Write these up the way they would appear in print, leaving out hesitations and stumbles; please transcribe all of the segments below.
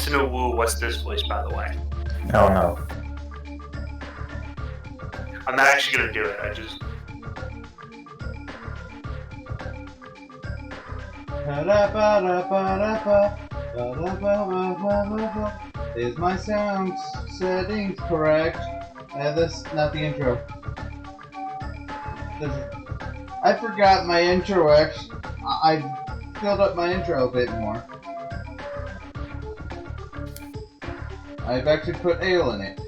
to know, woo, what's this voice, by the way? Oh no. I'm not actually gonna do it, I just... Is my sound settings correct? That's not the intro. I forgot my intro, actually. I filled up my intro a bit more. I've actually put ale in it.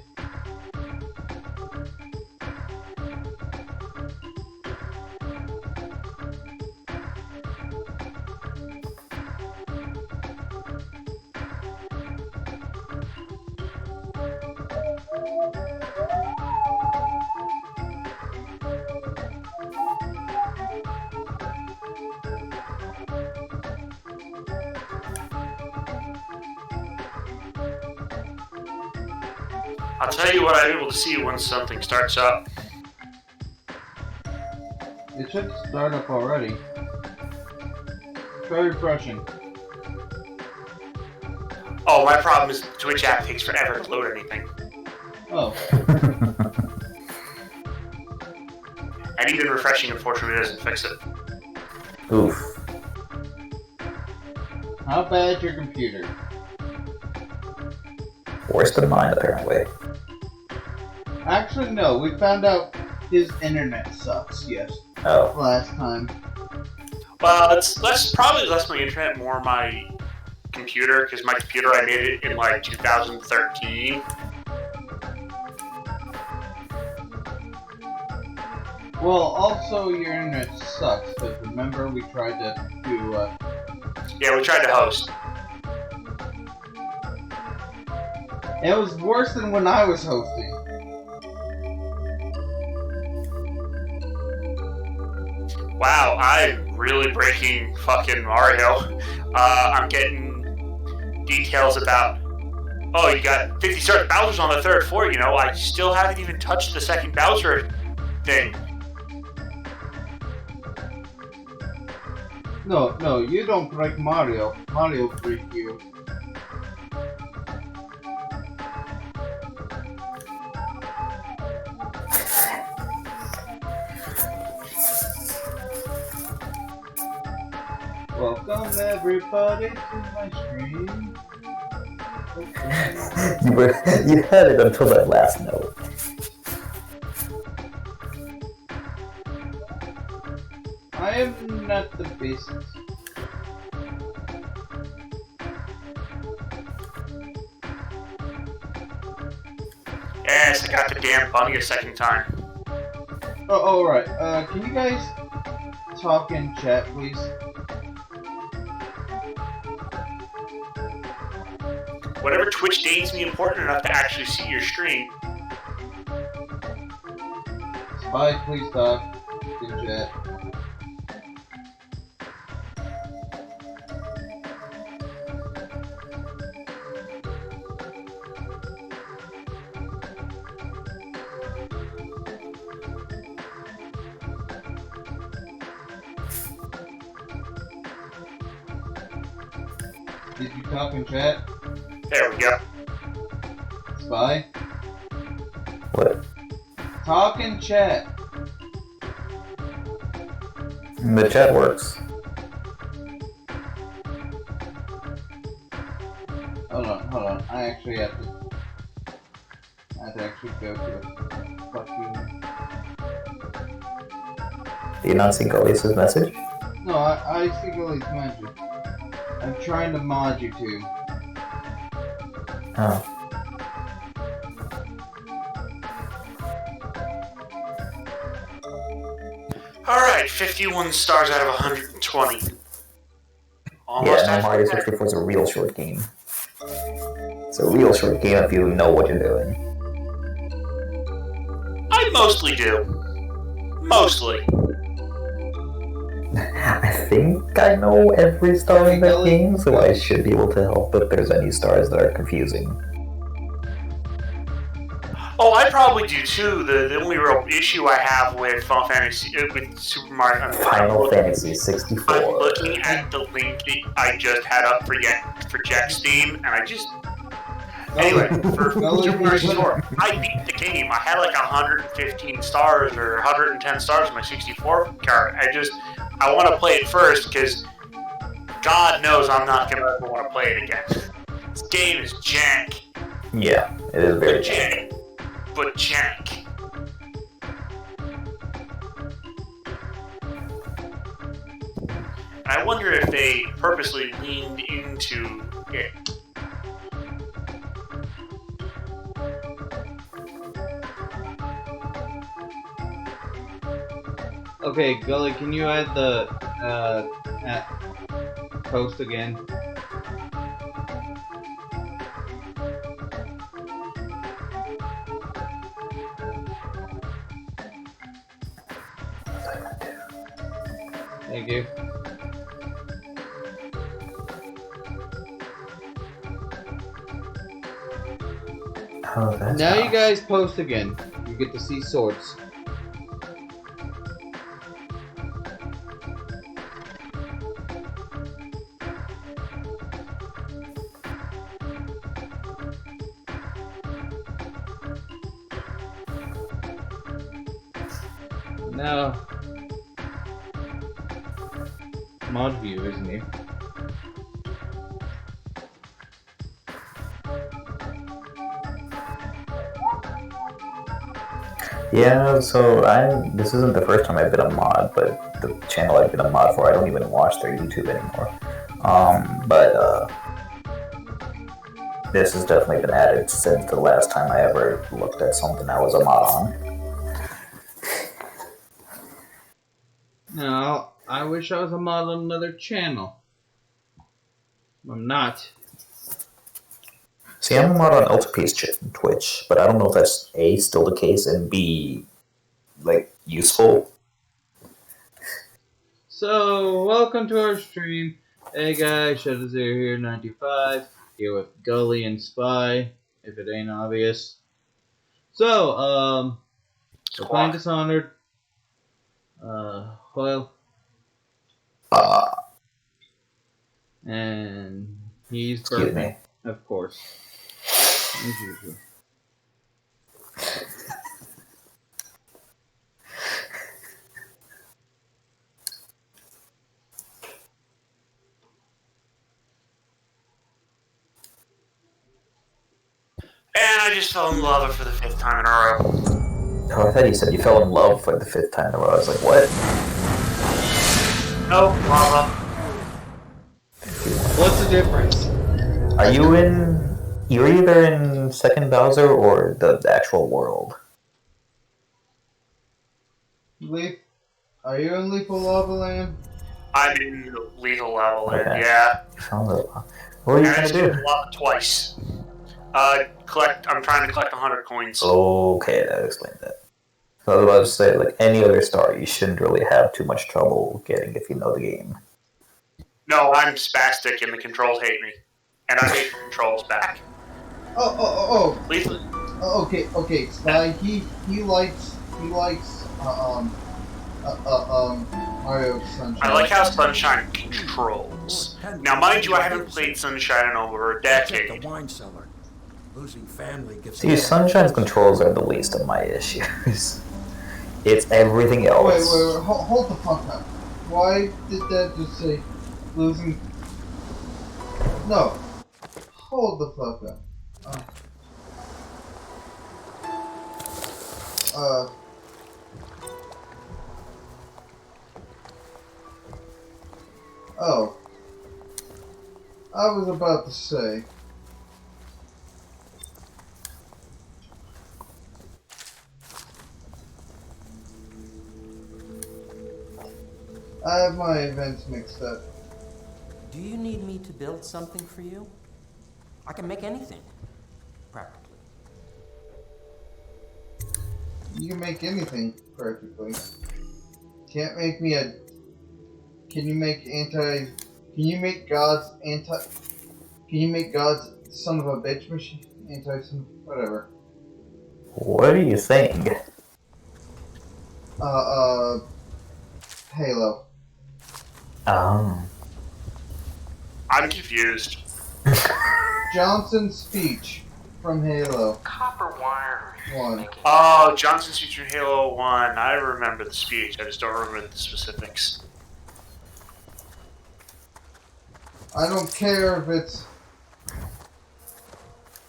I'll tell you what I'm able to see when something starts up. It should start up already. Try refreshing. Oh, my problem is the Twitch app takes forever to load anything. Oh. And even refreshing, unfortunately, doesn't fix it. Oof. How bad's your computer? Worse than mine, apparently. Actually, no. We found out his internet sucks, yes. Oh. Last time. Well, it's probably less my internet, more my computer, because my computer, I made it in like 2013. Well, also your internet sucks, because remember we tried to do, Yeah, we tried to host. It was worse than when I was hosting. Wow, I'm really breaking fucking Mario. I'm getting details about, oh, you got 50 stars Bowser's on the third floor, you know, I still haven't even touched the second Bowser thing. No, you don't break Mario. Mario break you. Welcome everybody to my stream. You had it until that last note. I am not the basis. Yes, I got the damn bunny a second time. Oh, alright. Can you guys talk in chat, please? Whatever Twitch deems me important enough to actually see your stream. Spy, please talk in chat. Did you talk in chat? There we go. Spy? What? Talk in chat. The chat works. Hold on. I actually have to actually go to the fucking... Do you not see Gullius' message? No, I see Gully's magic. I'm trying to mod you two. Oh. Alright, 51 stars out of 120. Almost Yeah, no, Mario 64 is a real short game. It's a real short game if you know what you're doing. I mostly do. Mostly. I think I know every star in that game, so I should be able to help if there's any stars that are confusing. Oh, I probably do too. The only real issue I have with Final Fantasy, with Super Mario, Final Fantasy 64. I'm looking at the link that I just had up for Jack's Steam, and I just Anyway, for Gully, Super Mario can you- 64, I beat the game. I had like 115 stars or 110 stars on my 64 card. I want to play it first because God knows I'm not going to ever want to play it again. This game is jank. Yeah, it is very Jank. But jank. I wonder if they purposely leaned into it. Okay, Gully, can you add the post again? Thank you. Oh, that's Now how- you guys post again. You get to see swords. Now, mod view, isn't he? Yeah, so this isn't the first time I've been a mod, but the channel I've been a mod for, I don't even watch their YouTube anymore. But this has definitely been added since the last time I ever looked at something I was a mod on. No, I wish I was a mod on another channel. I'm not. See, I'm a mod on LTP's Twitch, but I don't know if that's A, still the case, and B, like, useful. So, welcome to our stream. Hey guys, Shadow Zero here, 95. Here with Gully and Spy, if it ain't obvious. So, we're playing Dishonored. Well, and he's Excuse perfect, me. of course, as usual. And I just fell in love for the 5th time in a row. Oh, I thought you said you fell in love for the 5th time in a row. I was like, what? No, lava. What's the difference? Are you in... You're either in Second Bowser or the actual world. Leaf, are you in Lethal Lava Land? I'm in Lethal Lava Land, Okay. yeah. What are you And I gonna just do? did lava twice. I'm trying to collect 100 coins. Okay, that explains that. So I was about to say, like any other star, you shouldn't really have too much trouble getting if you know the game. No, I'm spastic and the controls hate me. And I hate the controls back. Lethal. Okay, Spy, he likes Mario Sunshine. I like how Sunshine controls. Now, mind you, I haven't played Sunshine in over a decade. The wine cellar. Losing family gives. See, Sunshine's controls are the least of my issues. It's everything Wait, else. hold the fuck up. Why did that just say losing? No. Hold the fuck up. Oh. I was about to say. I have my events mixed up. Do you need me to build something for you? I can make anything, practically. You can make anything, practically. Can't make me a... Can you make God's son of a bitch machine? Whatever. What are you saying? Halo. Oh. I'm confused. Johnson's speech. from Halo. Copper wire. One. Oh, Johnson's featured Halo 1. I remember the speech. I just don't remember the specifics. I don't care if it's.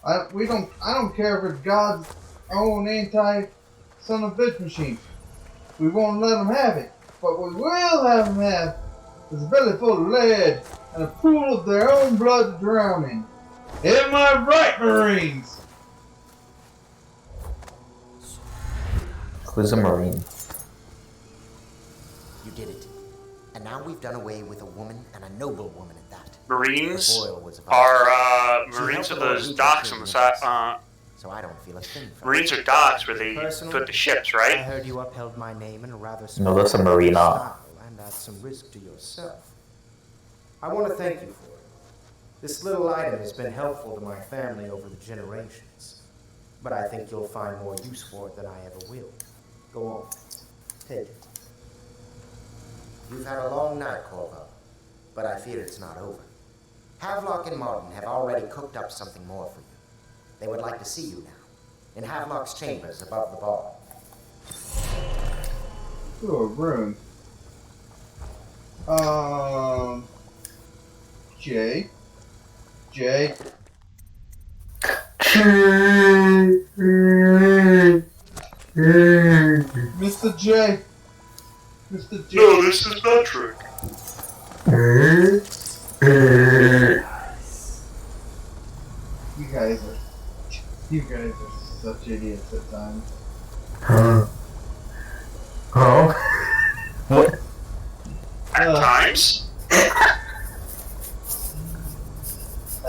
I don't care if it's God's own anti-son of bitch machine. We won't let them have it, but we will have them have is a belly full of lead and a pool of their own blood to drown in. Am I right, Marines? Who's a Marine? You did it. And now we've done away with a woman, and a noble woman at that. Marines The boil was about are She Marines helped are the those Norwegians docks on clean the the side. decks. So I don't feel a thing for Marines it. are docks where they Personally, put the ships, I right? heard you upheld my name in a rather No, that's a marina. style and at some risk to yourself. I want to thank you for it. This little item has been helpful to my family over the generations, but I think you'll find more use for it than I ever will. Go on, take it. You've had a long night, Corvo, but I fear it's not over. Havelock and Martin have already cooked up something more for you. They would like to see you now, in Havelock's chambers above the bar. To a room. Jay. Mr. J. Mr. J. No, this is Patrick. You guys are such idiots at times. What? At times?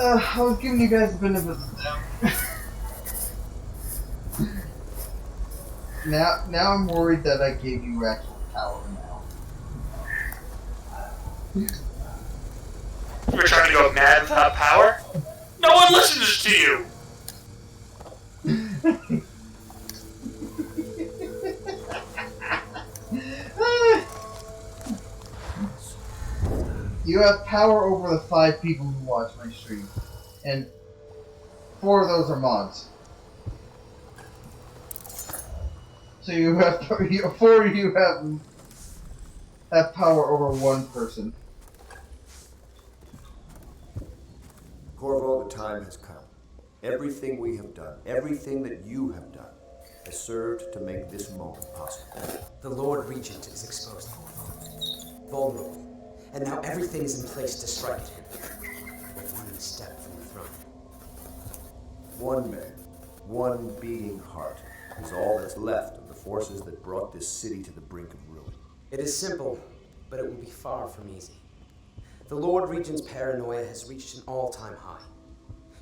I was giving you guys the benefit of the doubt. Now I'm worried that I gave you actual power now. You're trying to go mad without power? No one listens to you! You have power over the 5 people who watch my stream, and 4 of those are mods. So you have 4 of you have power over 1 person. Corvo, the time has come. Everything we have done, everything that you have done, has served to make this moment possible. The Lord Regent is exposed, Corvo. Vulnerable. And now everything's in place to strike at him. We're one step from the throne. One man, one beating heart, is all that's left of the forces that brought this city to the brink of ruin. It is simple, but it will be far from easy. The Lord Regent's paranoia has reached an all-time high.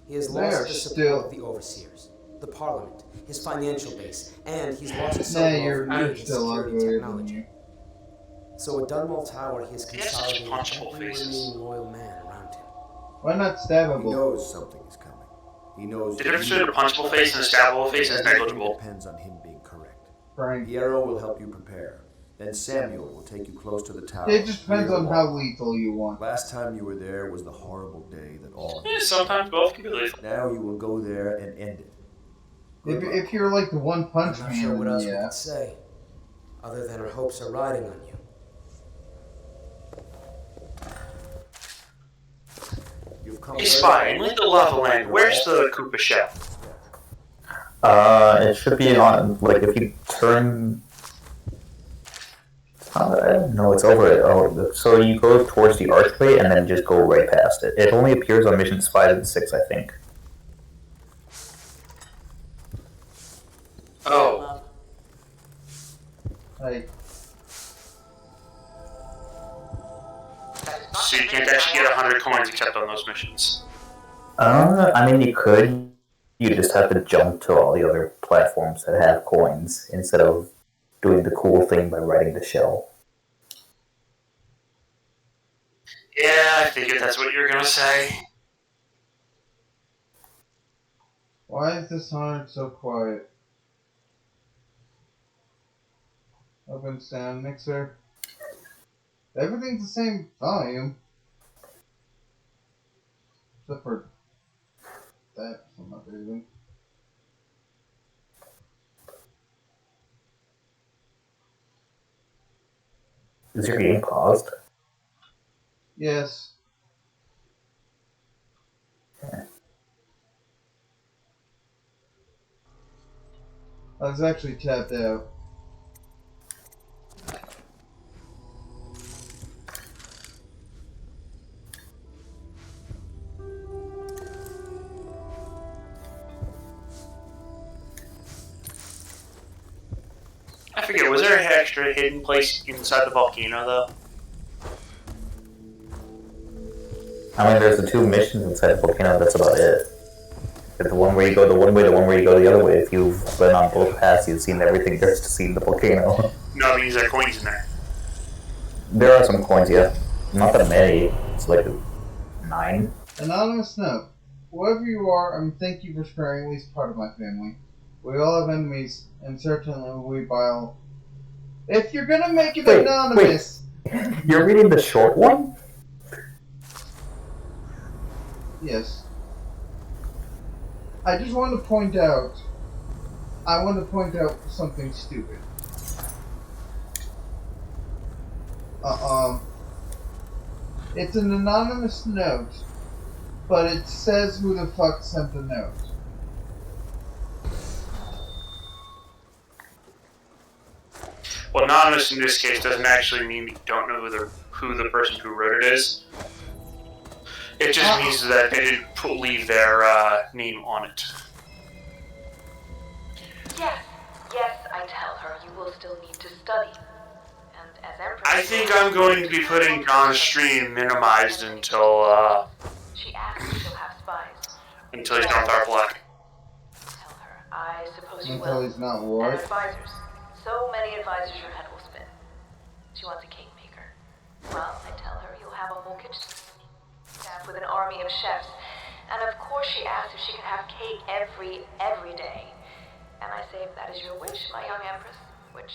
He has lost the support of the overseers, the Parliament, his financial base, and he's lost his You're security still technology. So at Dunwall Tower, he has He has such consolidated punchable every faces. remaining loyal man around him. Why not He stabbable? knows something is coming. He knows The difference between a punchable face and a stabbable face is everything negligible. depends on him being correct. Frank. Piero will help you prepare. Then Samuel will take you close to the tower. It just depends near the on wall. how lethal you want. Last time you were there was the horrible day that all of Eh, us. sometimes both can be lethal. Now you will go there and end it. Good luck. If you're like the One Punch I'm not Man, sure what else we yeah. can say, other than our hopes are riding on you. You've come Hey, Spy, in the Lava Land, where's the Koopa shell? It should be on, like, if you turn... no, it's over it. Oh, so you go towards the archway and then just go right past it. It only appears on missions 5 and 6, I think. Oh. Like, So you can't actually get 100 coins except on those missions. I mean, you could. You just have to jump to all the other platforms that have coins instead of doing the cool thing by riding the shell. Yeah, I figured that's what you were gonna say. why is Dishonored so quiet? Open sound mixer. Everything's the same volume. Except for that, for some reason. Is your game paused? Yes. I was actually tapped out. I forget, was there an extra hidden place inside the volcano, though? I mean, there's the 2 missions inside the volcano, that's about it. The one where you go the one way, the one where you go the other way. If you've been on both paths, you've seen everything there's to see in the volcano. No, I mean, there are coins in there. There are some coins, yeah. Not that many. It's like 9. Anonymous note. Whoever you are, thank you for sparing at least part of my family. We all have enemies, and certainly we bile. If you're gonna make it anonymous... Wait. You're reading the short one? Yes. I just want to point out... I want to point out something stupid. It's an anonymous note, but it says who the fuck sent the note. Well, anonymous in this case doesn't actually mean you don't know who the person who wrote it is. It just means that they didn't leave their name on it. Yes, I tell her you will still need to study. And as Empress... I think I'm going to be putting John's stream minimized until, She asks if she'll have spies. until he's done with our black. Tell her, I suppose you Until will. he's not And what? advisors. So many advisors your head will spin. She wants a cake maker. Well, I tell her you'll have a whole kitchen staff with an army of chefs. And of course she asks if she can have cake every day. And I say if that is your wish, my young Empress, which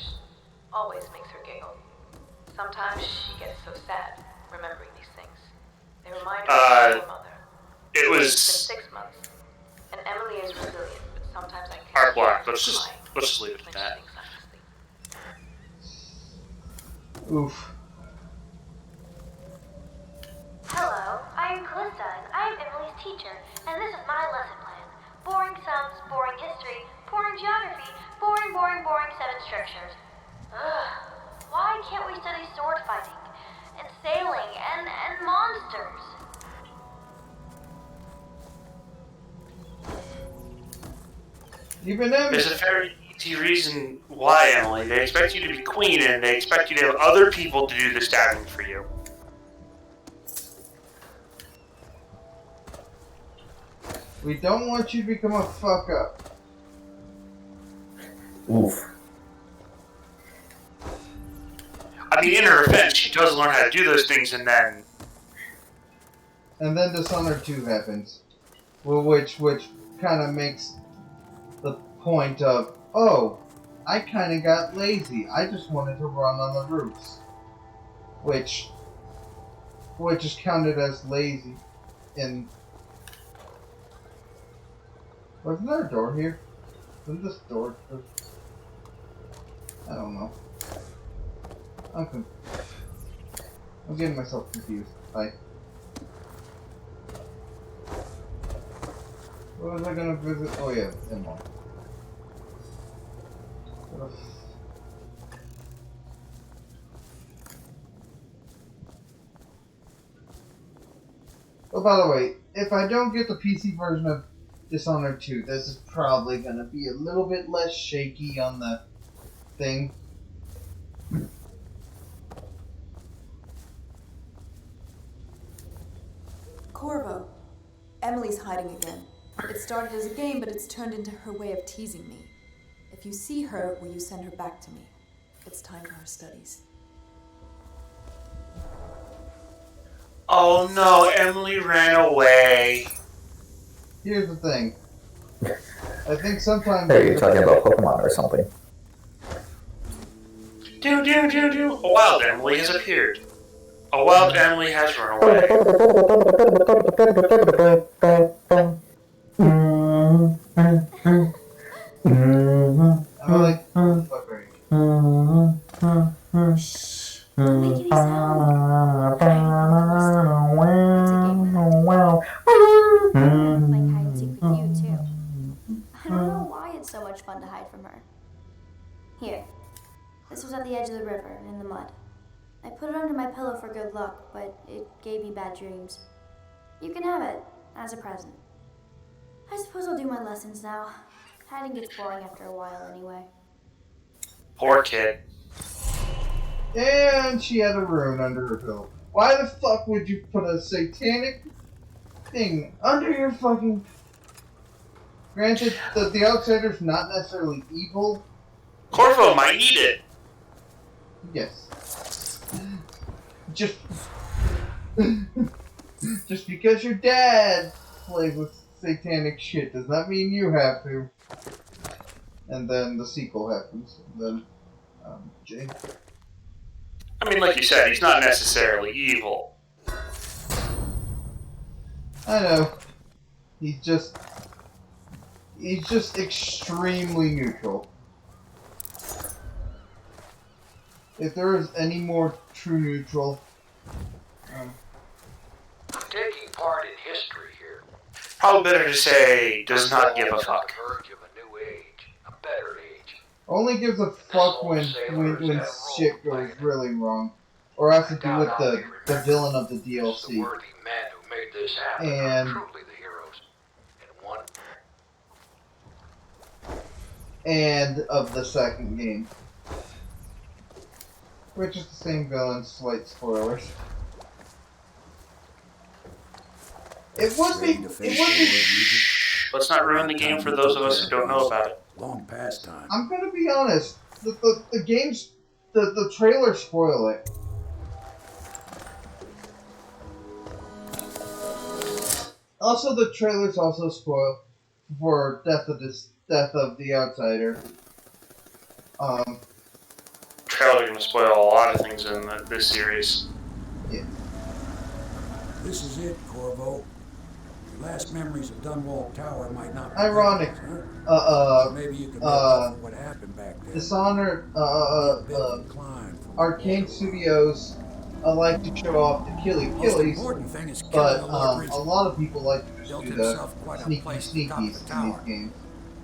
always makes her giggle. Sometimes she gets so sad remembering these things. They remind her of her mother. It was... It's been 6 months. And Emily is resilient, but sometimes I can Our black. hear her Let's just crying leave it when at she that. thinks I'm asleep. Oof. Hello, I am Calista, and I am Emily's teacher, and this is my lesson plan. Boring sums, boring history, boring geography, boring 7 structures. Ugh, why can't we study sword fighting, and sailing, and monsters? Even There's a very easy reason why, Emily. They expect you to be queen, and they expect you to have other people to do the stabbing for you. We don't want you to become a fuck up. Oof. I mean, in her defense, she does learn how to do those things, and then... And then Dishonored 2 happens. Well, which kind of makes the point of, oh, I kind of got lazy. I just wanted to run on the roofs. Which is counted as lazy in... Wasn't there a door here? Isn't this door... I don't know. I'm getting myself confused. Bye. What was I gonna visit? Oh yeah, M1. Oh, by the way, if I don't get the PC version of Dishonored 2, this is probably gonna be a little bit less shaky on the thing. Corvo. Emily's hiding again. It started as a game, but it's turned into her way of teasing me. If you see her, will you send her back to me? It's time for her studies. Oh no, Emily ran away. Here's the thing. I think sometimes... Hey, you're talking about Pokemon or something. Do. A wild Emily has appeared. A wild Emily has run away. I'm like, fuck right. making a sound. It's a game night. I'm playing hide and seek with you, too. I don't know why it's so much fun to hide from her. Here. This was at the edge of the river, in the mud. I put it under my pillow for good luck, but it gave me bad dreams. You can have it, as a present. I suppose I'll do my lessons now. Hiding gets boring after a while anyway. Poor kid. And she had a rune under her pillow. Why the fuck would you put a satanic thing under your fucking... Granted, the outsider's not necessarily evil. Corvo might need it. Yes. Just because your dad plays with satanic shit does not mean you have to. And then the sequel happens. And then, Jay. I mean, like you said, he's not necessarily evil. I know. He's just extremely neutral. If there is any more true neutral, Taking part in history here. Probably better to say, does not give a fuck. On the verge of a new age, a better age. only gives a fuck when shit goes really wrong, or has to do with the villain of the The DLC. worthy men who made this happen And- are truly the heroes. And one And of the second game. Which is the same villain, slight spoilers. It would be. Let's not ruin the game for those of us who don't know about it. long past time. I'm gonna be honest. The game's. The trailer spoil it. Also, the trailers also spoil for Death of the Outsider. Trailer's gonna spoil a lot of things in this series. Yeah. This is it, Corvo. Your last memories of Dunwall Tower might not be Ironic. right, huh? So maybe you can make up for what happened back then. Dishonored, Be a bit of a climb from Arcane Studios like to show off the the most killies, important thing is killing but the Lord a Regent. lot of people like to just Built do the himself quite a place at the top of sneakies the in tower. these games,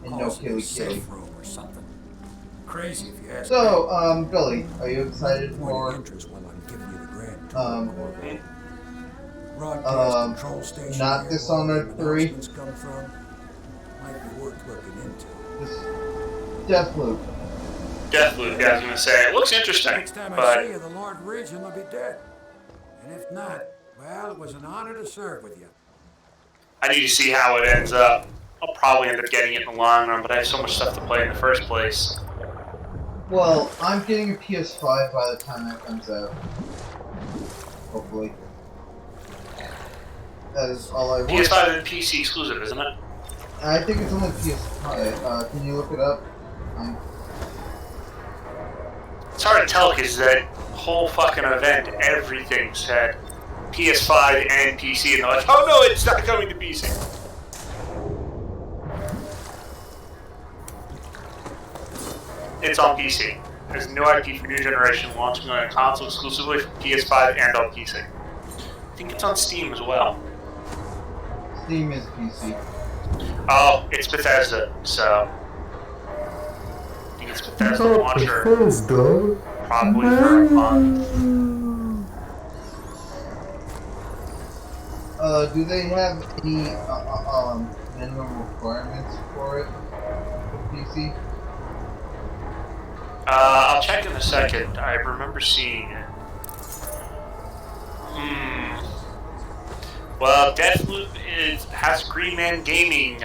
and no Calls it a killy. safe room or something. Crazy if you ask me. So, Billy, are you excited Point of for interest while I'm giving you the grand tour, um, Corvo. Broadcast control station not here Dishonored where the 3? announcements come from might be worth looking into. this Deathloop? Deathloop, yeah, I was gonna say. It looks interesting, Next time I but see you, the Lord Regent will be dead. And if not, well, it was an honor to serve with you. I need to see how it ends up. I'll probably end up getting it in the long run, but I have so much stuff to play in the first place. Well, I'm getting a PS5 by the time that comes out. Hopefully. That is all I want. PS5 and PC exclusive, isn't it? I think it's only PS5. Can you look it up? It's hard to tell because that whole fucking event, everything said PS5 and PC, and they're like, oh no, it's not coming to PC. It's on PC. There's a new IP for new generation launching on a console exclusively for PS5 and on PC. I think it's on Steam as well. Steam is PC. Oh, it's Bethesda, so I think it's Bethesda launcher. Probably for a month. Do they have any minimum requirements for it for PC? I'll check in a second. I remember seeing it. Well, Deathloop has Green Man Gaming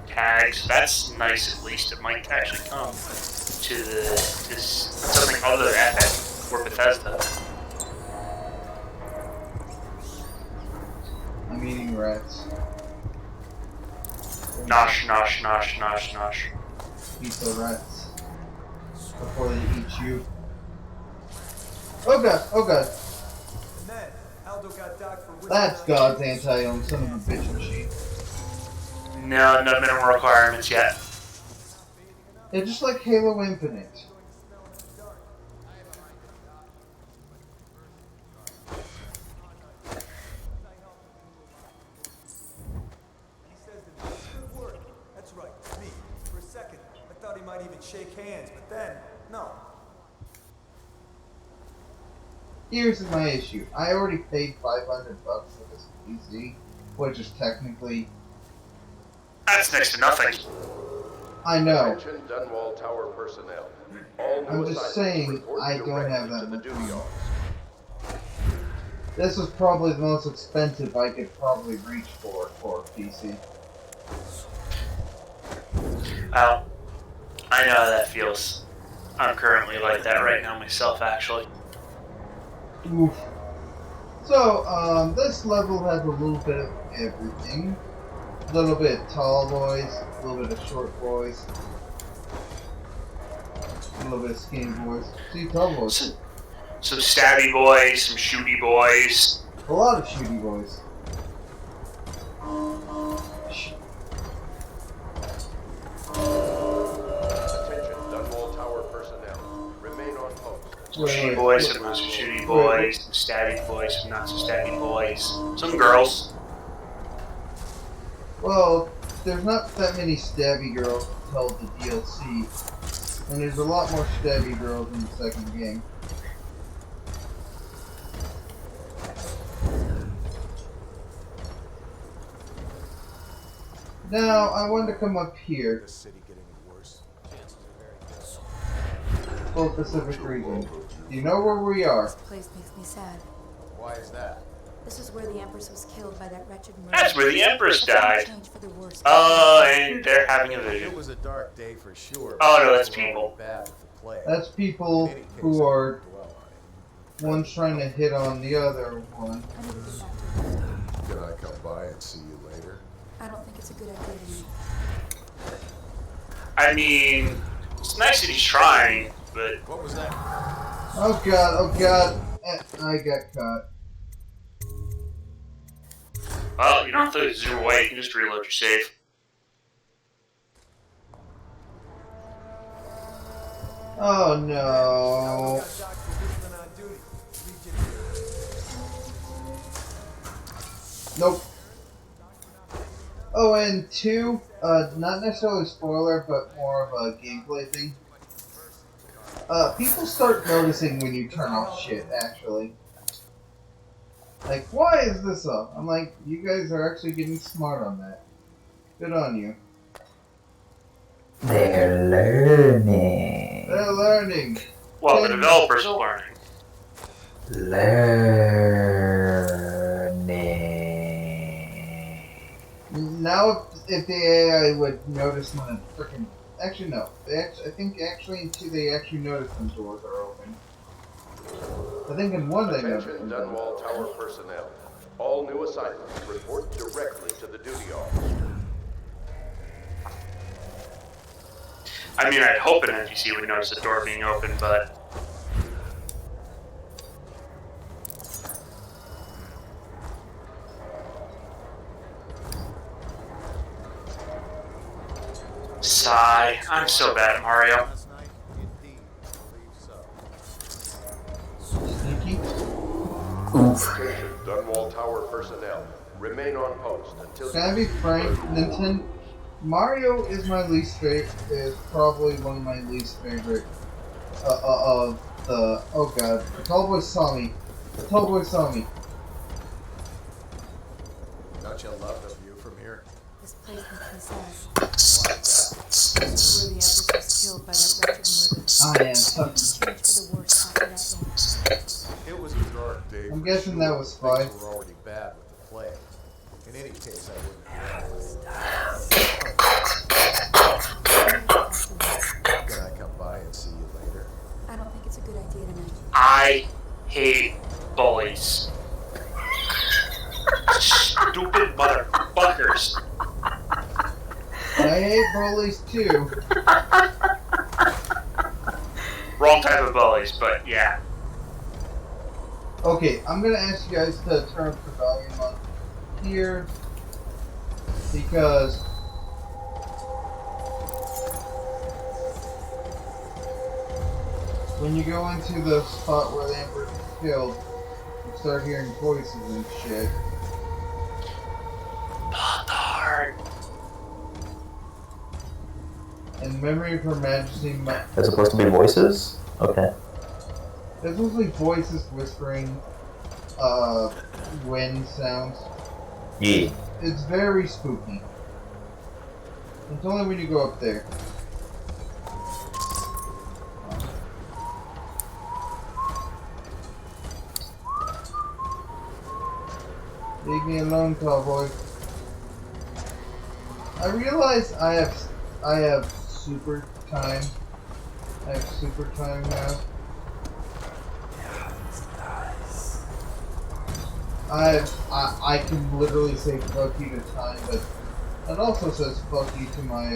tags. That's nice. At least it might actually come to something other than Epic or Bethesda. I'm eating rats. Nosh, nosh, nosh, nosh, nosh. Eat the rats before they eat you. Oh god! Oh god! That's God's anti-own son of a bitch machine. No minimum requirements yet. They're just like Halo Infinite. might even shake hands, but then, no. Here's my issue. I already paid $500 for this PC, which is technically... That's next to nothing. I know. Attention Dunwall Tower personnel. All new I'm just saying, I don't have that much money. This was probably the most expensive I could probably reach for a PC. Well, I know how that feels. I'm currently like that right now myself, actually. Oof. So, this level has a little bit of everything. A little bit of tall boys, a little bit of short boys, a little bit of skinny boys. See, tall boys. Some stabby boys, some shooty boys. A lot of shooty boys. Attention Dunwall Tower personnel. Remain on post. Some shooty boys, some not so shooty boys, some stabby boys, some not so stabby boys. Some girls. Well, there's not that many stabby girls until the DLC, and there's a lot more stabby girls in the second game. Now, I want to come up here. This city getting worse. For a specific reason. Do you know where we are? This place makes me sad. Why is that? This is where the Empress was killed by that wretched murder. That's where the Empress died. Change for the worse. And they're having a vision. It was a dark day for sure. Oh no, that's people. That's people who are one's trying to hit on the other one. Can I come by and see you later? I don't think it's a good idea to me. I mean, it's nice that he's trying, but... What was that? Oh god, I got caught. Well, you don't have to zoom away, you can just reload your save. Oh no. Nope. Oh, and two, not necessarily a spoiler, but more of a gameplay thing. People start noticing when you turn off shit, actually. Like, why is this up? I'm like, you guys are actually getting smart on that. Good on you. They're learning. They're learning. Well, the developers are learning. Learning. Now, if the AI would notice when a freaking... Actually, no. I think actually in 2 they actually notice when doors are open. I think in 1 they noticed. Attention Dunwall Tower personnel. All new assignments report directly to the duty officer. I mean, I'd hope an NPC would notice the door being open, but... Sigh. I'm so bad at Mario. Attention Dunwall Tower personnel. Remain on post until... Can I be frank? Nintendo... Mario is my least favorite, is probably one of my least favorite, of the... Oh god, the tall boy saw me. The tall boy saw me. Don't you love the view from here? This place makes me sad. This is where the Empress was killed by that wretched murder. I am touching. Change for the worse after that day. It was a dark day. I'm for guessing sure. that was Spy. Things were already bad with the plague. In any case, I wouldn't. Can I come by and see you later? I don't think it's a good idea tonight. I hate bullies. Stupid motherfuckers. I hate bullies too. Wrong type of bullies, but yeah. Okay, I'm gonna ask you guys to turn up the volume on here because when you go into the spot where the Emperor is killed, you start hearing voices and shit. Not the heart. And Memory of Her Majesty. They're supposed to be voices? Okay. There's supposed to be voices whispering, wind sounds. Yeah. It's very spooky. It's only when you go up there. Leave me alone, cowboy. I realize I have super time. I have super time now. I can literally say fuck you to time, but it also says fuck you to my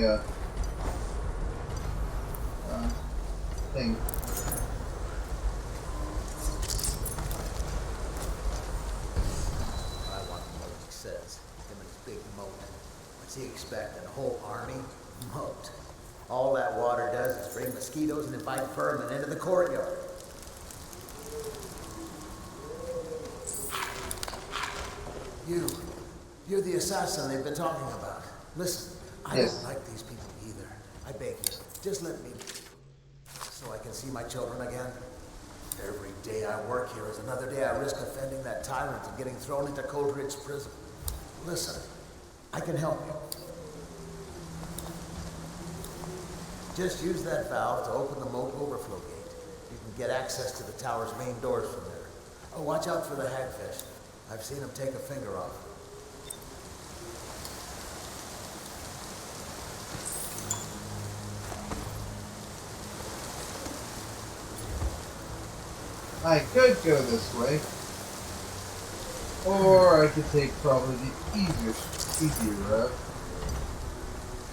thing. I want to know what he says. Him and his big moat. What's he expecting? A whole army? Moat. All that water does is bring mosquitoes and invite vermin into the courtyard. You're the assassin they've been talking about. Listen, I don't like these people either. I beg you, just let me, so I can see my children again. Every day I work here is another day I risk offending that tyrant and getting thrown into Coldridge prison. Listen, I can help you. Just use that valve to open the moat overflow gate. You can get access to the tower's main doors from there. Oh, watch out for the hagfish. I've seen him take a finger off. I could go this way, or I could take probably the easier route.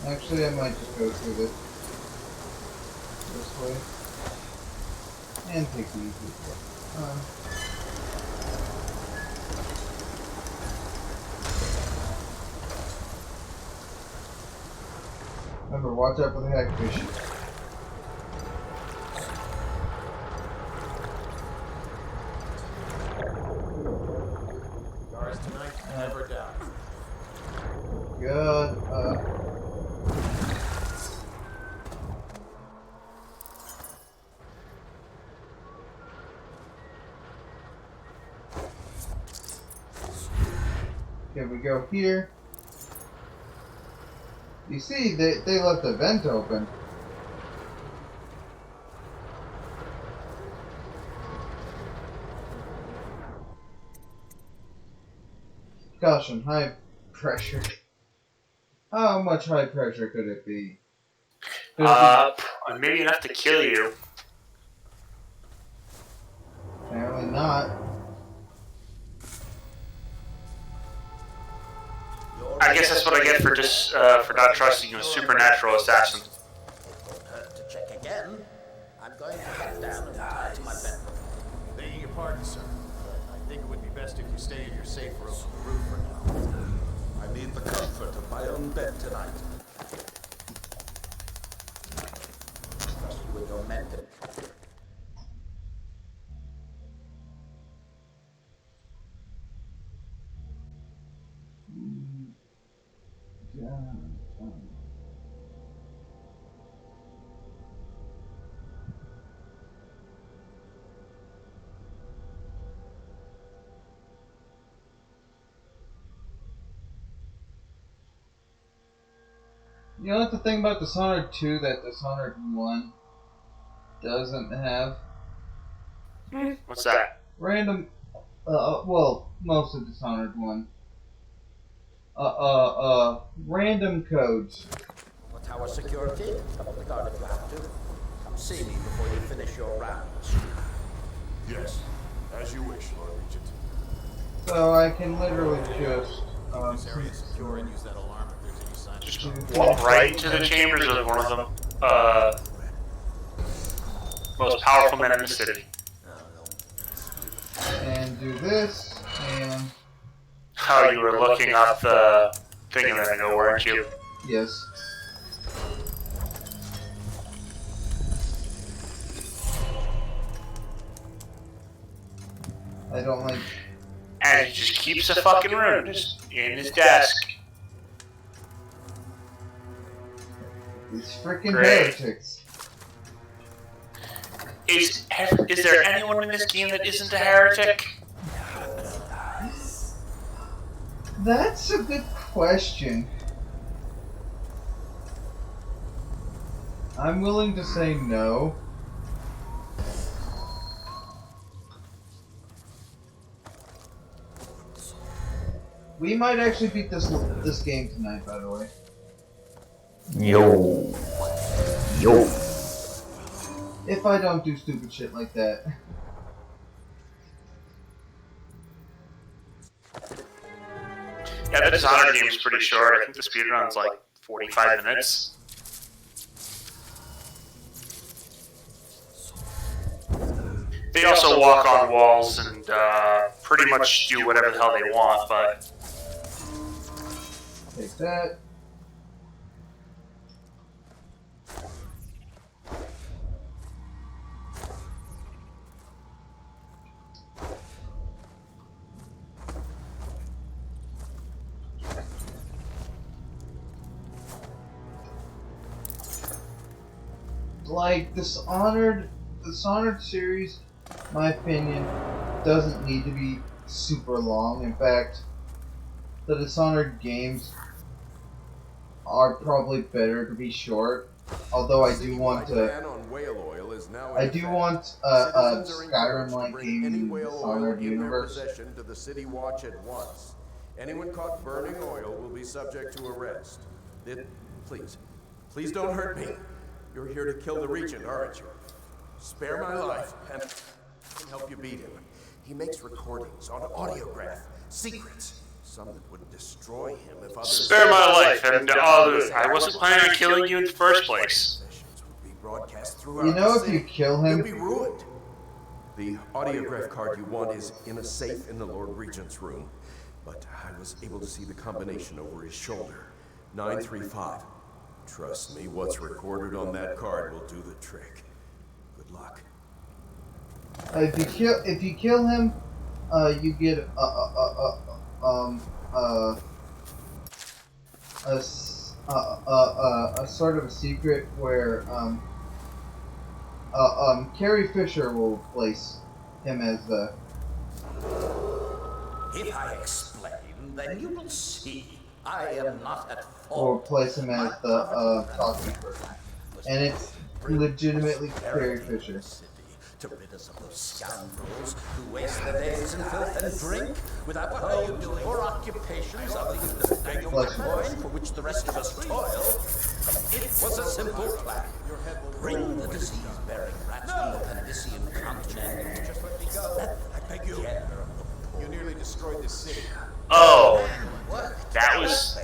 Actually, I might just go through this way and take the easiest way. Remember, watch out for the hagfish. Guards tonight, never down. Good. Okay, we go here. You see, they left the vent open. Caution, high pressure. How much high pressure could it be? Maybe enough to kill you. Apparently not. I guess that's what I get for just for not trusting a supernatural assassin. To check again, I'm going to head down and tie to my bedroom. Begging your pardon, sir. I think it would be best if you stay in your safe room on the roof for now. I need the comfort of my own bed tonight. Trust you with your method. You know what the thing about Dishonored 2 that Dishonored 1 doesn't have? What's that? Random, well, most of Dishonored 1. Random codes. For tower security, come up the guard if you have to. Come see me before you finish your rounds. Yes, as you wish, Lord Regent. So I can literally just, This area is secure and use that alarm if there's any sign. Just walk right into the chambers of one of the most powerful men in the city. and do this, and Oh, you were looking up the thing a minute ago, weren't you? yes. I don't like. And he just keeps the fucking room just in his desk. It's freaking Great. heretics. Is there anyone in this game that isn't a heretic? That's a good question. I'm willing to say no. We might actually beat this game tonight, by the way. Yo. Yo. If I don't do stupid shit like that. Yeah, the Dishonored game is pretty short. I think the speedrun's like 45 minutes. They also walk on walls and pretty much do whatever the hell they want, but... Take that. Like, Dishonored series, my opinion, doesn't need to be super long. In fact, the Dishonored games are probably better to be short. Although I do want a Skyrim-like game in the Dishonored universe. To the City Watch at once. Anyone caught burning oil will be subject to arrest. Please don't hurt me. You're here to kill the Regent, aren't you? Spare my life, and I can help you beat him. He makes recordings on audiograph, secrets. Some that would destroy him if others... Spare my life, and I wasn't planning on killing you in the first place. You know, if you kill him... You'll be ruined. The audiograph card you want is in a safe in the Lord Regent's room. But I was able to see the combination over his shoulder. 935. Trust me, what's recorded on that card will do the trick. Good luck. If you kill him, you get a sort of a secret where Carrie Fisher will place him as the. If I explain, then you will see. I am not at fault. Or place him as the talking person, and it's legitimately Carrie Fisher. To rid us of those scoundrels who waste their days in filth and drink without homes or occupations other than the beg of coin for which the rest of us toil. It was a simple plan. Bring the disease-bearing rats from the Pandician continent. Just let me go. I beg you. You nearly destroyed the city. Oh, that was...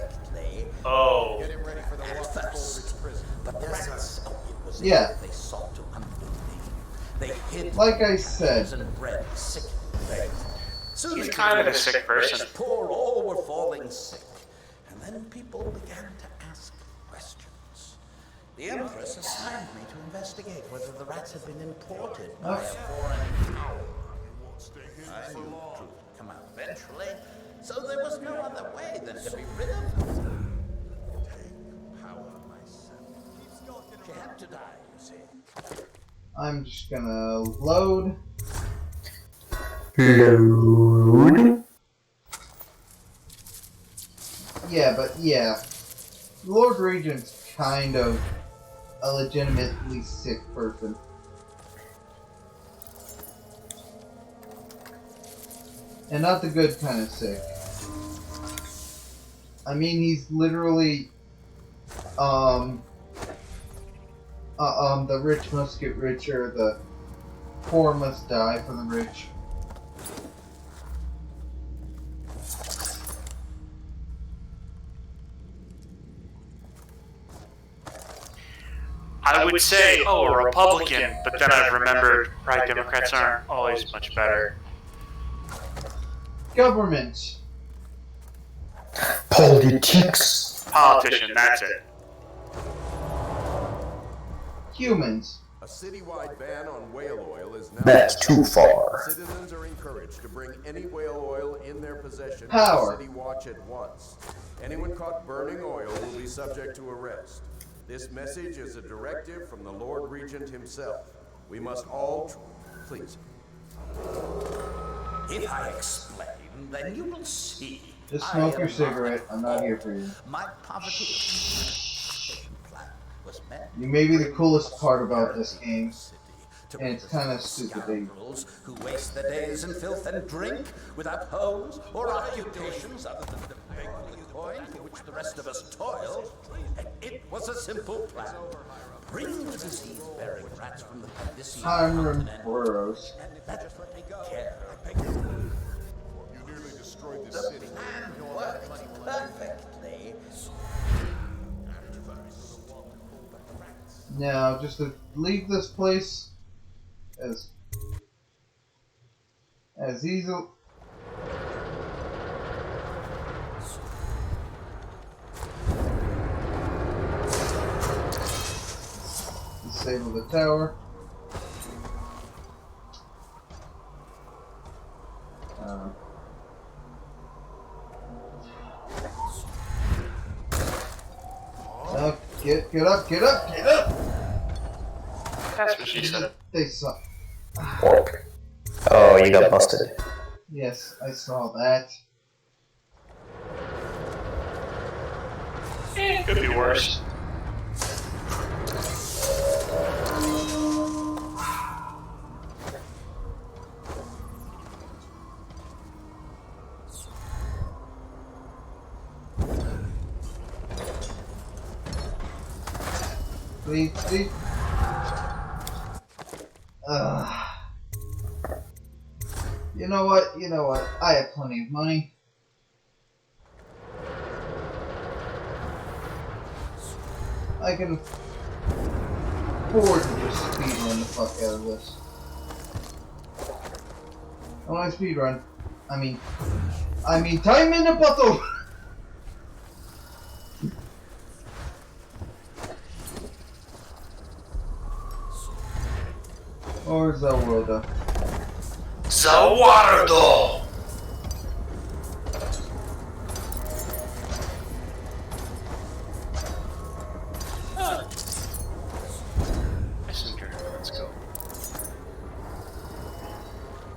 Oh. Get him ready for the walk to Coleridge prison. But the rats, it was Yeah. they sought to undo me. They hid Like I said. and bred sick and soon He's kind of a sick person. Poor all were falling sick. And then people began to ask questions. The Empress assigned me to investigate whether the rats had been imported by a foreign power. I knew the truth would come out eventually, so there was no other way than to be rid of them. Take power myself. She had to die, you see. I'm just gonna load. Load. Yeah. Lord Regent's kind of a legitimately sick person. And not the good kind of sick. I mean, he's literally, the rich must get richer, the poor must die for the rich. I would say, oh, a Republican, but then I've remembered, right, Democrats aren't always much better. Government. Politics. Politician, that's it. Humans. A citywide ban on whale oil is now... That's too far. Citizens are encouraged to bring any whale oil in their possession Power. to the City Watch at once. Anyone caught burning oil will be subject to arrest. This message is a directive from the Lord Regent himself. We must all... Please. If I explain, then you will see. Just smoke your cigarette. I'm not here for you. My poverty plan was met. You may be the coolest part about this game. And it's kind of stupid. Who waste their days in filth and drink without homes or occupations other than the begging coin for which the rest of us toil. And it was a simple plan. Bring the disease-bearing rats from the Time Burrows. and let care. You nearly destroyed the city. And worked perfectly. Now, just to leave this place as easy. Disable the tower. Get up, get up, get up! That's what she said. They suck. Oh, you got busted. Yes, I saw that. Could be worse. Please. You know what? I have plenty of money. I can afford to just speedrun the fuck out of this. When I speedrun, I mean time in the bottle! Or Zelda. Zawardo! Messenger, let's go.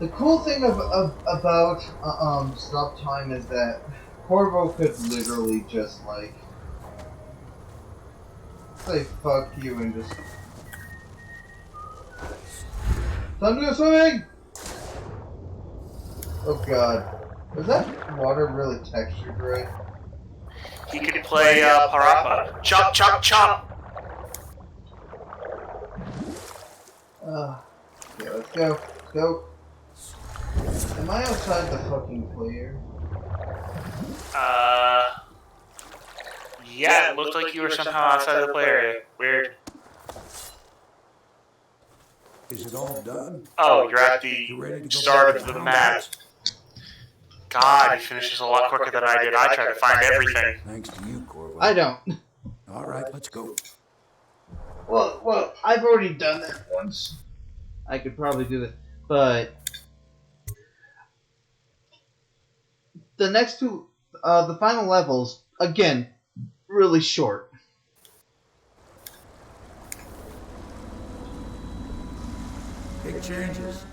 The cool thing about stop time is that Corvo could literally just like say fuck you and just time to go swimming! Oh god. Was that water really textured right? He could play Parappa. Chop, chop, chop! Yeah, let's go. Let's go. Am I outside the fucking player? Yeah, it looked like you were somehow outside the play area. Weird. Is it all done? Oh, you're at the start of the map. God, you finished this a lot quicker than I did. I tried to find everything. Thanks to you, Corvo. I don't. All right, let's go. Well, I've already done that once. I could probably do that, but the next two, the final levels, again, really short. Big changes.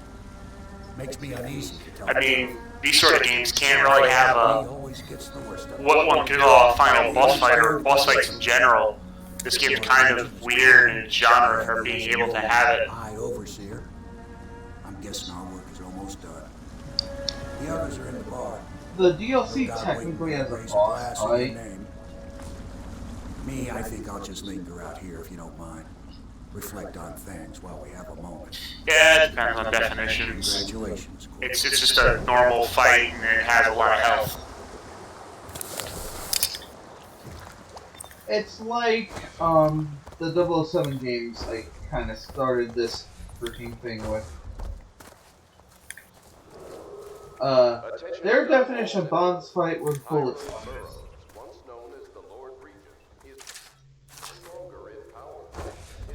Makes me uneasy to tell I you. mean, these sort of games can't really have He always gets the worst of it. what one could call a final boss fight or boss fights in general. This game's kind of weird in its genre for being able to have it. Hi, Overseer. I'm guessing our work is almost done. The others are in the bar. The DLC God, technically wait, has a raise boss glass in your fight. name. Me, I think I'll just linger out here if you don't mind. Reflect on things while we have a moment. Yeah, it depends on definitions. Congratulations, Corvo. It's just a normal fight and it has a lot of health. It's like the 007 games I kind of started this freaking thing with. Their definition of boss fight was bullet time.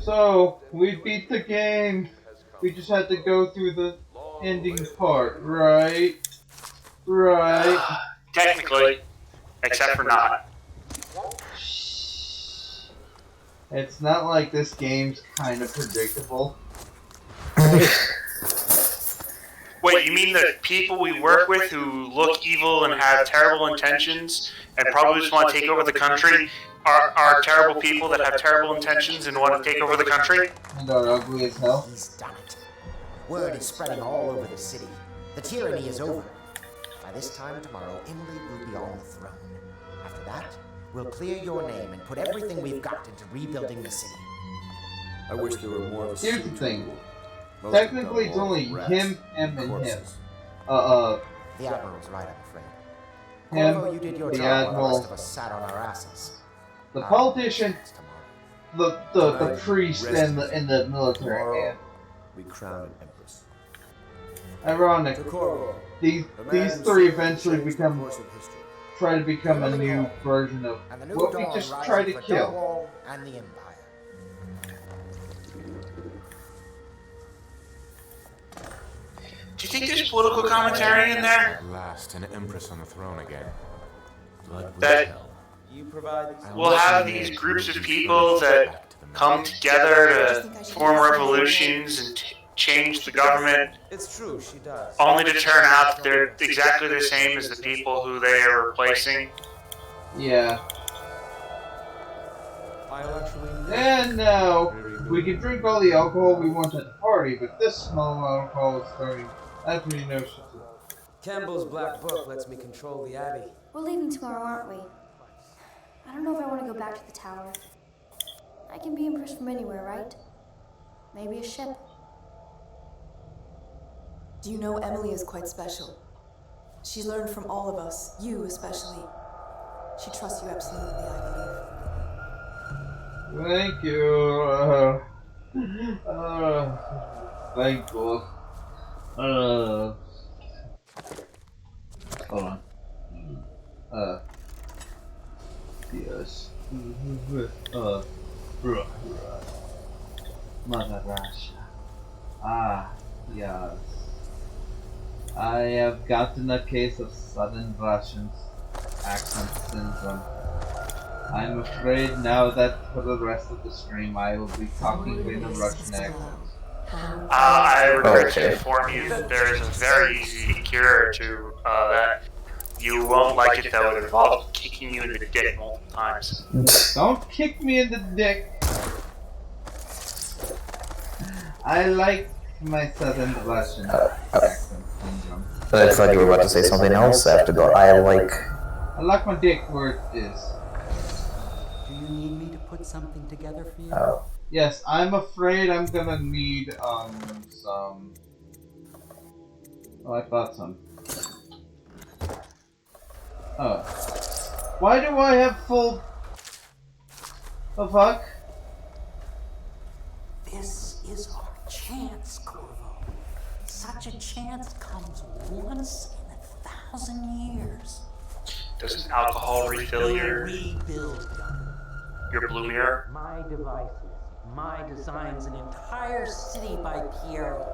So, we beat the game. We just had to go through the ending part, right? Right. Technically, except for not. It's not like this game's kind of predictable. Wait, you mean the people we work with who look evil and have terrible intentions and probably just want to take over the country are terrible people that have terrible intentions and want to take over the country? And are ugly as hell. He's done it. Word is spreading all over the city. The tyranny is over. By this time tomorrow, Emily will be on the throne. After that, we'll clear your name and put everything we've got into rebuilding the city. I wish there were more of us. Here's the thing. Technically, it's only him, him, and him. The Admiral's right, I'm afraid. Him, Corvo, you did your the job while the rest of Admiral, us sat on our asses. the politician, the priest, and the military man. We crown an empress. Ironic. To Corvo, These three eventually try to become a new version of what we just tried to kill. And the Empire. Do you think there's political commentary in there? At last, an empress on the throne again. That we'll have these groups of people that come together to form revolutions and change the government. It's true, she does. Only to turn out that they're exactly the same as the people who they are replacing. Yeah. And now, we can drink all the alcohol we want at the party, but this small amount of alcohol is starting. That's when you know shit. Campbell's black book lets me control the Abbey. We're leaving tomorrow, aren't we? I don't know if I want to go back to the tower. I can be impressed from anywhere, right? Maybe a ship. Do you know Emily is quite special? She's learned from all of us, you especially. She trusts you absolutely, I believe. Thank you. Thankful. Hold on. Yes. Mother Russia. Ah, yes. I have gotten a case of Southern Russian accent syndrome. I'm afraid now that for the rest of the stream I will be talking in a Russian accent. I regret to inform you that there is a very easy cure to that. You won't like it though, it involves kicking you in the dick multiple times. Don't kick me in the dick! I like my Southern Russian accent syndrome. I thought you were about to say something else. I have to go. I like my dick where it is. Do you need me to put something together for you? Oh. Yes, I'm afraid I'm gonna need, some... Oh, I bought some. Oh. Why do I have full... The fuck? This is our chance, Corvo. Such a chance comes once in 1,000 years. Does an alcohol refill your blue mirror? My devices, my designs, an entire city by Piero.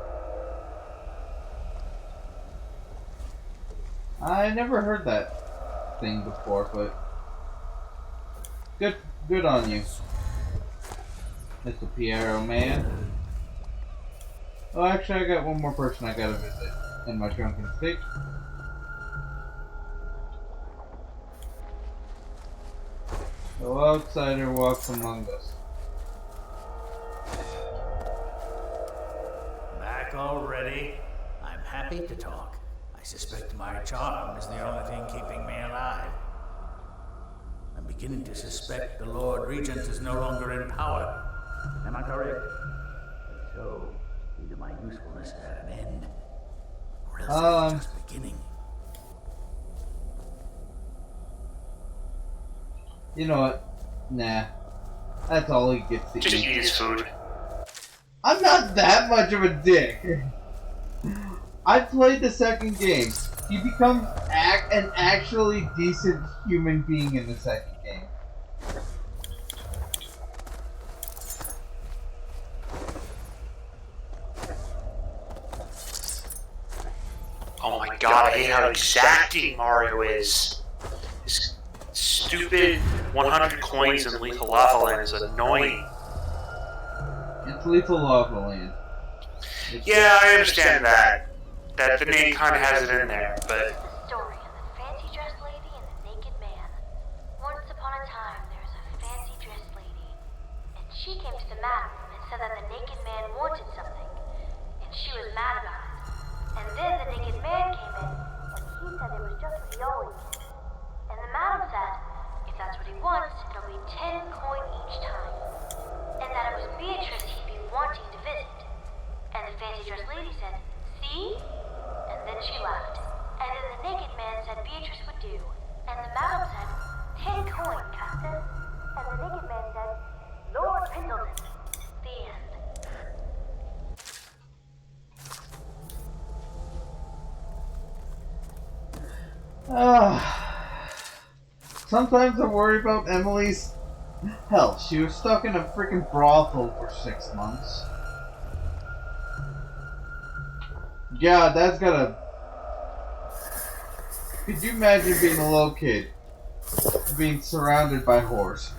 I never heard that thing before, but good on you, Mr. Piero man. Oh, actually, I got one more person I gotta visit in my drunken state. No outsider walks among us. Back already? I'm happy to talk. I suspect my charm is the only thing keeping me alive. I'm beginning to suspect the Lord Regent is no longer in power. Am I correct? So, either my usefulness is at an end, or else it's just beginning. You know what? Nah. That's all he gets to eat. Just eat his food. I'm not that much of a dick. I played the second game. He becomes an actually decent human being in the second game. Oh my god, I hate how exacting Mario is. His stupid 100 coins in Lethal Lava Land is annoying. It's Lethal Lava Land. Yeah, I understand that. That the name kind of has it in there, but... The story of the fancy dressed lady and the naked man. Once upon a time, there was a fancy dressed lady. And she came to the madam and said that the naked man wanted something. And she was mad about it. And then the naked man came in, and he said it was just what he always did. And the madam said, if that's what he wants, it'll be 10 coin each time. And that it was Beatrice he'd be wanting to visit. And the fancy dressed lady said, see? And then she laughed. And then the naked man said Beatrice would do. And the madam said, 10 coin, Captain. And the naked man said, Lord Pendleton. The end. Sometimes I'm worried about Emily's health. She was stuck in a freaking brothel for 6 months. Yeah, that's gotta... Could you imagine being a little kid? Being surrounded by whores?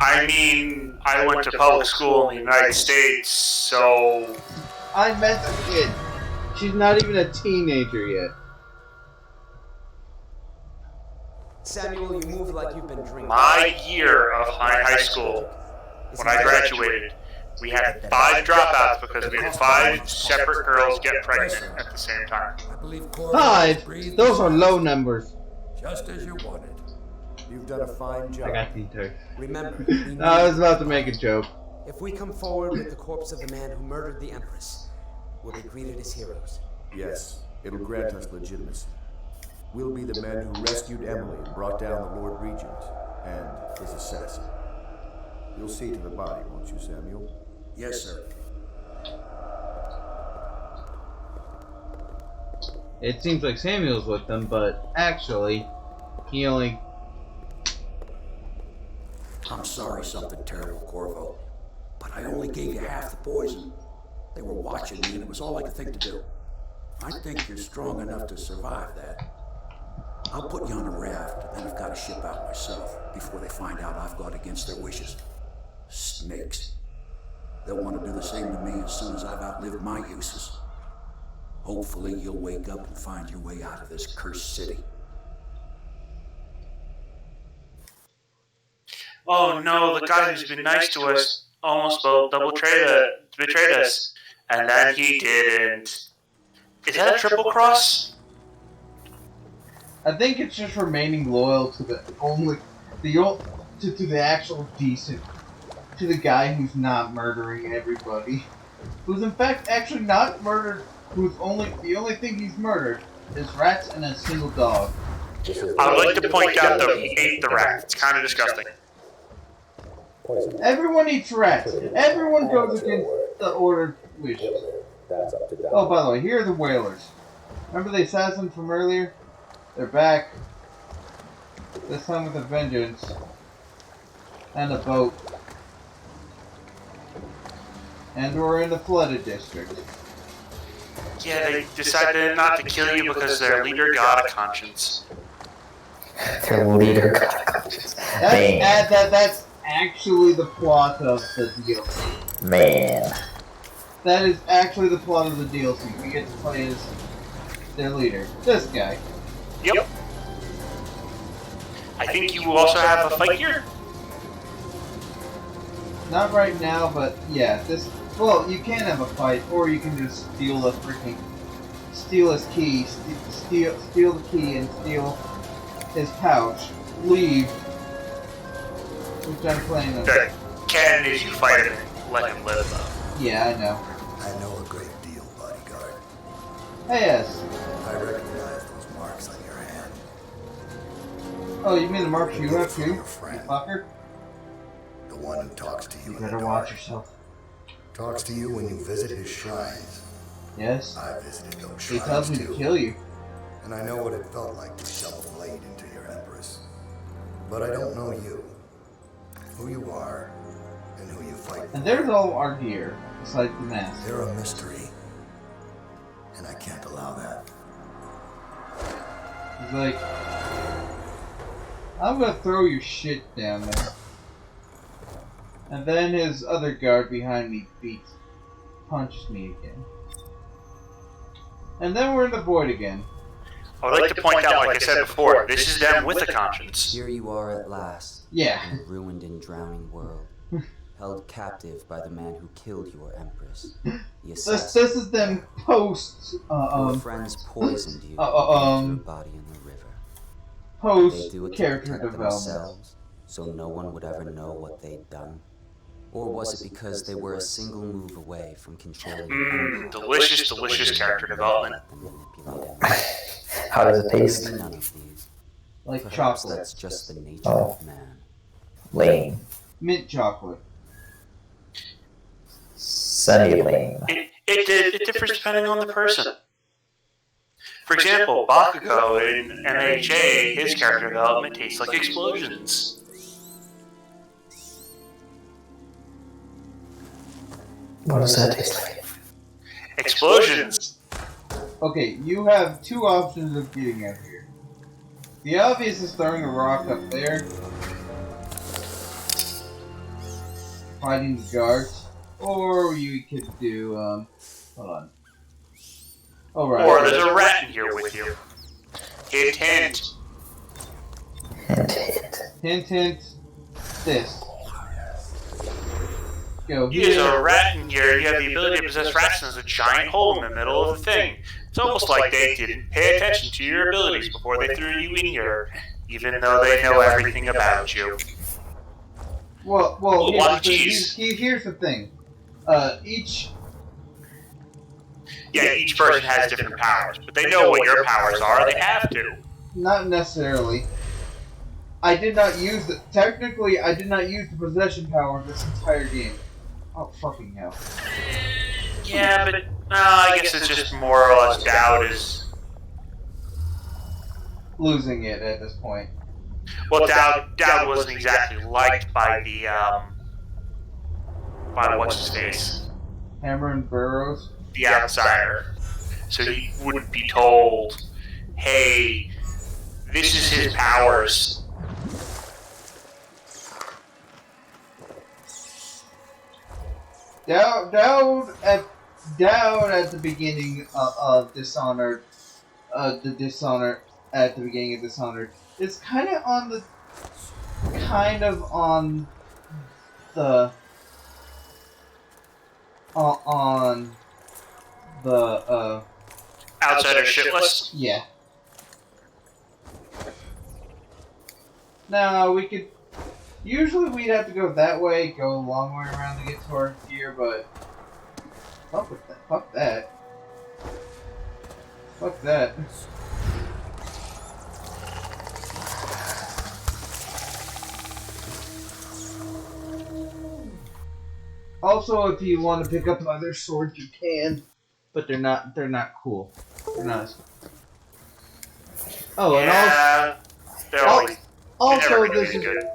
I mean, I went to public school in the United States, so... I meant a kid. She's not even a teenager yet. Samuel, you move like you've been drinking. My year of high school, when I graduated, we had 5 dropouts because we had 5 separate girls get pregnant at the same time. 5? Those are low numbers. Just as you wanted. You've done a fine job. I got detailed. Remember, I was about to make a joke. if we come forward with the corpse of the man who murdered the Empress, we'll be greeted as heroes. Yes, it'll grant us legitimacy. We'll be the men who rescued Emily and brought down the Lord Regent and his assassin. You'll see to the body, won't you, Samuel? Yes, sir. It seems like Samuel's with them, but actually, he only... I'm sorry something terrible, Corvo, but I only gave you half the poison. They were watching me and it was all I could think to do. I think you're strong enough to survive that. I'll put you on a raft, and then I've got to ship out myself before they find out I've gone against their wishes. Snakes. They'll want to do the same to me as soon as I've outlived my uses. Hopefully you'll wake up and find your way out of this cursed city. Oh no, the guy who's been nice to us almost betrayed us. And then he didn't. Is that a triple cross? I think it's just remaining loyal to the actual decent, to the guy who's not murdering everybody, who's in fact actually not murdered. The only thing he's murdered is rats and a single dog. I would like to point out though, he ate the rat. It's kind of disgusting. Everyone eats rats. Everyone goes against the ordered wishes. Oh, by the way, here are the whalers. Remember the assassin from earlier? They're back. This time with a vengeance. And a boat. And we're in the flooded district. Yeah, they decided not to kill you because their leader got a conscience. Their leader got a conscience. That's actually the plot of the DLC. Man. That is actually the plot of the DLC. We get to play as their leader. This guy. Yep. I think you also have a fight here. Not right now, but yeah, this. Well, you can have a fight, or you can just steal his key, steal the key, and steal his pouch. Leave. Which I'm playing on. The canon is you fight him and let him live, though. Yeah, I know. I know a great deal, bodyguard. Hey, yes. I recognize those marks on your hand. Oh, you mean the marks you have too, you fucker? The one who talks to you. You better watch yourself. Talks to you when you visit his shrines. Yes. I visited those shrines He tells me too. to kill you. And I know what it felt like to shove a blade into your Empress. But I don't know you. Who you are, and who you fight for. And there's all our gear, besides the mask. They're a mystery. And I can't allow that. He's like... I'm gonna throw your shit down there. And then his other guard behind me punches me again. And then we're in the void again. I would like to point out, like I said before, this is them with a conscience. Here you are at last. Yeah. In a ruined and drowning world. Held captive by the man who killed your empress. This is them post your friends poisoned you your body in the river. Post they do it character to protect development. themselves, so no one would ever know what they'd done. Or was it because they were a single move away from controlling delicious, delicious character development. How does it taste? None of these. Like Perhaps chocolate. That's just the nature of man. Lame. Mint chocolate. Semi-lame. It differs depending on the person. For example, Bakugo in MHA, his character development tastes like explosions. What does that taste like? Explosions. Okay, you have two options of getting out here. The obvious is throwing a rock up there, fighting the guards, or you could do, hold on. Oh, right. Or there's a rat in here with you. Hint, hint. Hint, hint. Hint, hint. This. Go There's here. a rat in here, you have the ability to possess rats, and there's a giant hole in the middle of the thing. It's almost like they didn't pay attention to your abilities before they threw you in here, even though they know everything about you. Well, here's the thing. Each person has different powers, but they know what your powers are, they have to. Not necessarily. I did not use the... Technically, I did not use the possession power this entire game. Oh, fucking hell. Yeah, but I guess it's just more or less Dowd is... losing it at this point. Well, Dowd wasn't exactly liked by the, by what's-his-face? Hammer and Burrows? The outsider. So he wouldn't be told, hey, this is his powers. Dowd at the beginning of Dishonored, at the beginning of Dishonored, is kind of on the outsider shit list? Yeah. Now we could. Usually we'd have to go that way, go a long way around to get to our gear, but fuck with that. Fuck that. Fuck that. Also, if you want to pick up other swords, you can, but they're not cool. They're not as cool. Oh, yeah, and also this is good.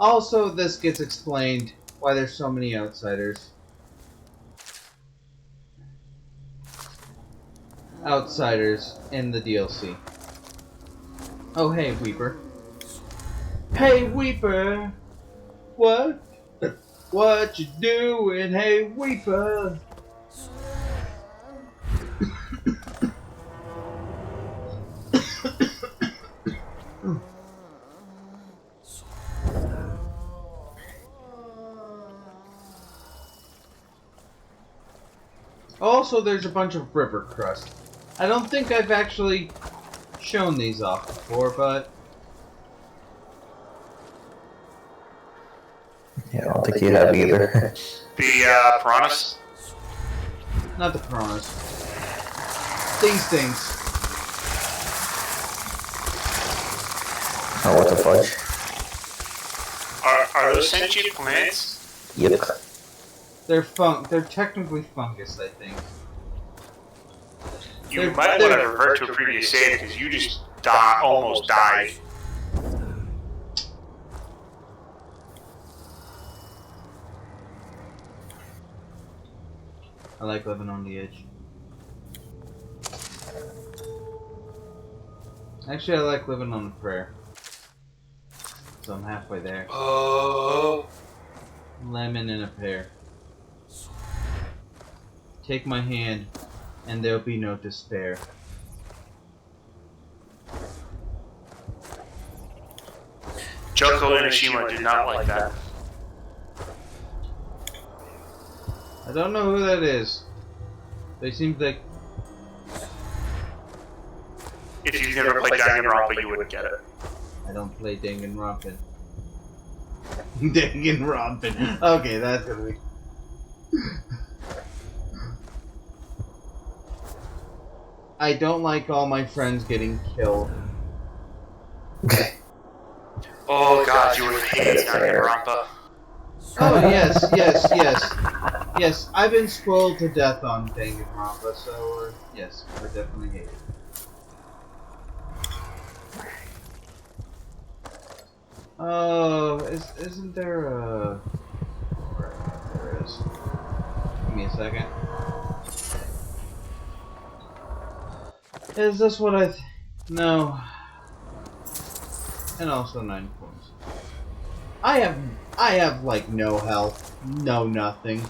Also, this gets explained why there's so many outsiders. Outsiders in the DLC. Oh, hey, Weeper. Hey, Weeper! What you doing? Hey, Weeper! Also, there's a bunch of river crust. I don't think I've actually shown these off before, but... Yeah, I don't think you have either. The, piranhas? Not the piranhas. These things. Oh, what the fudge? Are those sentient plants? Yep. They're technically fungus, I think. You might want to revert to a previous save because you just almost died. I like living on the edge. Actually, I like living on a prayer. So I'm halfway there. Oh. Lemon and a pear. Take my hand, and there'll be no despair. Joko and Ishima did not like that. I don't know who that is. They seem like... If you've never played Danganronpa, you wouldn't get it. I don't play Danganronpa. Danganronpa. Okay, that's gonna be... I don't like all my friends getting killed. Oh god, you would hate Danganronpa. Oh yes, yes, yes. Yes, I've been spoiled to death on Danganronpa, so yes, I definitely hate it. Oh, isn't there a... Right, there is. Give me a second. Is this what I... No. And also 9 points. I have like no health. No nothing.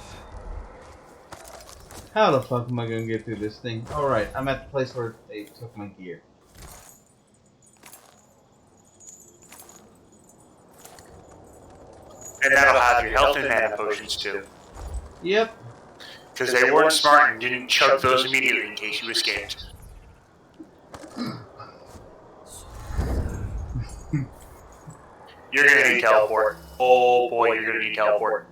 How the fuck am I gonna get through this thing? Alright, I'm at the place where they took my gear. And that'll have your health and mana potions too. Yep. Because they weren't smart and didn't chug those immediately in case you escaped. You're gonna need teleport. Oh boy, you're gonna need teleport.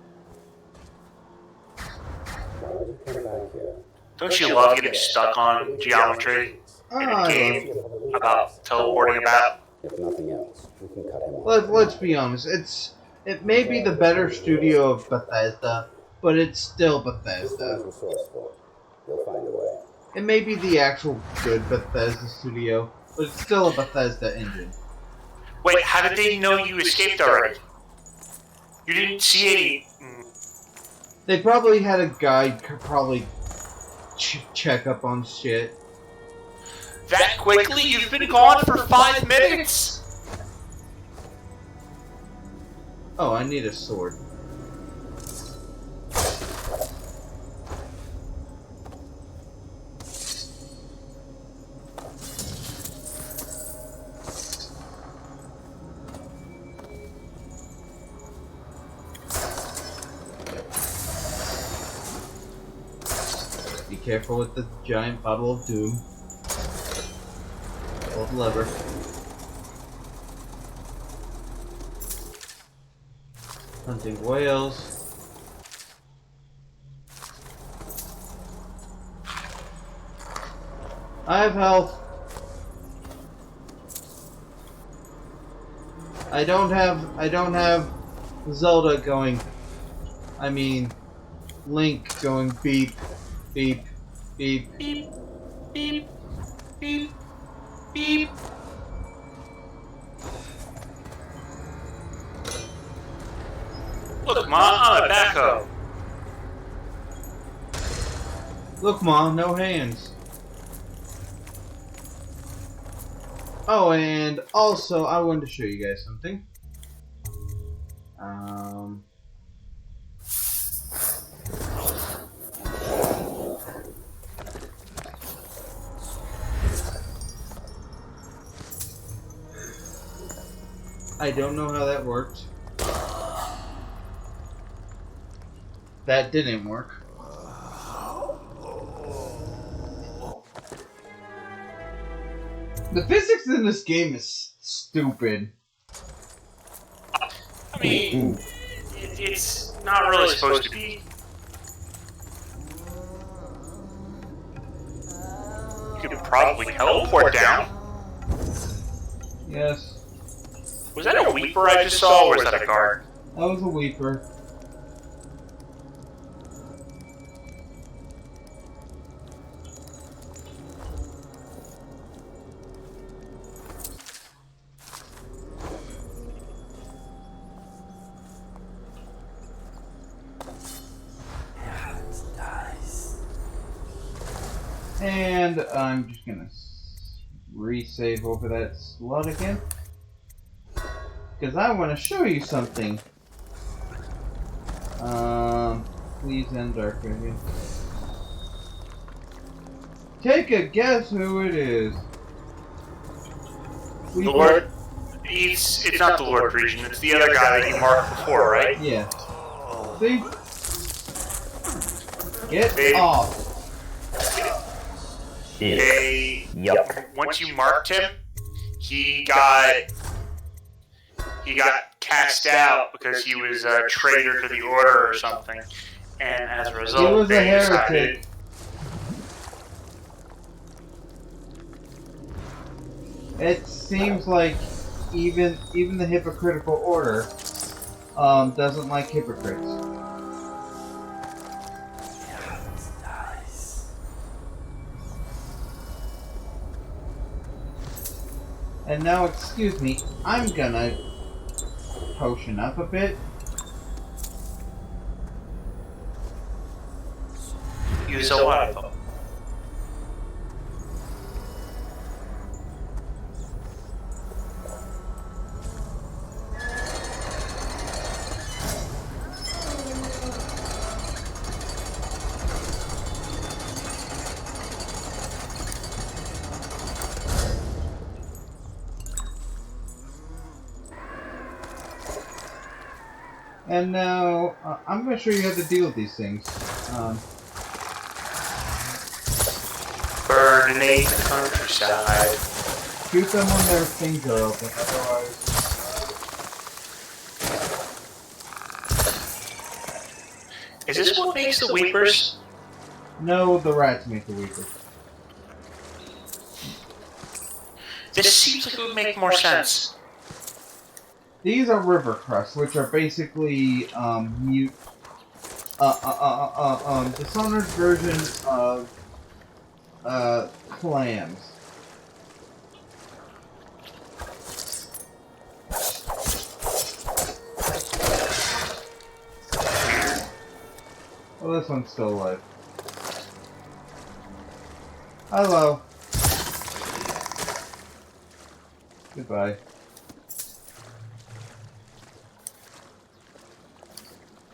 Don't you love getting stuck on geometry in a game about teleporting about? If nothing else, we can cut him off. Let's be honest. It may be the better studio of Bethesda, but it's still Bethesda. You'll find a way. It may be the actual good Bethesda studio, but it's still a Bethesda engine. Wait, how did they know you escaped already? You didn't see any... They probably had a guide, probably check up on shit. That quickly? You've been gone for 5 minutes? Oh, I need a sword. Be careful with the giant bottle of doom. Pull the lever. Hunting whales. I have health. I don't have Zelda going. I mean, Link going beep, beep, beep. Beep, beep, beep, beep. Look, Ma, I'm a backhoe. Look, Ma, no hands. Oh, and also, I wanted to show you guys something. I don't know how that worked. That didn't work. The physics in this game is stupid. I mean, it's not really supposed to be. You could probably teleport down. Yes. Was that a Weeper I just saw, or was that a guard? That was a Weeper. And I'm just gonna resave over that slot again. Because I want to show you something. Please end dark vision. Take a guess who it is. The Lord. It's not the Lord Regent. It's the other guy that you marked before, right? Yeah. See? Get off. Once you marked him, he got cast out because he was a traitor to the Order or something, and as a result, he was a heretic. Decided. It seems like even the hypocritical order doesn't like hypocrites. And now, excuse me, I'm gonna potion up a bit. Use a lot of them. And now, I'm going to show you how to deal with these things. Burning the countryside. Shoot them when their things are open, otherwise... Is this what makes the Weepers? No, the rats make the Weepers. This seems like it would make more sense. These are river crusts, which are basically Dishonored version of clams. Well, this one's still alive. Hello. Goodbye.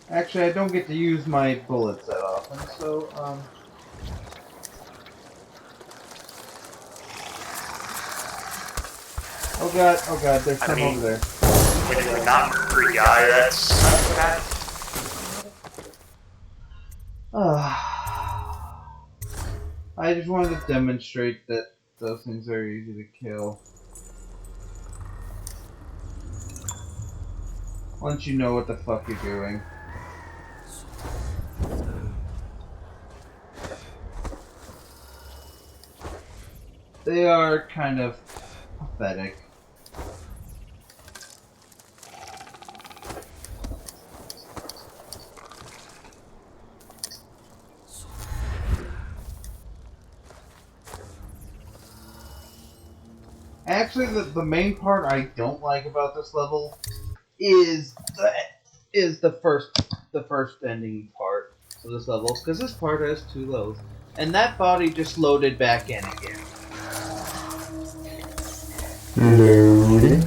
Actually, I don't get to use my bullets that often, so, oh god, there's some over there. When you're not a free guy, that's bad. I just wanted to demonstrate that those things are easy to kill. Once you know what the fuck you're doing. They are kind of pathetic. Actually, the main part I don't like about this level is the first ending part of this level, because this part has 2 levels, and that body just loaded back in again. Loading.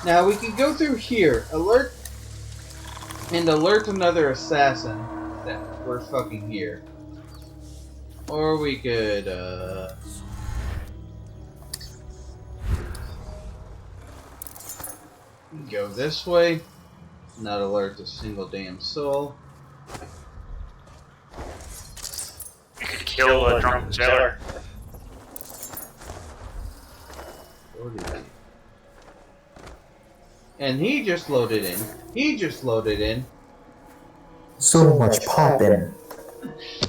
Now we can go through here, alert another assassin that we're fucking here, or we could go this way, not alert a single damn soul. You could kill a drunken sailor. And he just loaded in. So much poppin'.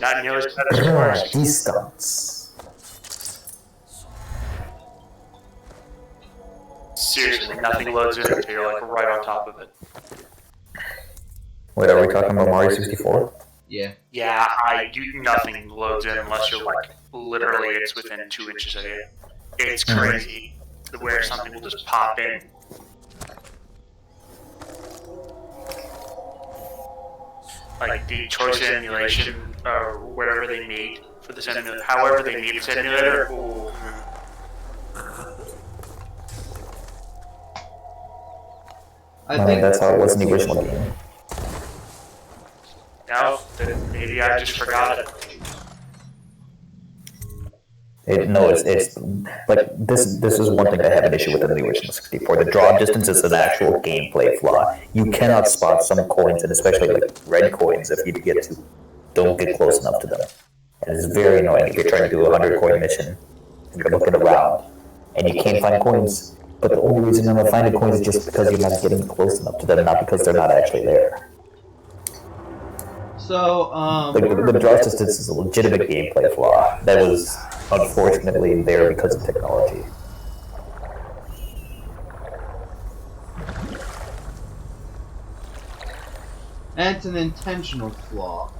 Not nearly as bad as yours. Distance. Seriously, nothing loads in until you're like right on top of it. Wait, are we talking about Mario 64? Yeah. Yeah, nothing loads in unless you're like literally it's within 2 inches of you. It's crazy where something will just pop in. Like the choice emulation or whatever they made for this emulator, however they made this emulator. Ooh. I mean, that's how it was in the original game. No, then maybe I just forgot it. It's like this is one thing I have an issue with in the original 64. The draw distance is an actual gameplay flaw. You cannot spot some coins, and especially like red coins, if you don't get close enough to them. And it's very annoying if you're trying to do a 100 coin mission and you're looking around and you can't find coins. But the only reason you're not finding coins is just because you're not getting close enough to them, not because they're not actually there. So, the draw distance is a legitimate gameplay flaw that was unfortunately there because of technology. and it's an intentional flaw.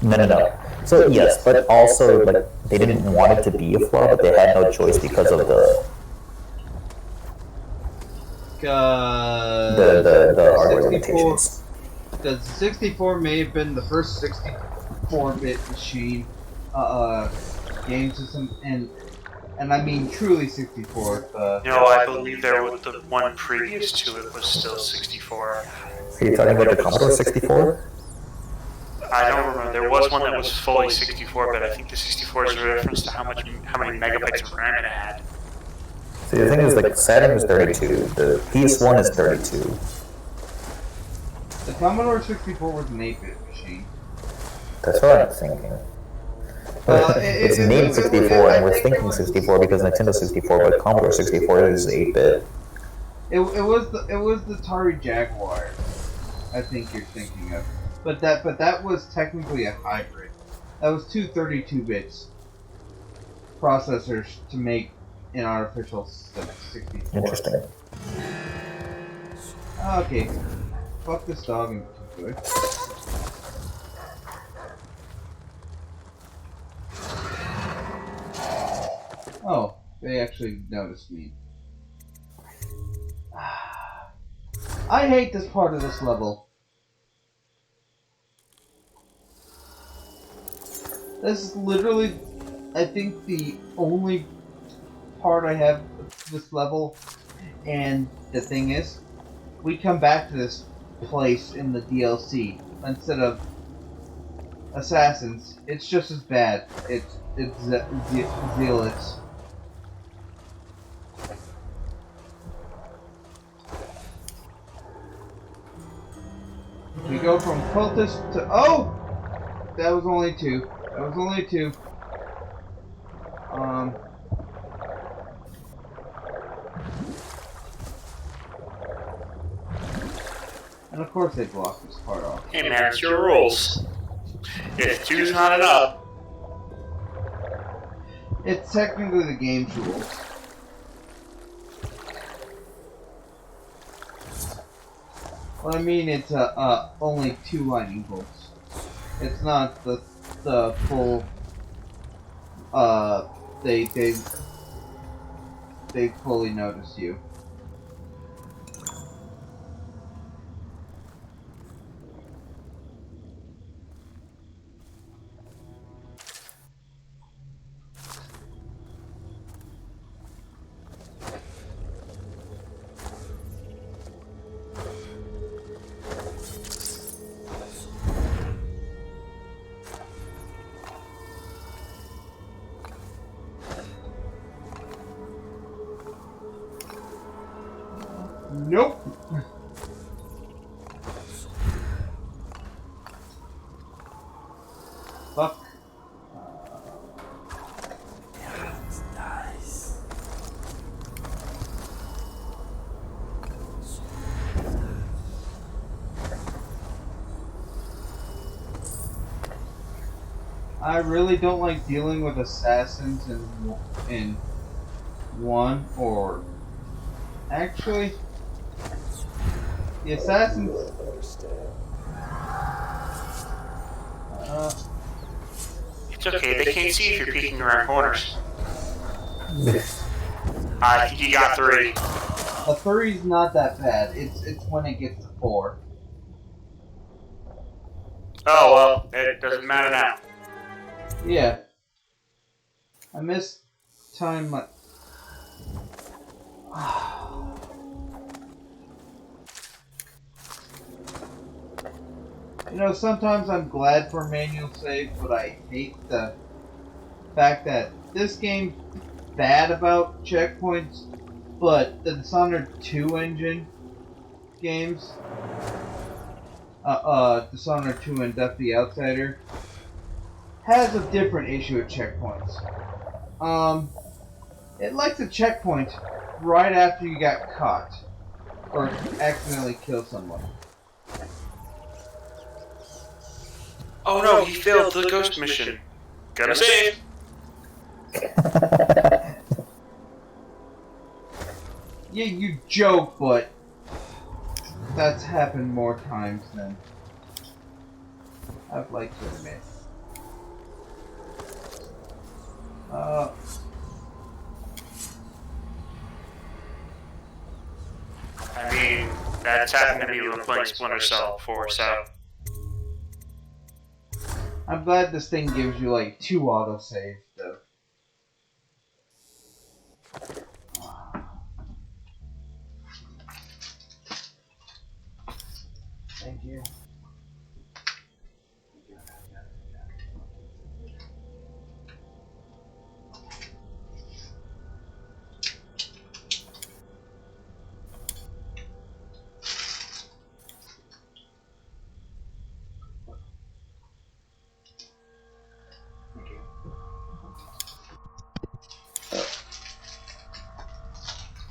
No. So yes, but also like they didn't want it to be a flaw, but they had no choice because of the hardware limitations. Because 64 may have been the first 64-bit machine game system, and I mean truly 64. No, I believe the one previous to it was still 64. Are you talking about the Commodore 64? I don't remember. There was one that was fully 64, but I think the 64 is a reference to how many megabytes of RAM it had. See, the thing is, like, Saturn is 32, the PS1 is 32. The Commodore 64 was an 8-bit machine. That's what I'm thinking. It's named 64, and we're thinking 64 because Nintendo 64, but Commodore 64 is 8-bit. It was the Atari Jaguar, I think you're thinking of. But that was technically a hybrid. That was two 32-bits processors to make an artificial 64. Interesting. Okay, fuck this dog in particular. Oh, they actually noticed me. I hate this part of this level. This is literally, I think, the only part I have of this level. And the thing is, we come back to this place in the DLC instead of Assassins. It's just as bad. It's Zealots. We go from cultist to that was only two. And of course they blocked this part off. Hey man, it's your rules. If two's not enough. It's technically the game's rules. Well, I mean, it's only 2 lightning bolts. It's not the full. They fully notice you. Nope. Fuck. Nice. I really don't like dealing with assassins in one or actually. The assassins. It's okay, they can't see if you're peeking around corners. I think you got 3. A 3's not that bad. It's when it gets to 4. Oh well, it doesn't matter now. Yeah. I missed time. You know, sometimes I'm glad for manual save, but I hate the fact that this game's bad about checkpoints, but the Dishonored 2 engine games, Dishonored 2 and Death the Outsider, has a different issue with checkpoints. It likes a checkpoint right after you got caught, or accidentally killed someone. Oh no, he failed the ghost mission. Gonna save. Yeah, you joke, but that's happened more times than I'd like to admit. I mean, that's happened to me when playing Splinter Cell 4, so. I'm glad this thing gives you like 2 autosaves, though. Thank you.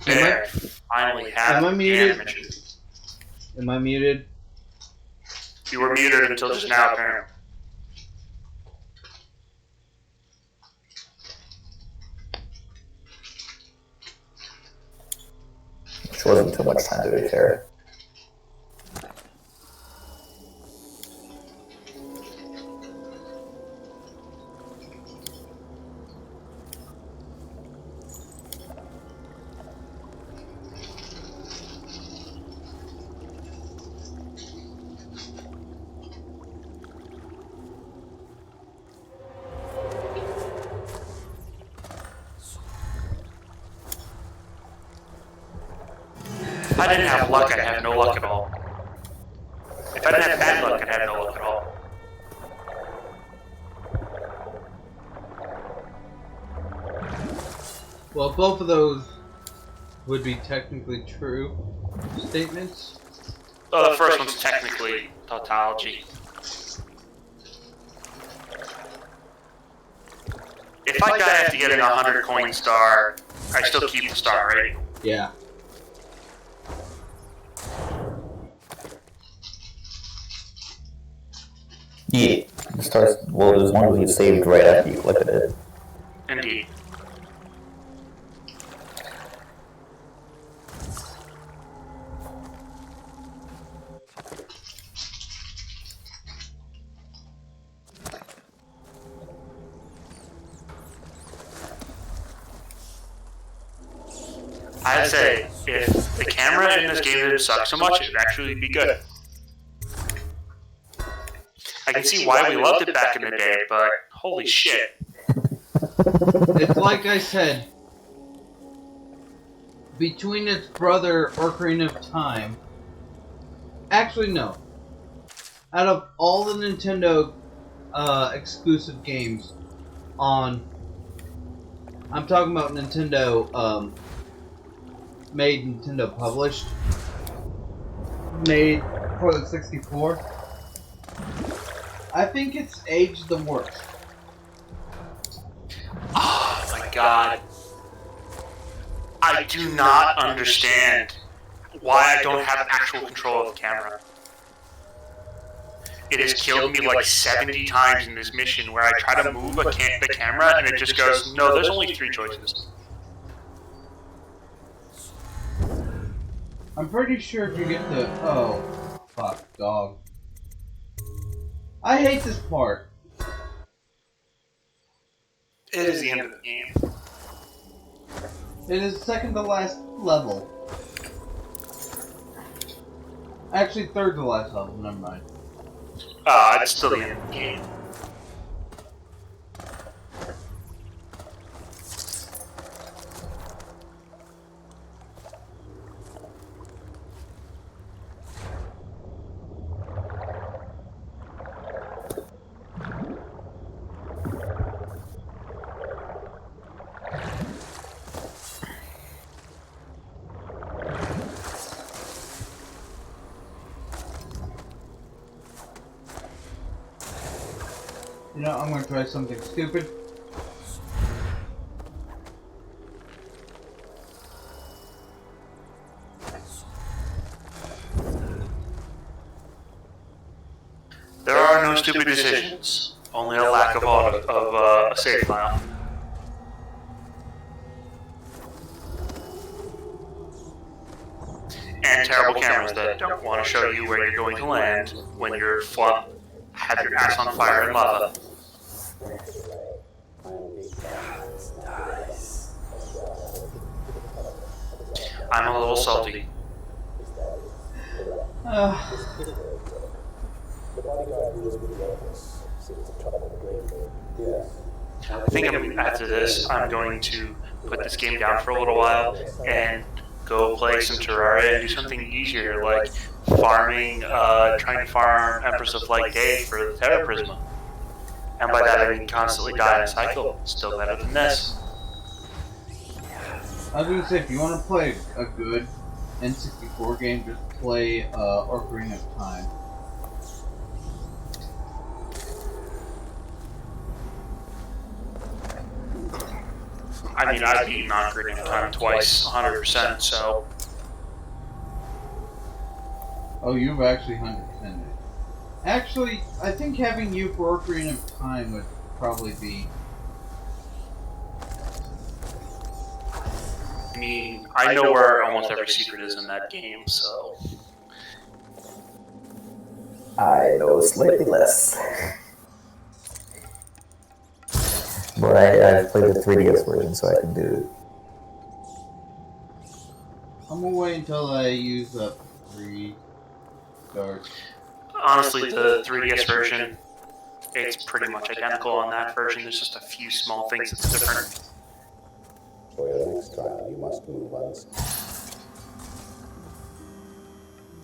There, finally have Am I muted? animation. Am I muted? You were muted until just now, apparently. Which wasn't too much time to be fair. If I didn't have luck, I'd have no luck at all. If I didn't have bad luck, I'd have no luck at all. Well, both of those would be technically true statements. Oh, the first one's technically tautology. If I die after getting a 100 coin star, I still keep the star, right? Yeah. Yeah, the stars. Well, as long as you saved right after you collected it. Indeed. I'd say if the camera in this game didn't suck so much, it'd actually be good. I can see why we loved it back in the day, but holy shit. It's like I said, between its brother, Ocarina of Time, actually no. Out of all the Nintendo exclusive games on, I'm talking about Nintendo made, Nintendo published, made for the 64, I think it's aged the worst. Oh my god. I do not understand why I don't have actual control of the camera. It has killed me like 70 times in this mission where I try to move the camera and it just goes, no, there's only 3 choices. I'm pretty sure if you get the... Oh, fuck, dog. I hate this part. It is the end of the game. It is second to last level. Actually, third to last level, never mind. It's still the end of the game. You know, I'm gonna try something stupid. There are no stupid decisions, only a lack of a save file. And terrible cameras that don't want to show you where you're going to land when you're have your ass on fire in lava. I'm a little salty. I think after this, I'm going to put this game down for a little while and go play some Terraria and do something easier, like farming, trying to farm Empress of Light Day for the Terra Prisma. And by that I mean constantly die in a cycle. Still better than this. I was gonna say, if you want to play a good N64 game, just play Ocarina of Time. I mean, I've beaten Ocarina of Time twice, 100%, so... Oh, you've actually 100%ed it. Actually, I think having you for Ocarina of Time would probably be... I mean, I know where almost every secret is in that game, so... I know slightly less. But I've played the 3DS version, so I can do it. I'm gonna wait until I use up 3 darts. Honestly, the 3DS version, it's pretty much identical on that version. There's just a few small things that's different. For your next trial, you must move on.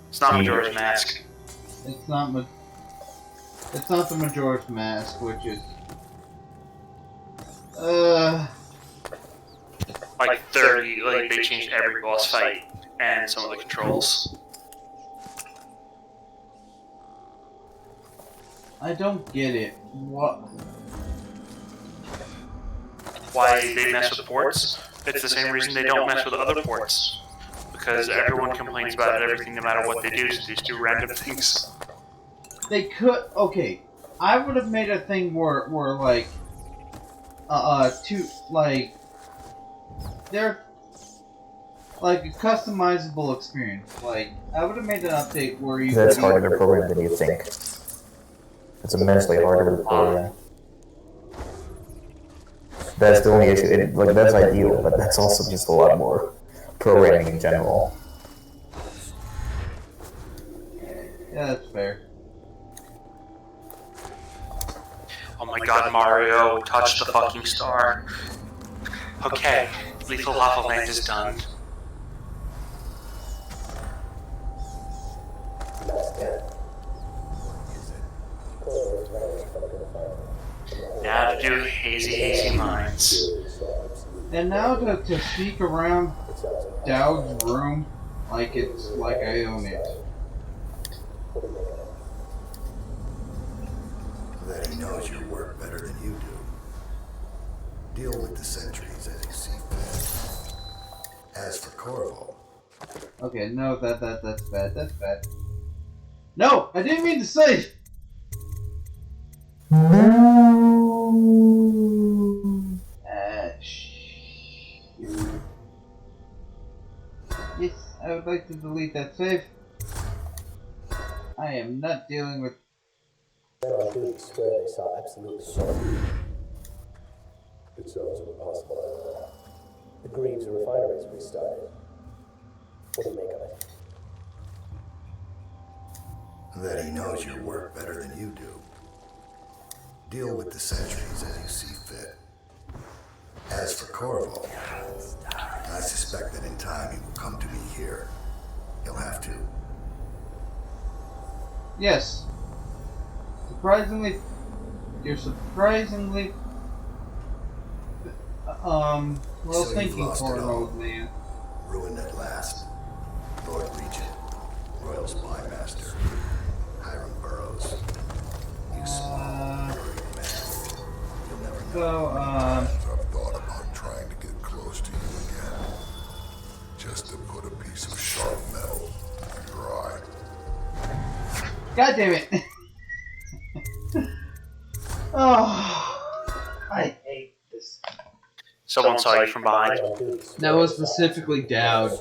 It's not Majora's Mask. It's not the Majora's Mask, which is... Like 30, like they changed every boss fight and some of the controls. I don't get it. What? Why they mess with ports? It's the same reason they don't mess with other ports. Because everyone complains about everything no matter what they do, so they just do random things. They could... Okay. I would have made a thing where like... they're like a customizable experience. Like, I would have made an update where you... That's harder to program than you think. It's immensely harder to program. That's the only issue. Like, that's ideal, but that's also just a lot more programming in general. Yeah, that's fair. Oh my god, Mario, touch the fucking star. Okay, Lethal Lava Land is done. Now to do Hazy Mines. And now to sneak around Dowd's room like it's like I own it. That he knows your work better than you do. Deal with the sentries as you see fit. As for Corvo... Okay, no, that's bad, that's bad. No! I didn't mean to save! Yes, I would like to delete that save. I am not dealing with... Men on duty swear they saw absolutely nothing. It sounds impossible. The Greaves refineries restarted. What do you make of it? That he knows your work better than you do. Deal with the sentries as you see fit. As for Corvo, I suspect that in time he will come to me here. He'll have to. Yes. Surprisingly, you're surprisingly, well So thinking lost for it an all. old man. Ruined at last. Lord Regent, Royal Spy Master, Hiram Burroughs. You small, brilliant man. So, I've thought about trying to get close to you again. Just to put a piece of sharp metal in your eye. God damn it! Oh, I hate this. Someone saw you from behind. That was specifically Dowd.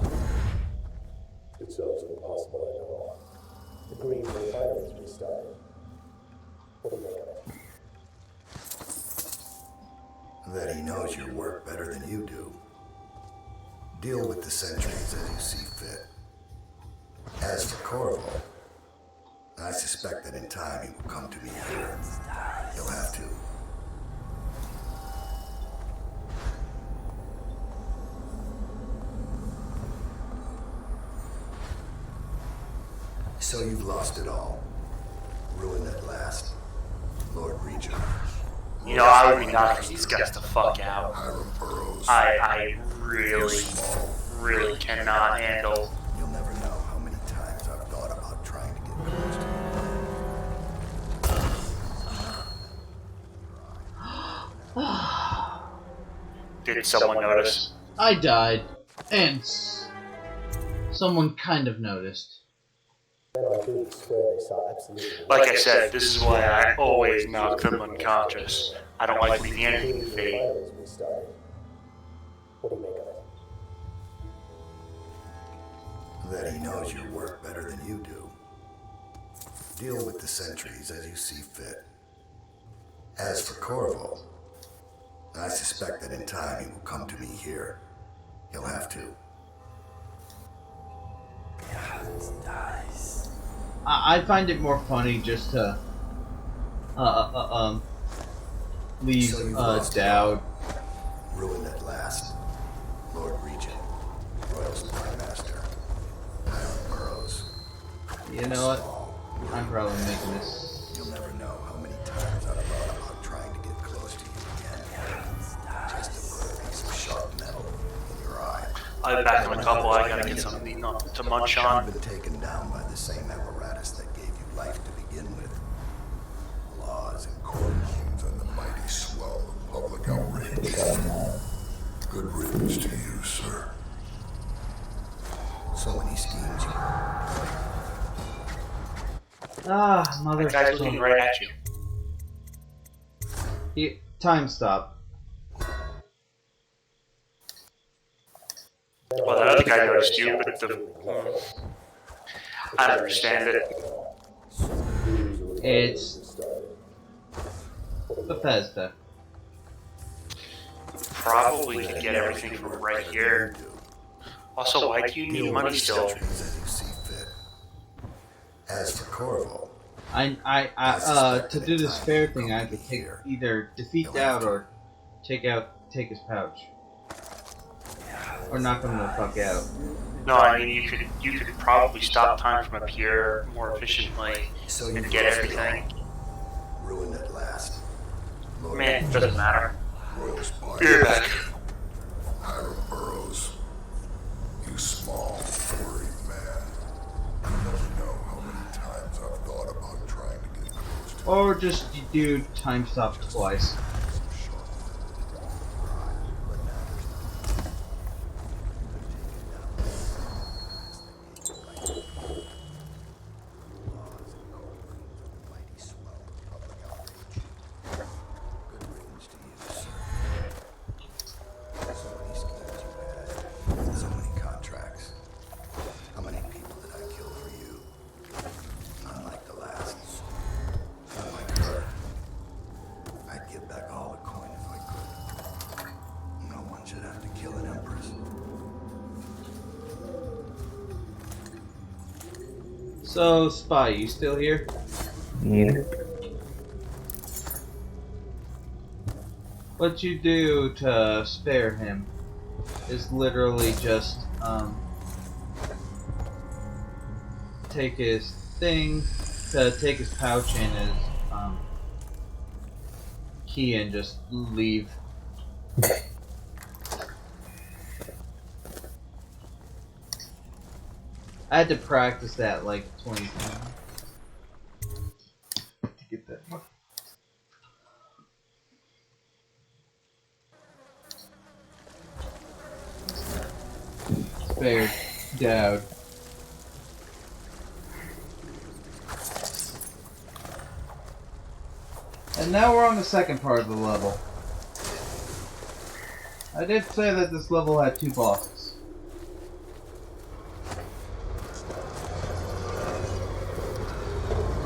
It sounds impossible, I know. The green refinery's restarted. What do you make of it? That he knows your work better than you do. Deal with the sentries as you see fit. As for Corvo, I suspect that in time he will come to me here. He'll have to. So you've lost it all. Ruined at last. Lord Regent. You know, I would be knocking these guys the fuck out. I really cannot handle. You'll never know how many times I've thought about trying to get close to you. Did someone notice? I died, and someone kind of noticed. Like I said, this is why I always knock them unconscious. I don't like leaving anything to fate. What do you make of it? That he knows your work better than you do. Deal with the sentries as you see fit. As for Corvo, I suspect that in time he will come to me here. He'll have to. I find it more funny just to leave Dowd. Ruined at last. Lord Regent, Royal Supply Master, Hiram Burroughs. You know what? I'm probably making this. You'll never know how many times I've thought about trying to get close to you again. Just to put a piece of sharp metal in your eye. I'll be back in a couple. I gotta get something to munch on. You've been taken down by the same apparatus that gave you life to begin with. Laws and Corporations and the mighty swell of public outrage. Good riddance to you, sir. So many schemes you. Ah, mother. The guy's looking right at you. Time stop. Well, that other guy noticed you, but I don't understand it. It's Bethesda. Probably could get everything from right here. Also, why do you need money still? As for Corvo, to do this fair thing, I have to either defeat Dowd or take his pouch. Or knock him the fuck out. No, I mean you could probably stop time from up here more efficiently and get everything. Ruined at last. Man, it doesn't matter. Royal Spy. You're back. Hiram Burroughs. You small, worried man. You never know how many times I've thought about trying to get close to you. Or just do time stop twice. So, Spy, you still here? Yeah. What you do to spare him is literally just, take his thing, take his pouch and his, key and just leave. I had to practice that like 20 times to get that. spared Dowd. And now we're on the second part of the level. I did say that this level had 2 bosses.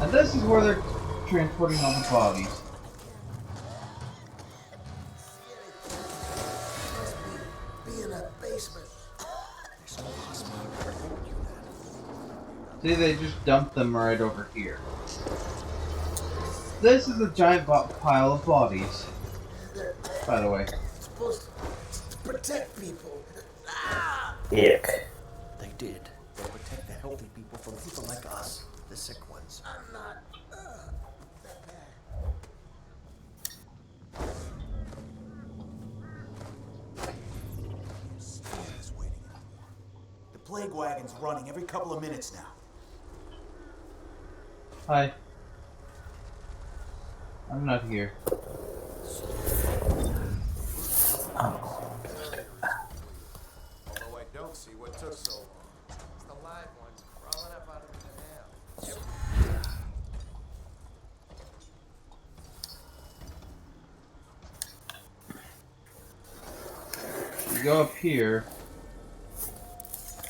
And this is where they're transporting all the bodies. Be in that basement. See, they just dumped them right over here. This is a giant pile of bodies. By the way. Supposed to protect people. Ick. They did. They protect the healthy people from people like us, the sick ones. I'm not. The plague wagon's running every couple of minutes now. Hi. I'm not here. Although I don't see what took so long. It's the live ones crawling up out of the canal. You go up here.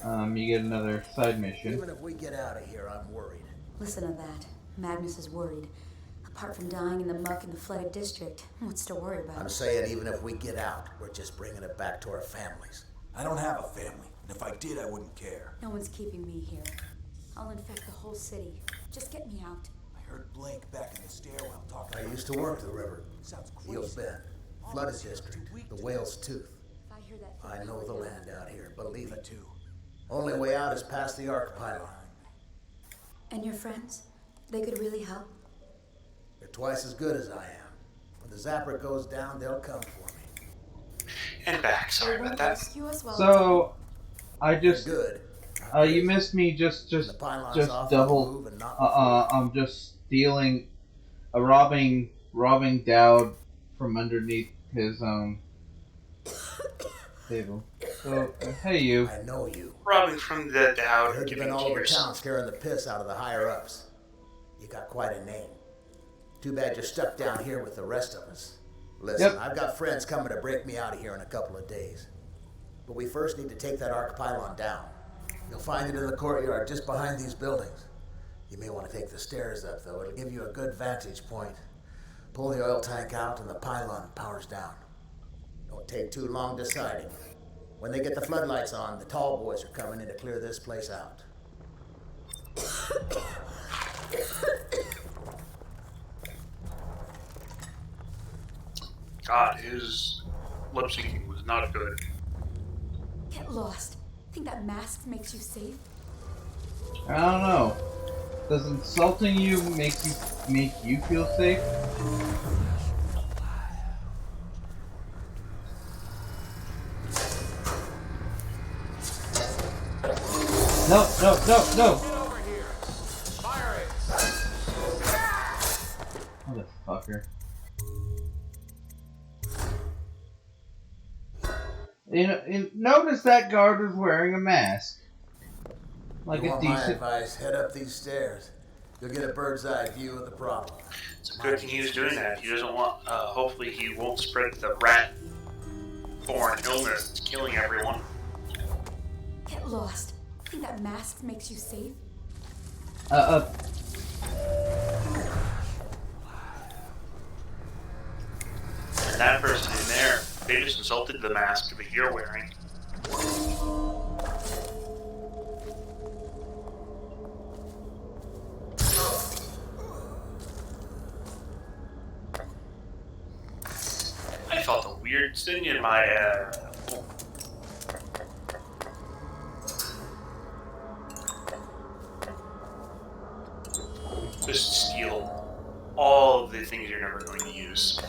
You get another side mission. Even if we get out of here, I'm worried. Listen to that. Magnus is worried. Apart from dying in the muck in the flooded district, what's to worry about? I'm saying even if we get out, we're just bringing it back to our families. I don't have a family, and if I did, I wouldn't care. No one's keeping me here. I'll infect the whole city. Just get me out. I heard Blake back in the stairwell talking. I used to work the river. Sounds crazy. Eel's Bend, flooded district, the Whale's Tooth. If I hear that, I know the land out here, believe Me it. too. Only way out is past the Arc pylon. And your friends? They could really help? They're twice as good as I am. When the zapper goes down, they'll come for me. And back. Sorry about that. So, I just Good. you missed me just double I'm just stealing robbing Dowd from underneath his table. So hey you. I know you. Robbing from the I Dowd, heard you've giving been all over tears. town scaring the piss out of the higher ups. You got quite a name. Too bad you're stuck down here with the rest of us. Listen, I've got friends coming to break me out of here in a couple of days. But we first need to take that arc pylon down. You'll find it in the courtyard just behind these buildings. You may want to take the stairs up, though. It'll give you a good vantage point. Pull the oil tank out and the pylon powers down. Don't take too long deciding. When they get the floodlights on, the tall boys are coming in to clear this place out. God, his lip syncing was not good. Get lost. Think that mask makes you safe? I don't know. Does insulting you make you feel safe? No, no, no, no! Motherfucker. Notice that guard was wearing a mask. Like you a want my decent. advice, head up these stairs. You'll get a bird's eye view of the problem. It's a good thing he was doing that. He doesn't want, hopefully he won't spread the rat-borne illness that's killing everyone. Get lost. Think that mask makes you safe? And that person in there, they just insulted the mask that you're wearing. I felt a weird thing in my just steal all of the things you're never going to use.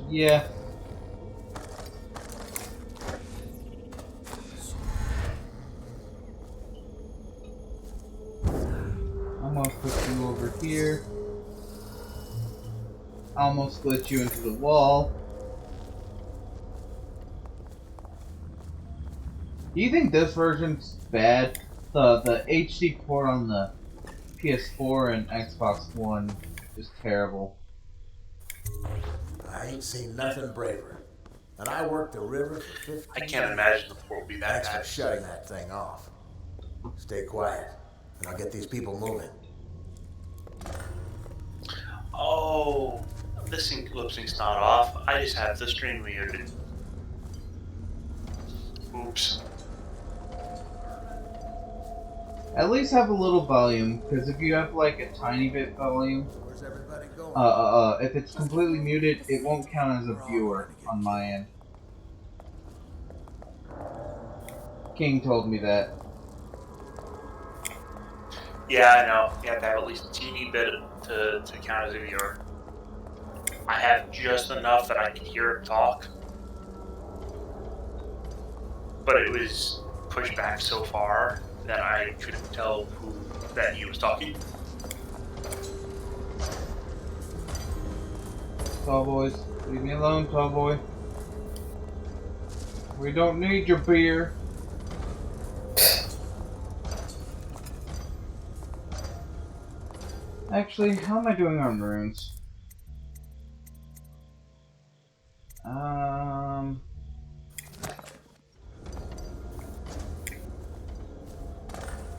Yeah. I'm gonna put you over here. Almost split you into the wall. Do you think this version's bad? The HD port on the PS4 and Xbox One is terrible. I ain't seen nothing braver. And I worked the river for 15 years. I can't imagine the port will be that Thanks bad. for shutting that thing off. Stay quiet, and I'll get these people moving. Oh, this lip sync's not off. I just have the stream muted. Oops. At least have a little volume, because if you have like a tiny bit volume, Where's everybody going? if it's completely muted, it won't count as a viewer on my end. King told me that. Yeah, I know. You have to have at least a teeny bit to count as a viewer. I have just enough that I can hear him talk. But it was pushed back so far that I couldn't tell that he was talking. Tall boys, leave me alone, tall boy. We don't need your beer. Actually, how am I doing on runes?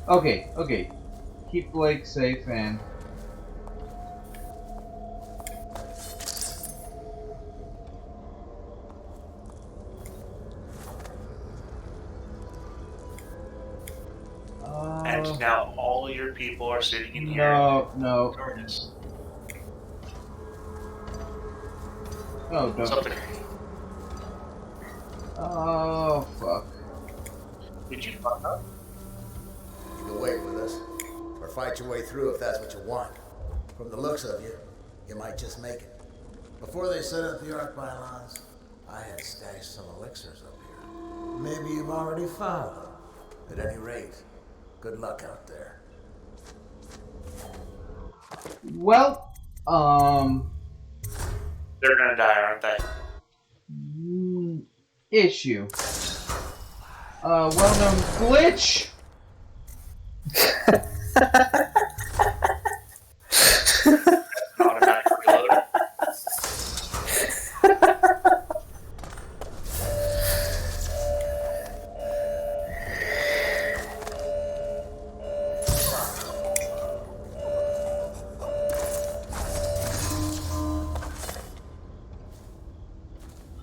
Okay. Keep Blake safe and... And now all your people are sitting in here. No. Darkness. Oh, don't. Something. Oh, fuck. Did you fuck up? You can wait with us, or fight your way through if that's what you want. From the looks of you, you might just make it. Before they set up the Ark Bylons, I had stashed some elixirs up here. Maybe you've already found them. At any rate, good luck out there. Well, They're gonna die, aren't they? Issue. Well-known glitch! Automatic reload.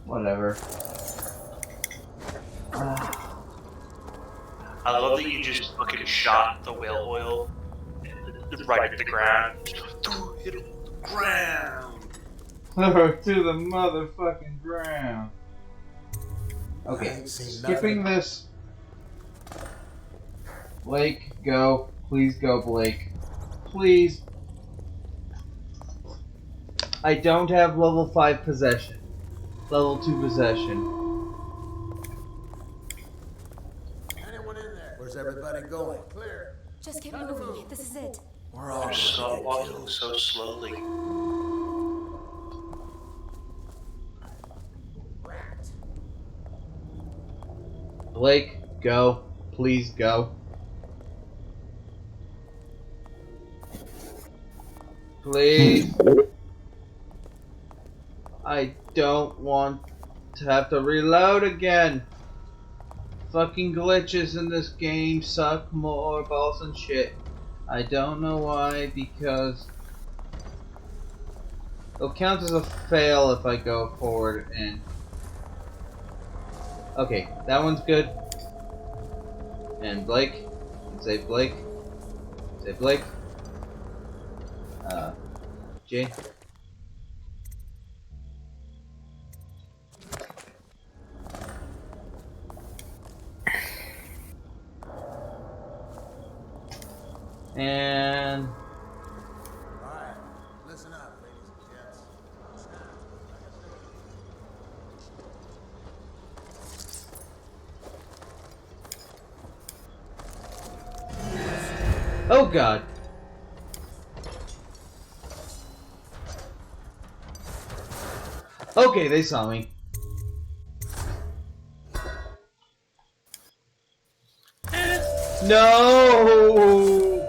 Whatever. I love that you just fucking shot the whale oil right at the ground. Hit the ground. To the motherfucking ground. Okay, skipping this. Blake, go. Please go, Blake. Please. I don't have level 5 possession. Level 2 possession. Anyone in there? Where's everybody going? Clear. Just keep moving. This is it. We're all They're so walking so slowly. Blake, go. Please go. Please. I don't want to have to reload again. Fucking glitches in this game suck more balls and shit. I don't know why, because it'll count as a fail if I go forward and... Okay, that one's good. And Blake. Save Blake. Save Blake. Jay. And... Alright, listen up, ladies and gents. Oh god. Okay, they saw me. No!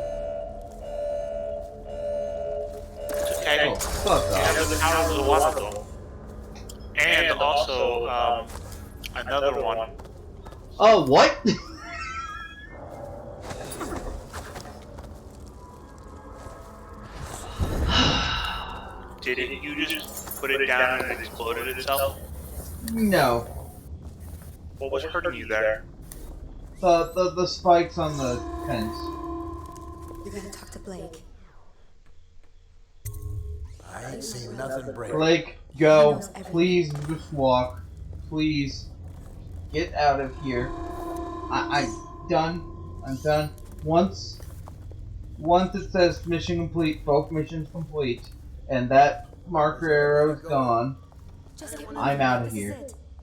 Okay. Oh, fuck You have off. the power of the water, and also another one. Oh, what? Didn't you just put it down and it exploded itself? No. What was hurting you there? The spikes on the fence. You gotta talk to Blake. I ain't seen nothing break. Blake, go. Please just walk. Please. Get out of here. I'm done. I'm done. Once it says mission complete, both missions complete, and that marker arrow's gone, I'm out of here.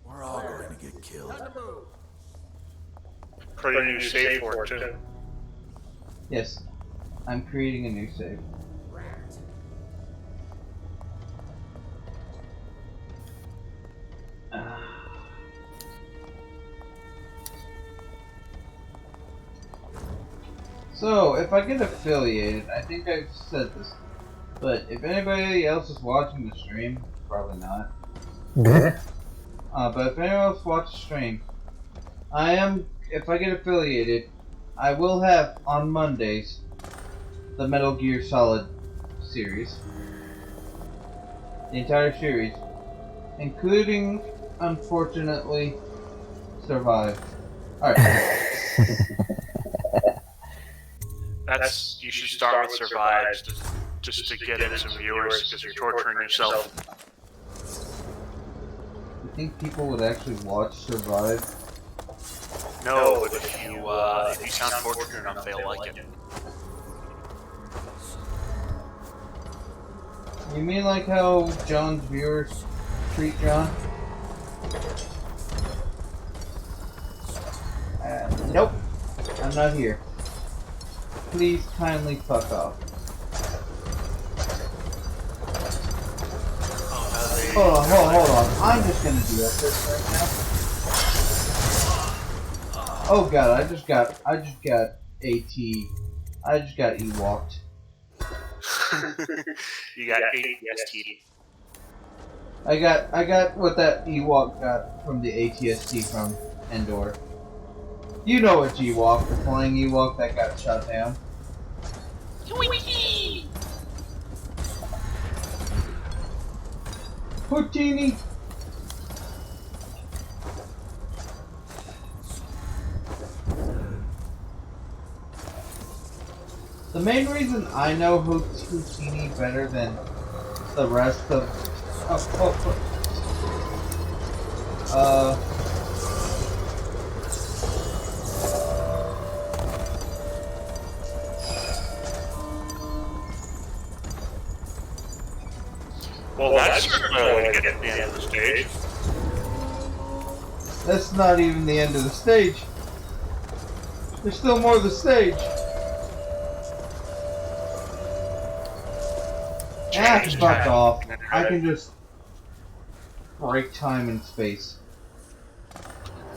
We're all going to get killed. Create a new save for it, too. Yes. I'm creating a new save. So, if I get affiliated, I think I've said this, but if anybody else is watching the stream, probably not. But if anyone else watches the stream, if I get affiliated, I will have, on Mondays, the Metal Gear Solid series. The entire series. Including, unfortunately, Survive. Alright. You should start with Survive just to get in some viewers because you're torturing yourself. You think people would actually watch Survive? No, but if you sound tortured enough, they'll like it. You mean like how John's viewers treat John? Nope. I'm not here. Please kindly fuck off. Hold on. I'm just gonna do this right now. Oh god, I just got AT. I just got Ewoked. You got ATST. I got what that Ewok got from the ATST from Endor. You know what Ewok, the flying Ewok that got shot down. Houdini! The main reason I know Houdini better than the rest of well, that's certainly a way to get to the end of the stage. That's not even the end of the stage. There's still more of the stage. Fuck off. I can just break time and space.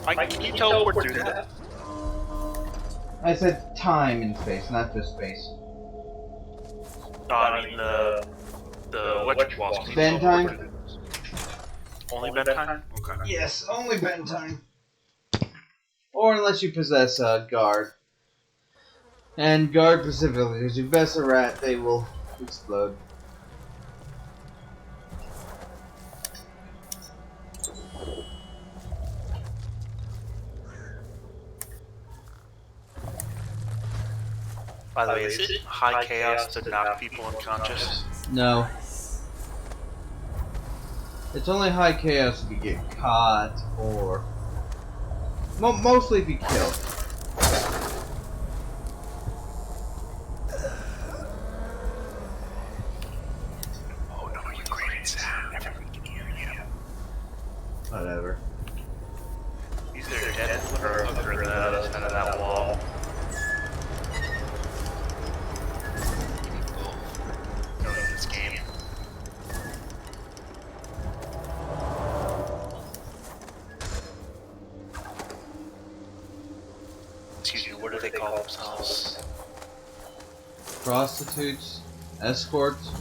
Can you teleport through that? I said time and space, not just space. I mean the electric walls. Ben time? Only Ben time? Okay. Yes, only Ben time. Or unless you possess a guard. And guard specifically, because if you possess a rat, they will explode. By the way, is it high chaos to knock people unconscious? No. It's only high chaos if you get caught or mostly if you kill. Oh no, you created sound. Everyone can hear you. Whatever. He's either dead or under the other side of that wall. This game. call themselves? Prostitutes, escorts.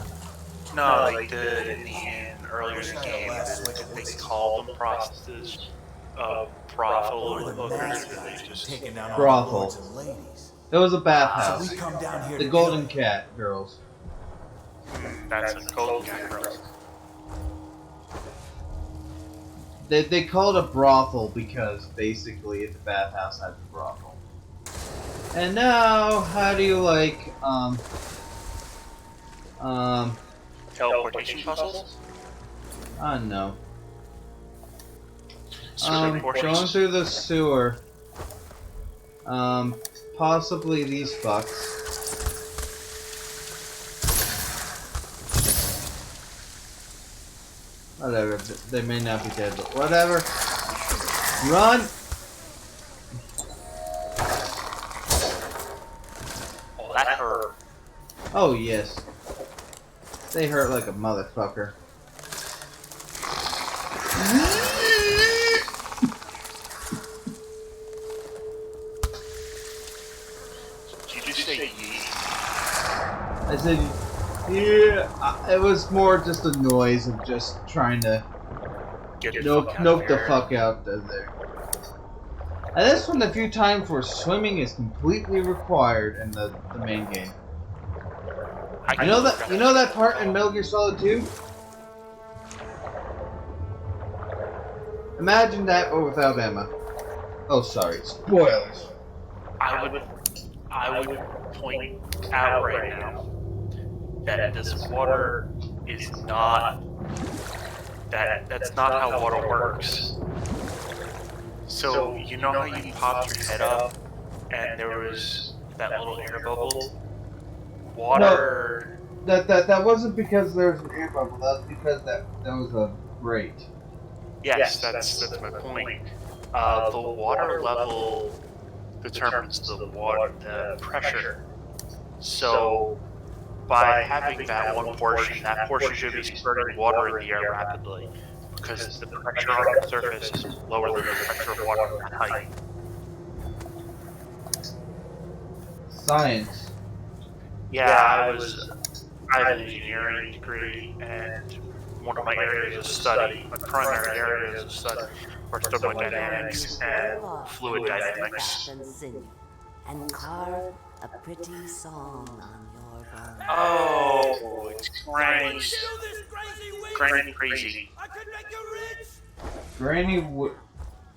No, like earlier in the game, they called them prostitutes, brothel hookers, and they just Brothel. It was a bathhouse. So we come down here the to Golden Cat girls. That's a Golden Cat girls. They call it a brothel because basically the bathhouse has a brothel. And now, how do you like teleportation puzzles? I don't know. Going through the sewer. Possibly these fucks. Whatever, they may not be dead, but whatever. Run! Oh, that hurt. Oh, yes. They hurt like a motherfucker. Did you say yeet? I said, yeah, it was more just a noise of just trying to nope the fuck out of there. And this one, the few times where swimming is completely required in the main game. You know that part in Metal Gear Solid 2? Imagine that, but without Emma. Oh, sorry, spoilers. I would point out right now that this water is not that's not how water works. So you know how you popped your head up and there was that little air bubble? Water. No, that wasn't because there was an air bubble. That was because that was a grate. Yes, that's my point. The water level determines the pressure. So by having that one portion, that portion should be spurting water in the air rapidly because the pressure on the surface is lower than the pressure of water at height. Science. Yeah, I have an engineering degree, and one of my areas of study, my primary areas of study, are thermodynamics and fluid dynamics. And carve a pretty song on your bone. Oh, it's Granny. Granny crazy. Granny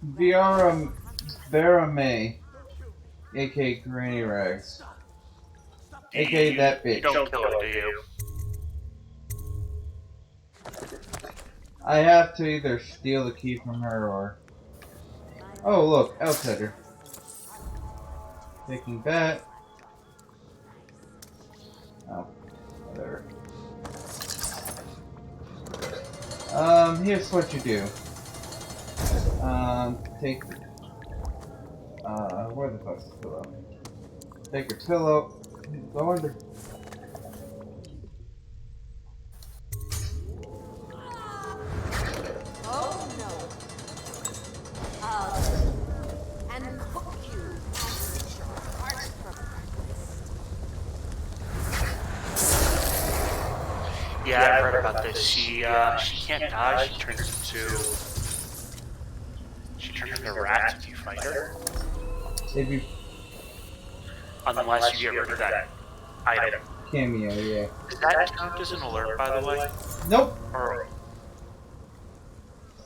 Vera May, aka Granny Rags, aka that bitch. Don't kill her, do you? I have to either steal the key from her or... Oh, look, outsider. Taking that. Oh, whatever. Here's what you do. Take... where the fuck's the pillow? Take your pillow. Go under... Oh no. And cook you and eat your heart for breakfast. Yeah, I've heard about this. She can't die. She turns into rats if you fight her. Unless you get rid of that item. Cameo, yeah. Does that count as an alert, by the way? Nope. Or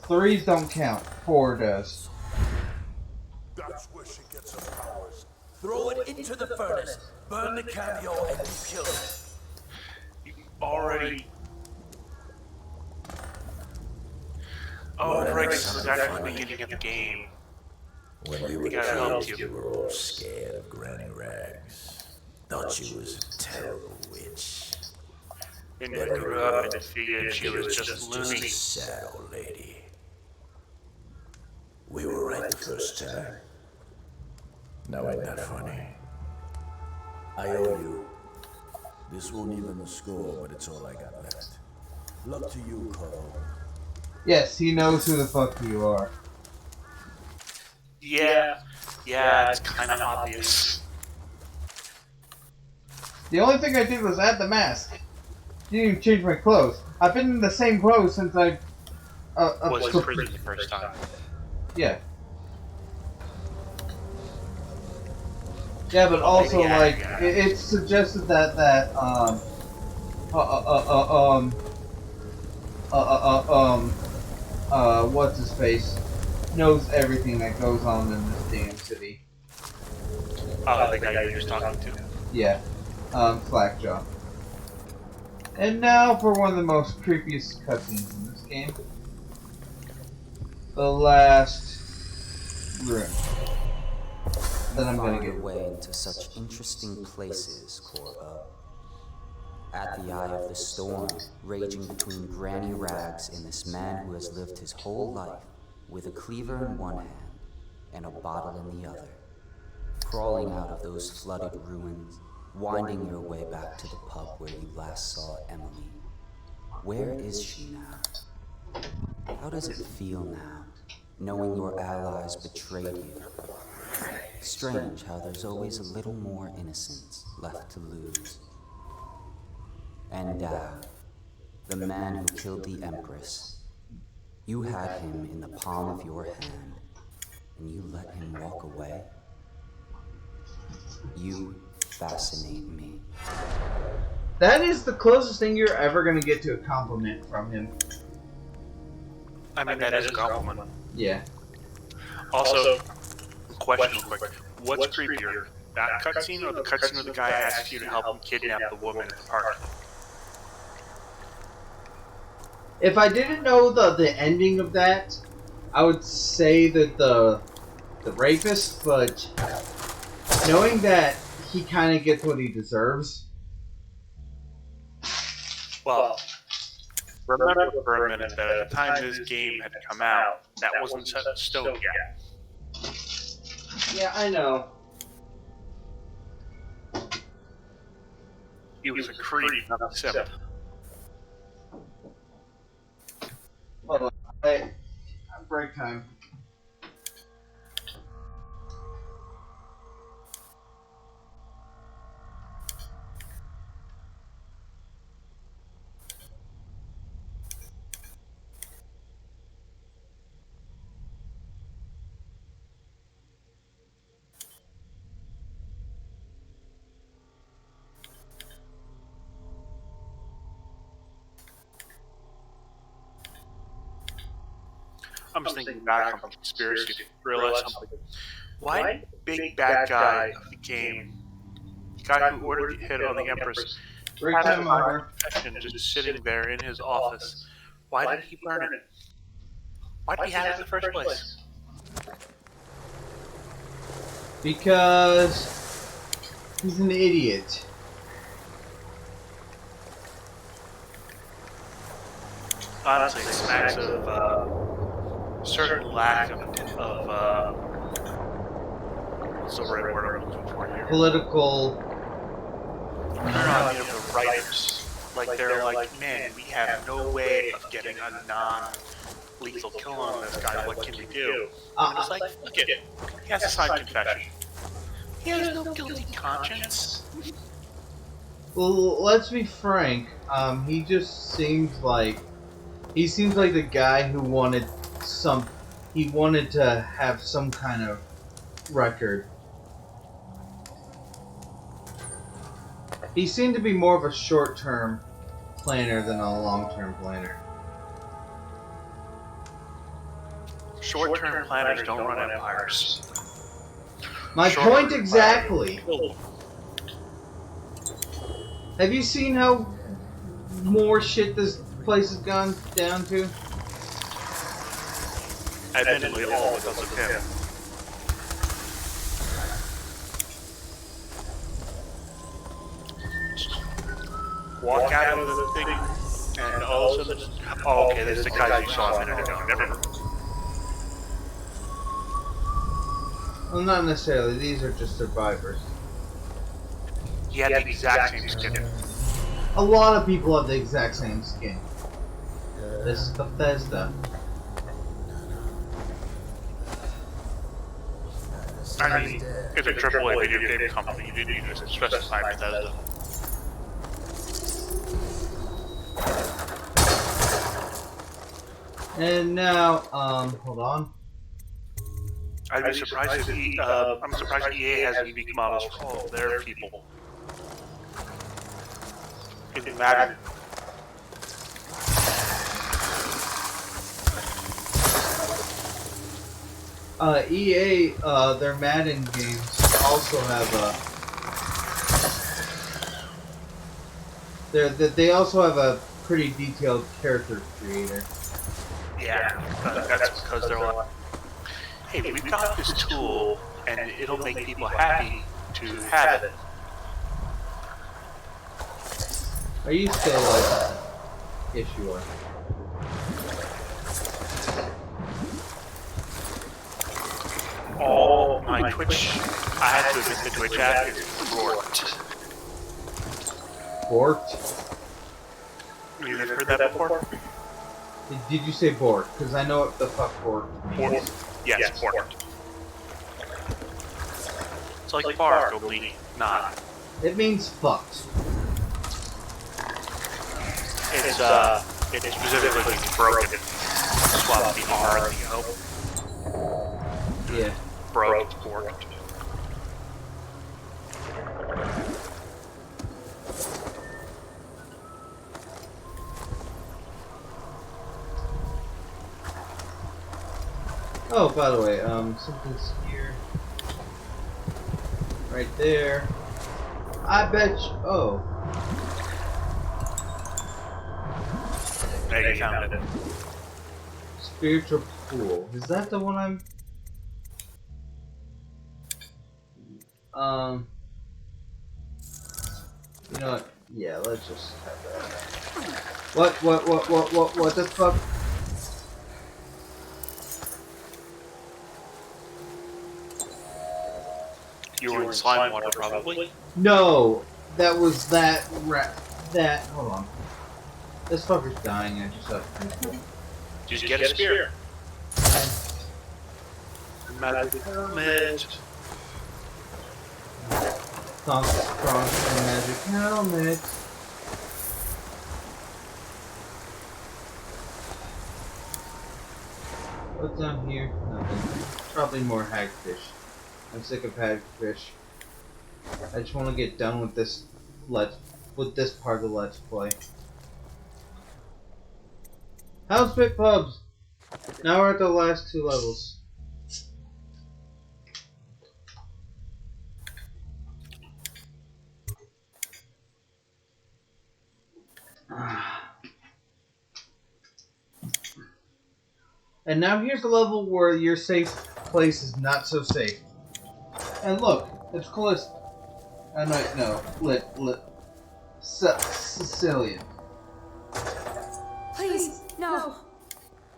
3s don't count. 4 does. That's where she gets her powers. Throw it into the furnace, burn the cameo, and you kill it. You already. Oh, right, so that's the beginning of the game. When we were kids, you were all scared of Granny Rags. Thought she was a terrible witch. And we grew up and figured she was just loony. Sad old lady. We were right the first time. Now ain't that funny? I owe you. This won't even the score, but it's all I got left. Luck to you, Carl. Yes, he knows who the fuck you are. Yeah, it's kind of obvious. The only thing I did was add the mask. Didn't even change my clothes. I've been in the same clothes since I was in prison the first time. Yeah. Yeah, but also like it's suggested that what's his face knows everything that goes on in this damn city. Oh, the guy you were just talking to. Yeah, Slackjaw. And now for one of the most creepiest cutscenes in this game. The last room. Then I'm gonna get your way into such interesting places, Corvo. At the eye of the storm, raging between granny rags and this man who has lived his whole life with a cleaver in one hand and a bottle in the other. Crawling out of those flooded ruins, winding your way back to the pub where you last saw Emily. Where is she now? How does it feel now, knowing your allies betrayed you? Strange how there's always a little more innocence left to lose. And Dao, the man who killed the Empress, you had him in the palm of your hand, and you let him walk away? You fascinate me. That is the closest thing you're ever gonna get to a compliment from him. I mean, that is a compliment. Yeah. Also, question real quick. What's creepier? That cutscene or the cutscene where the guy asks you to help him kidnap the woman in the park? If I didn't know the ending of that, I would say that the rapist, but knowing that he kind of gets what he deserves. Well, remember for a minute that at the time this game had come out, that wasn't set in stone yet. Yeah, I know. He was a creep, not a simp. Hold on. Hey, break time. I'm just thinking back on the conspiracy, realize something. Why big bad guy of the game, the guy who ordered the hit on the Empress, Break time over. And just sitting there in his office? Why did he burn it? Why did he have it in the first place? Because he's an idiot. Honestly, it smacks of certain lack of what's the right word I'm looking for here? Political. The writers, like they're like, man, we have no way of getting a non-lethal kill on this guy. What can we do? And it's like, look at it. He has a signed confession. He has no guilty conscience. Well, let's be frank. He just seems like the guy who wanted to have some kind of record. He seemed to be more of a short-term planner than a long-term planner. Short-term planners don't run empires. My point exactly. Have you seen how more shit this place has gone down to? Admittedly, all because of him. Walk out of the thing, and all of a sudden, oh, okay, this is the guy you saw a minute ago. Never mind. Well, not necessarily. These are just survivors. He had the exact same skin. A lot of people have the exact same skin. This is Bethesda. I mean, it's a AAA video game company. You didn't need to specify Bethesda. And now, hold on. I'd be surprised if I'm surprised EA has unique models for all of their people. In Madden. EA, their Madden games also have they also have a pretty detailed character creator. Yeah, that's because they're like, hey, we've got this tool, and it'll make people happy to have it. Are you still like? Yes, you are. All my Twitch, I have to admit the Twitch app is borked. Borked? You've heard that before? Did you say borked? Because I know what the fuck borked means. Yes, borked. It's like bark, only not. It means fucked. It's specifically broken. Swap the R and the O. Yeah. Broke, borked. Oh, by the way, something's here. Right there. I bet you. Oh. There you found it. Spiritual pool. Is that the one I'm. You know what? Yeah, let's just have that. What the fuck? You were in slime water, probably? No! That was that hold on. This fucker's dying, I just have to. Just get a spear. Magic helmet. Cross and magic helmet. What's down here? Nothing. Probably more hagfish. I'm sick of hagfish. I just want to get done with this this part of the Let's Play. How's Big Pubs? Now we're at the last 2 levels. And now here's the level where your safe place is not so safe. And look, it's Callista. Cecilia. Please, no.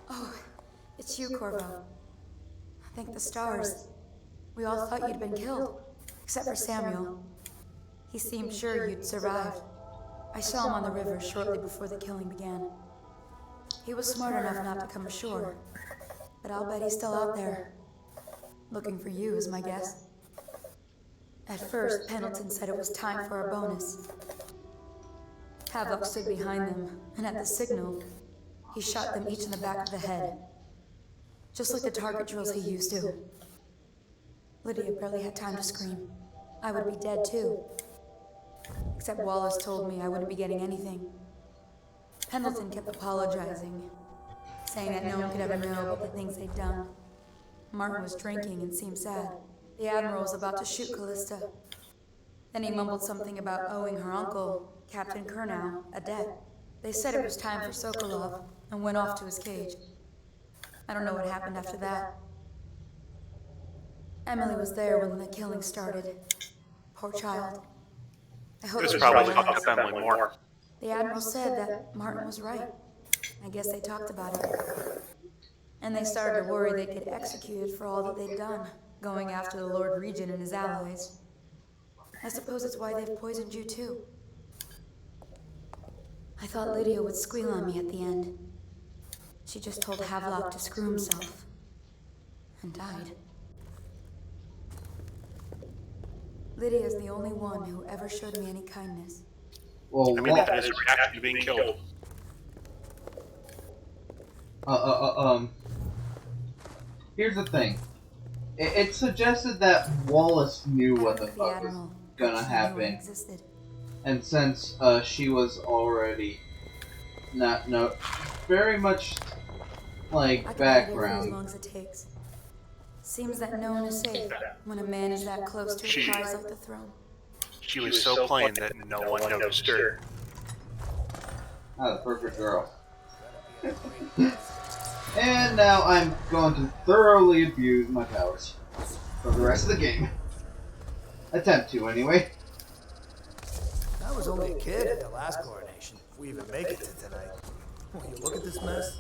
Oh, it's you, Corvo. Thank the stars. We all thought you'd been killed, except for Samuel. He seemed sure you'd survived. I saw him on the river shortly before the killing began. He was smart enough not to come ashore, but I'll bet he's still out there. Looking for you is my guess. At first, Pendleton said it was time for a bonus. Havelock stood behind them, and at the signal, he shot them each in the back of the head. Just like the target drills he used to. Lydia barely had time to scream. I would be dead too. Except Wallace told me I wouldn't be getting anything. Pendleton kept apologizing, saying that no one could ever know about the things they'd done. Martin was drinking and seemed sad. The Admiral was about to shoot Callista. Then he mumbled something about owing her uncle, Captain Kurnow, a debt. They said it was time for Sokolov, and went off to his cage. I don't know what happened after that. Emily was there when the killing started. Poor child. I hope this probably fucked up Emily more. The Admiral said that Martin was right. I guess they talked about it. And they started to worry they'd get executed for all that they'd done, going after the Lord Regent and his allies. I suppose it's why they've poisoned you too. I thought Lydia would squeal on me at the end. She just told Havelock to screw himself. And died. Lydia's the only one who ever showed me any kindness. Well, I mean, that is a reaction to being killed. Here's the thing. It suggested that Wallace knew what the fuck was gonna happen, and since she was already very much like background. As long as it takes. Seems that no one is safe when a man is that close to a prize like the throne. She was so plain that no one noticed her. Ah, the perfect girl. And now I'm going to thoroughly abuse my powers for the rest of the game. Attempt to, anyway. I was only a kid at the last coronation, if we even make it to tonight. Will you look at this mess?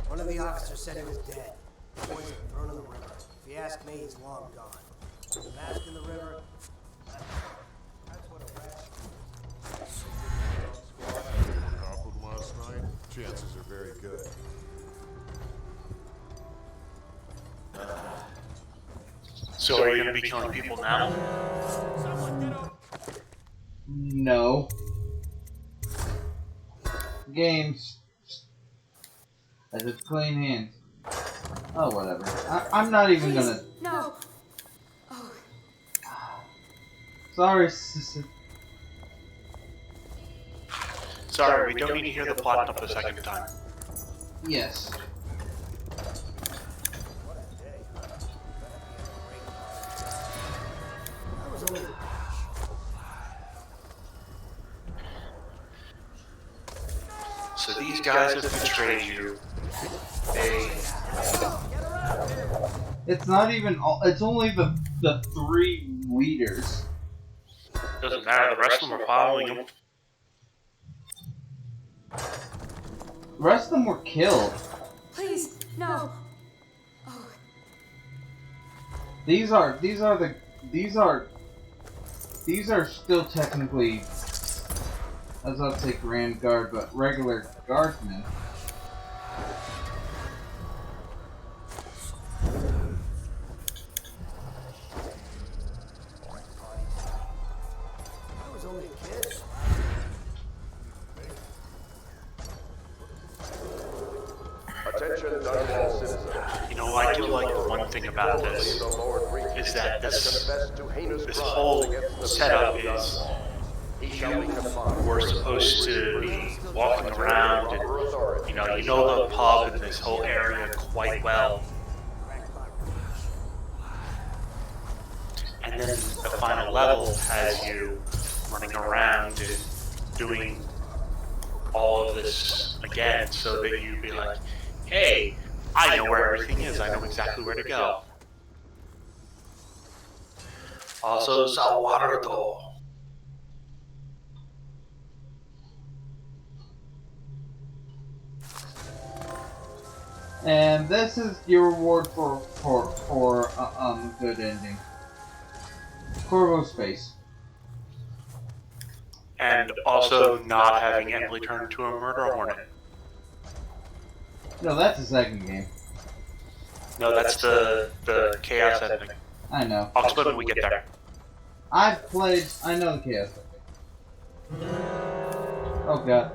One of the officers said he was dead. Poison thrown in the river. If you ask me, he's long gone. The mask in the river. That's what a rat. Happened last night? Chances are very good. So are you gonna be killing people now? No. Games. I just clean hands. Oh, whatever. I'm not even gonna. No. Oh. Sorry, sister. Sorry, we don't need to hear the plot up a second time. Yes. So these guys have betrayed you. It's not even all. It's only the 3 leaders. Doesn't matter, the rest of them are following him. The rest of them were killed. Please, no. Oh. These are still technically, I was about to say Grand Guard, but regular guardsmen. I was only a kid. Attention, Dungeon citizens. You know, I do like the one thing about this is that this whole setup is we're supposed to be walking around and you know the pub and this whole area quite well. And then the final level has you running around and doing all of this again so that you'd be like, hey, I know where everything is. I know exactly where to go. Also, Zawaruto. And this is your reward for good ending. Corvo's face. And also not having Emily turn into a murder hornet. No, that's the second game. No, that's the chaos ending. I know. I'll explain when we get there. I know the chaos ending. Oh god.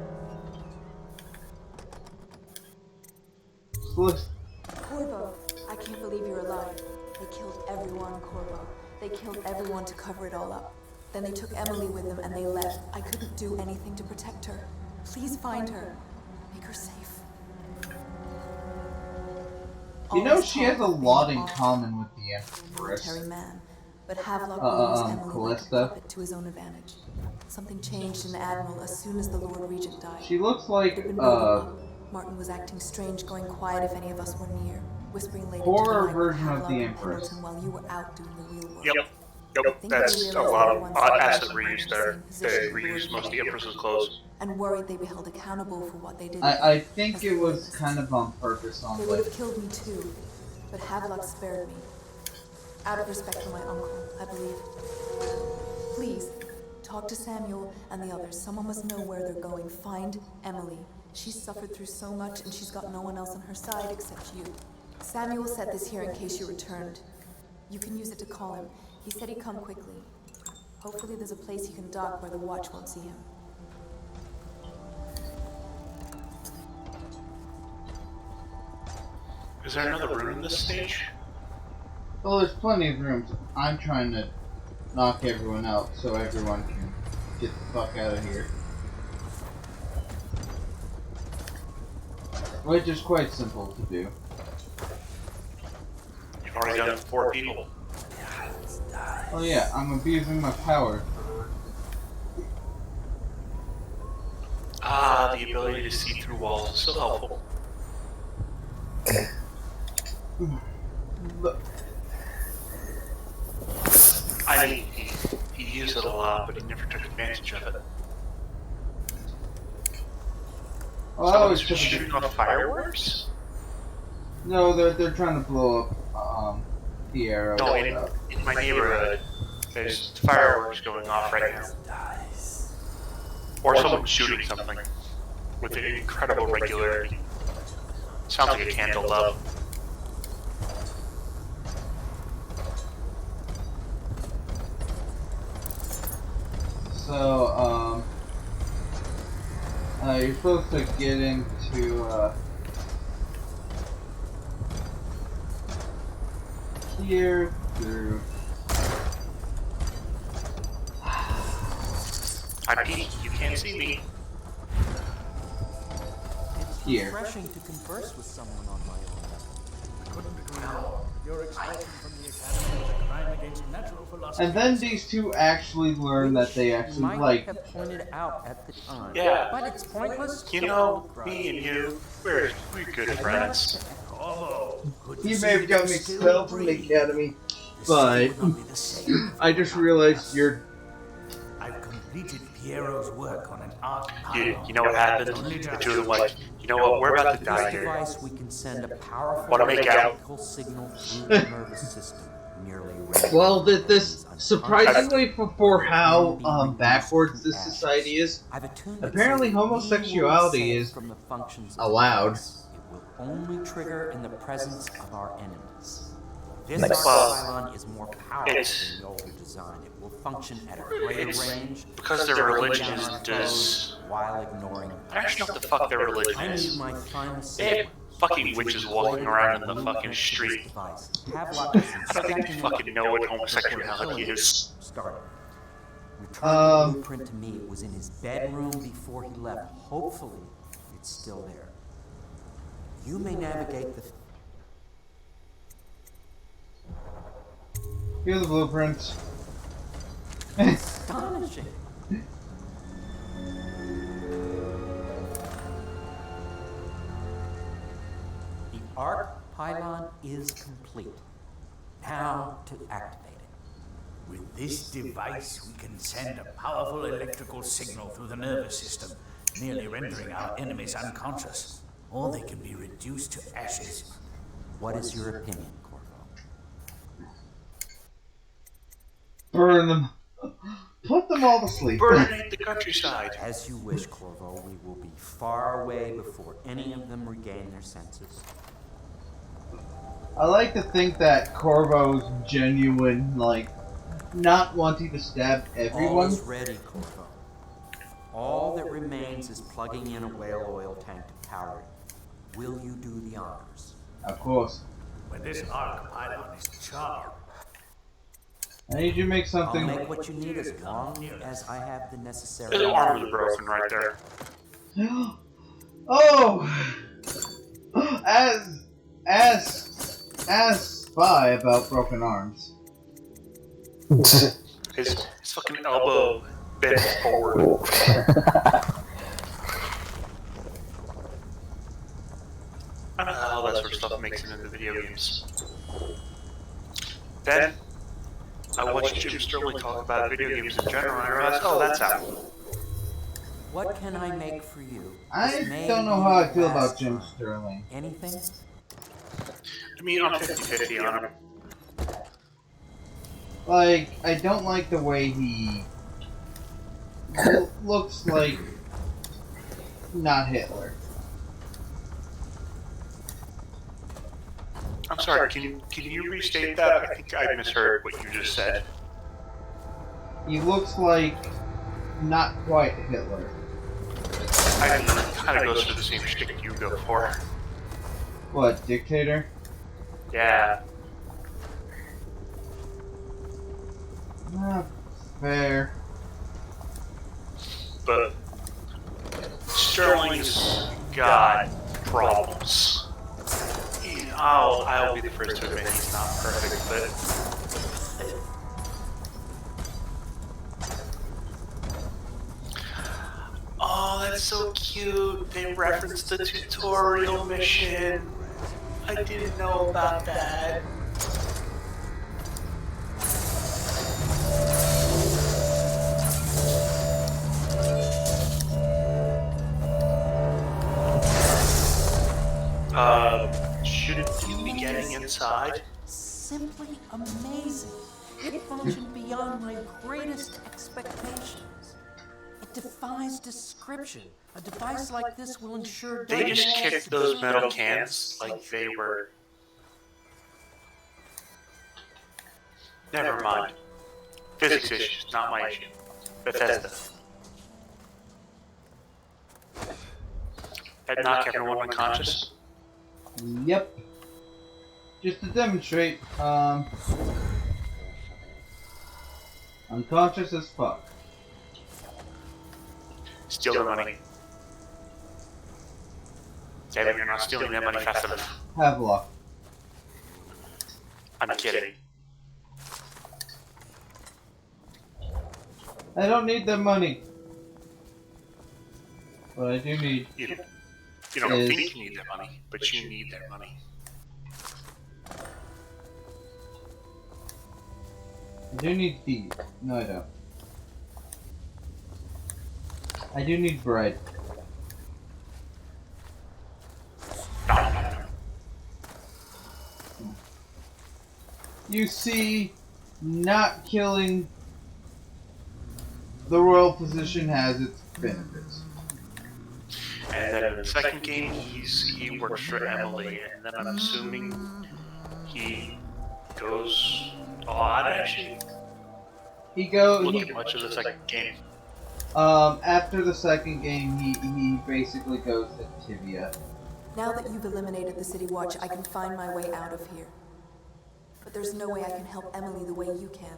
Corvo, I can't believe you're alive. They killed everyone, Corvo. They killed everyone to cover it all up. Then they took Emily with them and they left. I couldn't do anything to protect her. Please find her. Make her safe. You know, she has a lot in common with the Empress. Military man, but Havelock will use Emily like a puppet to his own advantage. Something changed in the Admiral as soon as the Lord Regent died. She looks like, Martin was acting strange, going quiet if any of us were near, whispering later horror to version Havelock of the and Empress. Pendleton while you were out doing the real work. Yep, that's a lot of acid reuse there. They reused most of the Empress's clothes. And worried they'd be held accountable for what they did. I think it was kind of on purpose on They would have killed me too, but Havelock spared me. Out of respect for my uncle, I believe. Please, talk to Samuel and the others. Someone must know where they're going. Find Emily. She's suffered through so much and she's got no one else on her side except you. Samuel set this here in case you returned. You can use it to call him. He said he'd come quickly. Hopefully there's a place you can dock where the watch won't see him. Is there another room in this stage? Well, there's plenty of rooms. I'm trying to knock everyone out so everyone can get the fuck out of here. Which is quite simple to do. You've already done it for 4 people. Oh yeah, I'm abusing my power. Ah, the ability to see through walls is so helpful. I mean, he used it a lot, but he never took advantage of it. Oh, Someone's shooting off fireworks? No, they're trying to blow up the arrow. No, in my neighborhood, there's fireworks going off right now. Or someone's shooting something with an incredible regularity. Sounds like a candle love. So, you're supposed to get into, here through. I'm Pete, you can't see me. Here. Refreshing to converse with someone on my own level. I couldn't agree more. Your expulsion from the academy is a crime against natural philosophy. And then these two actually learn that they actually like. Have pointed out at the time. Yeah. But it's pointless. You know, me and you, we're good friends. He may have got me expelled from the academy, but I just realized you're. I've completed Piero's work on an art. You know what happened? The two of them like, you know what, we're about to die here. Device, we can send a powerful Wanna make out? electrical signal through the nervous system, nearly Well, this surprisingly for how backwards this society is, apparently homosexuality is allowed. It will only trigger in the presence of our enemies. This Nice. pylon is more powerful than the older design. It will function at a greater range. Because their religion does. While ignoring. I actually know what the fuck their religion I is. need my final They have fucking witches walking around in the fucking street. I don't think they fucking know what homosexuality is. Started. Returning the blueprint to me. It was in his bedroom before he left. Hopefully, it's still there. You may navigate the. Here are the blueprints. Astonishing. The arc pylon is complete. Now to activate it. With this device, we can send a powerful electrical signal through the nervous system, nearly rendering our enemies unconscious, or they can be reduced to ashes. What is your opinion, Corvo? Burn them. Put them all to sleep. Burn the countryside. As you wish, Corvo. We will be far away before any of them regain their senses. I like to think that Corvo's genuine, like, not wanting to stab everyone. All is ready, Corvo. All that remains is plugging in a whale oil tank to power it. Will you do the honors? Of course. When this arc pylon is charged, I need you to make something. I'll make what you need as long as I have the necessary. His arm is broken right there. Oh! Ask Spy about broken arms. His fucking elbow bent forward. I don't know how that sort of stuff makes it into video games. Then, I watched Jim Sterling talk about video games in general, and I realized, oh, that's out. What can I make for you? I don't know how I feel about Jim Sterling. Anything? I mean, I'm 50-50 on him. Like, I don't like the way he looks like not Hitler. I'm sorry, can you restate that? I think I misheard what you just said. He looks like not quite Hitler. I think it kind of goes for the same shtick you go for. What, dictator? Yeah. Not fair. But Sterling's got problems. I'll be the first to admit he's not perfect, but oh, that's so cute. They referenced the tutorial mission. I didn't know about that. Shouldn't you be getting inside? Simply amazing. It functioned beyond my greatest expectations. It defies description. A device like this will ensure... They just kicked those metal cans like they were... Never mind. Physics issues, not my issue. Bethesda. That knock everyone unconscious? Yep. Just to demonstrate, unconscious as fuck. Steal the money. Damn it, you're not stealing that money fast enough. Havelock. I'm kidding. I don't need the money. What I do need You don't think you need their money, but you need their money. I do need these. No, I don't. I do need bread. You see, not killing the royal physician has its benefits. And then in the second game, he works for Emily, and then I'm assuming he goes odd actually. Look at much of the second game. After the second game, he basically goes to Tibia. Now that you've eliminated the City Watch, I can find my way out of here. But there's no way I can help Emily the way you can.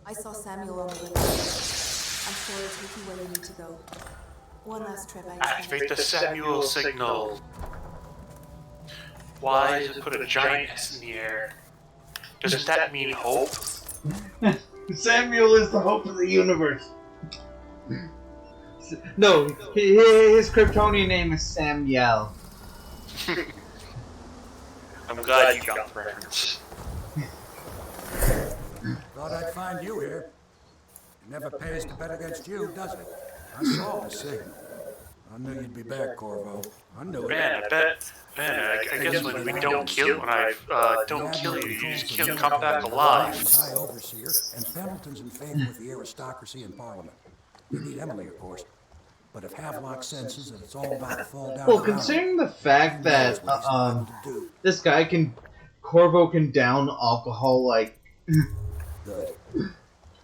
I saw Samuel on the way. I'm sure it'll take you where you need to go. One last trip, I Activate the Samuel signal. Why does it put a giant S in the air? Doesn't that mean hope? Samuel is the hope of the universe. No, his Kryptonian name is Samuel. I'm glad you got the reference. Thought I'd find you here. It never pays to bet against you, does it? I saw the signal. I knew you'd be back, Corvo. I knew it. Man, I bet. Man, I guess when we don't kill, when I don't kill you, you just can't come back alive. High Overseer, and Pendleton's in favor with the aristocracy in Parliament. You need Emily, of course. But if Havelock senses that it's all about to fall down... Well, considering the fact that this guy Corvo can down alcohol like... Good.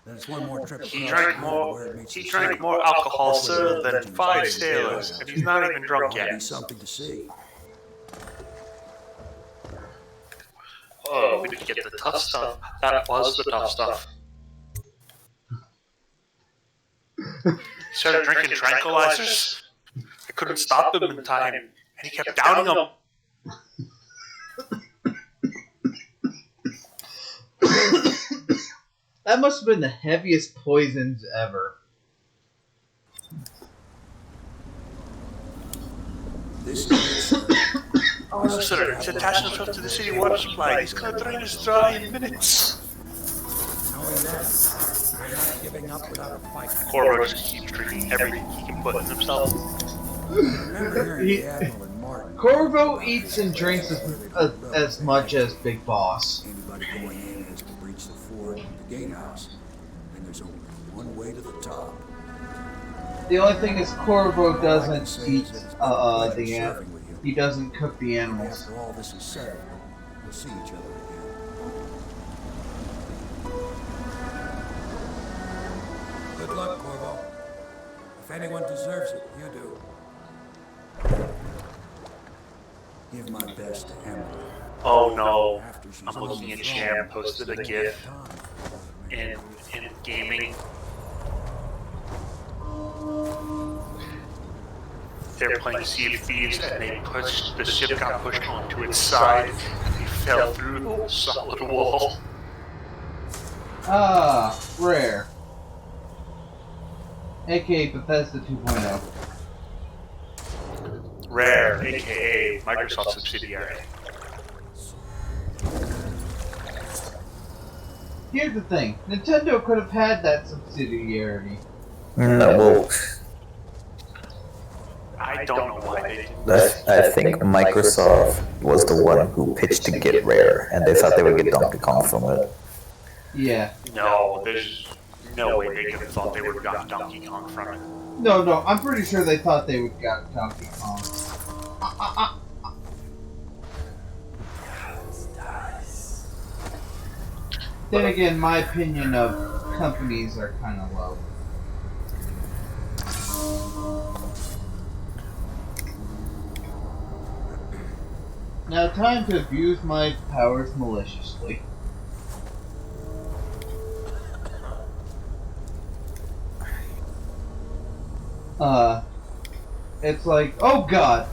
Then it's one more trip. He drank more alcohol, sir, than 5 sailors, and he's not even drunk yet. Something to see. Oh, we didn't get the tough stuff. That was the tough stuff. He started drinking tranquilizers. I couldn't stop him in time, and he kept downing them. That must have been the heaviest poisons ever. This is... Oh, sir, it's attaching himself to the city water supply. He's gonna drain us dry in minutes. Knowing that, we're not giving up without a fight. Corvo just keeps drinking everything he can put in himself. Corvo eats and drinks as much as Big Boss. Anybody going in has to breach the fort and the gatehouse. And there's only one way to the top. The only thing is Corvo doesn't eat the animals. He doesn't cook the animals. After all this is settled, we'll see each other again. Good luck, Corvo. If anyone deserves it, you do. Give my best to Emily. Oh no, I'm looking at Jam posted a GIF in gaming. They're playing Sea of Thieves and the ship got pushed onto its side and they fell through the solid wall. Ah, Rare. AKA Bethesda 2.0. Rare, aka Microsoft subsidiary. Here's the thing, Nintendo could have had that subsidiarity. No, well, I don't know why they did. I think Microsoft was the one who pitched to get Rare, and they thought they would get Donkey Kong from it. Yeah. No, there's no way they could have thought they would have gotten Donkey Kong from it. No, I'm pretty sure they thought they would got Donkey Kong. Then again, my opinion of companies are kind of low. Now, time to abuse my powers maliciously. It's like, oh god!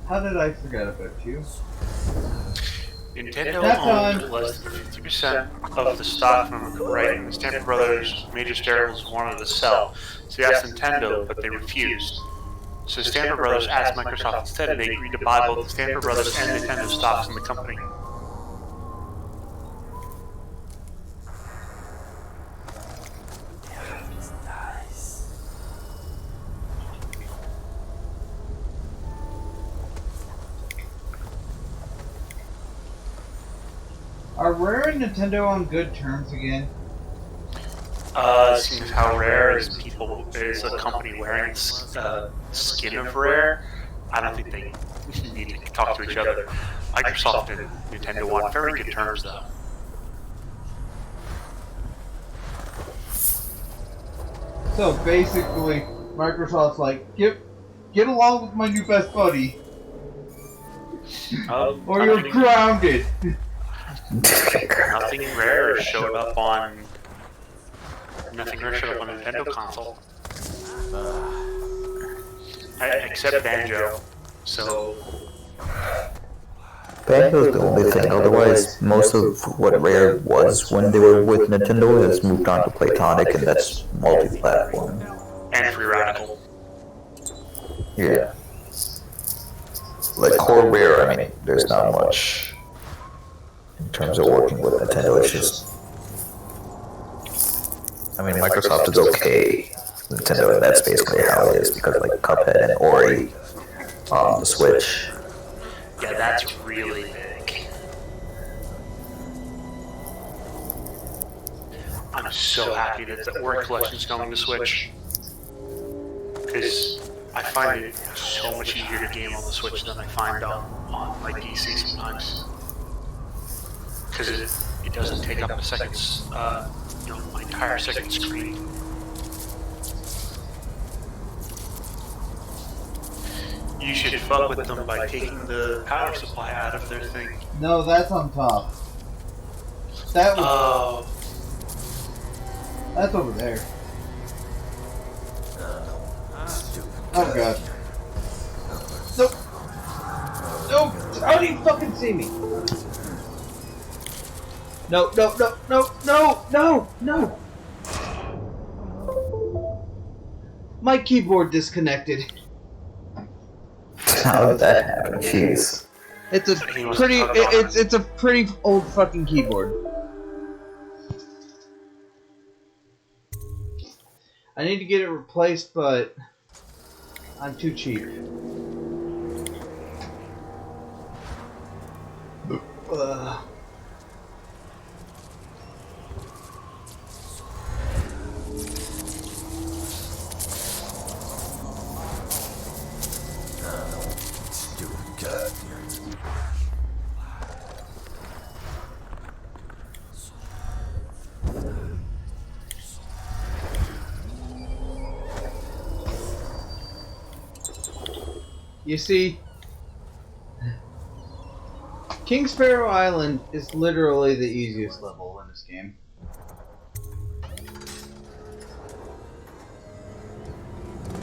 How did I forget about you? Nintendo owned less than 50% of the stock from writing. The Stamper Brothers major shareholders wanted to sell. So they asked Nintendo, but they refused. So Stamper Brothers asked Microsoft instead, and they agreed to buy both the Stamper Brothers and Nintendo stocks in the company. Are Rare and Nintendo on good terms again? Seeing as how Rare is a company wearing the skin of Rare, I don't think they need to talk to each other. Microsoft and Nintendo on very good terms, though. So basically, Microsoft's like, get along with my new best buddy, or you're grounded. Nothing Rare showed up on Nintendo console. Except Banjo. So Banjo's the only thing. Otherwise, most of what Rare was when they were with Nintendo has moved on to Platonic, and that's multi-platform. And Free Radical. Yeah. Like core Rare, I mean, there's not much in terms of working with Nintendo. It's just, I mean, Microsoft is okay. Nintendo, and that's basically how it is, because like Cuphead and Ori on the Switch. Yeah, that's really big. I'm so happy that the Ori collection's coming to Switch, because I find it so much easier to game on the Switch than I find on my PC sometimes. Because it doesn't take up a second, my entire second screen. You should fuck with them by taking the power supply out of their thing. No, that's on top. That was. That's over there. Oh god. Nope. Nope. How do you fucking see me? No. My keyboard disconnected. How did that happen? Jeez. It's a pretty old fucking keyboard. I need to get it replaced, but I'm too cheap. You see, King Sparrow Island is literally the easiest level in this game.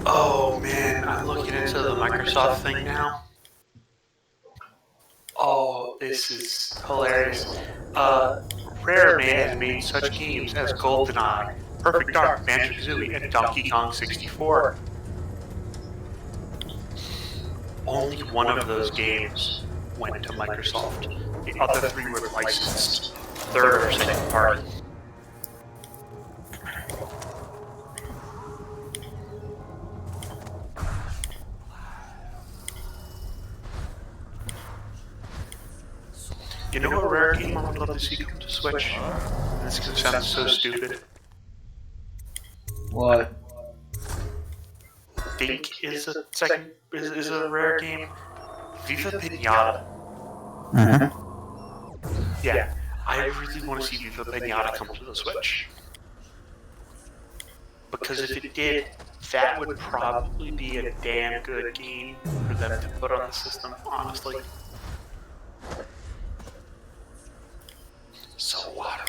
Oh man, I'm looking into the Microsoft thing now. Oh, this is hilarious. Rare has made such games as GoldenEye, Perfect Dark, Banjo-Kazooie, and Donkey Kong 64. Only one of those games went to Microsoft. The other three were licensed, third or second party. You know what rare game I would love to see come to Switch? This is gonna sound so stupid. What? Think is a rare game. Viva Pinata. Yeah, I really want to see Viva Pinata come to the Switch. Because if it did, that would probably be a damn good game for them to put on the system, honestly. So water.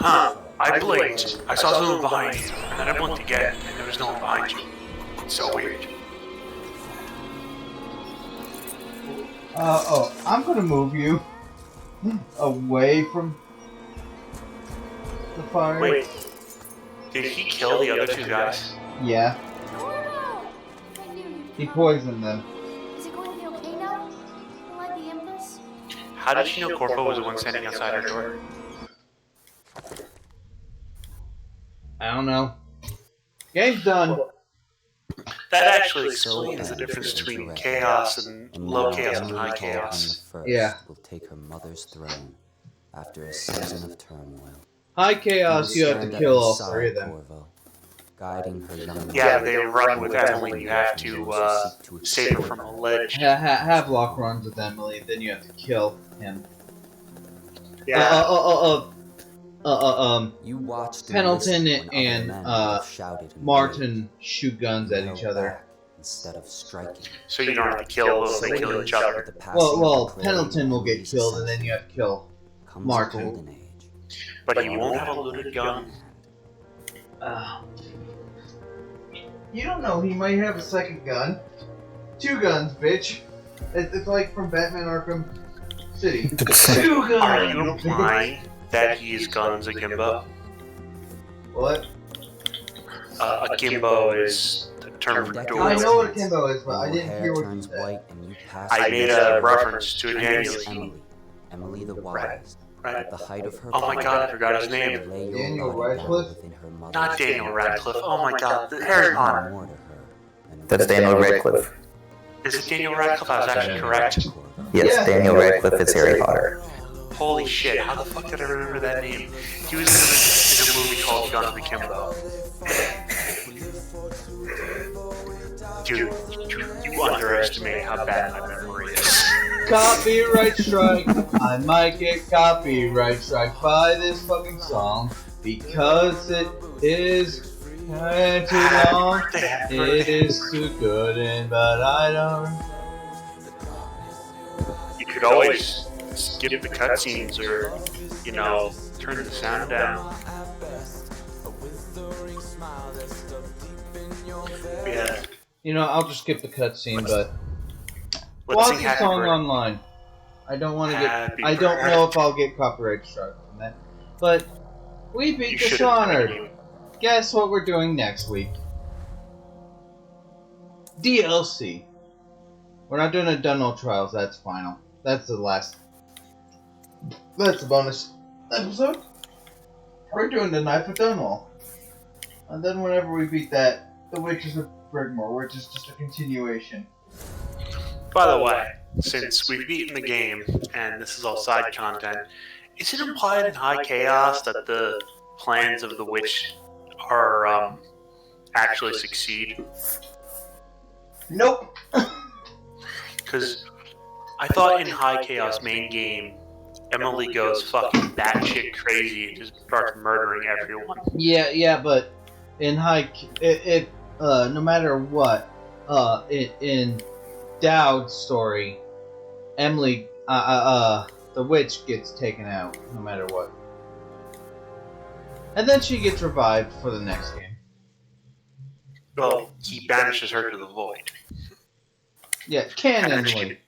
Huh, I blinked. I saw someone behind you, and then I blinked again, and there was no one behind you. It's so weird. I'm gonna move you away from the fire. Wait, did he kill the other two guys? Yeah. He poisoned them. Is it going to be okay now? Will I be Empress? How did she know Corpo was the one standing outside her door? I don't know. Game's done. That actually explains the difference between chaos and low chaos and high chaos. Yeah. Will take her mother's throne after a season of turmoil. High chaos, you have to kill all three of them. Guiding her young Yeah, they run with Emily. You have to save her from a ledge. Havelock runs with Emily, then you have to kill him. Yeah. You watched Pendleton and Martin shoot guns at each other. Instead of striking. So you don't have to kill them, they kill each other. Well, Pendleton will get killed, and then you have to kill Martin. But he won't have a loaded gun. You don't know, he might have a second gun. 2 guns, bitch. It's like from Batman Arkham City. 2 guns! Are you implying that he is guns akimbo? What? Akimbo is the term for duel. I know what akimbo is, but I didn't hear what you said. I made a reference to a Daniel. Emily the Wise. Right. At the height of her oh my god, I forgot his name. Daniel Radcliffe? Not Daniel Radcliffe. Oh my god, Harry Potter. That's Daniel Radcliffe. Is it Daniel Radcliffe? I was actually correct. Yes, Daniel Radcliffe is Harry Potter. Holy shit, how the fuck did I remember that name? He was in a movie called Guns Akimbo. Dude, you underestimate how bad my memory is. Copyright strike. I might get copyright strike by this fucking song because it is too long. It is too good, but I don't. You could always skip the cutscenes or, you know, turn the sound down. Yeah. You know, I'll just skip the cutscene, but Let's watch sing the Happy song Birthday. online. I don't want to get. Happy I don't Birthday. know if I'll get copyright strike from that. But we beat You should've Dishonored. Guess what we're doing next week? DLC. We're not doing a Dunno Trials. That's final. That's the last. That's the bonus episode. We're doing the Knife of Dunwall. And then whenever we beat that, the Witches of Brigmore, which is just a continuation. By the way, since we've beaten the game, and this is all side content, is it implied in High Chaos that the plans of the witch are actually succeed? Nope. Because I thought in High Chaos main game, Emily goes fucking batshit crazy and just starts murdering everyone. Yeah, but in no matter what, in Dowd's story, Emily, the witch gets taken out no matter what, and then she gets revived for the next game. Well, he banishes her to the void. Yeah, canonly.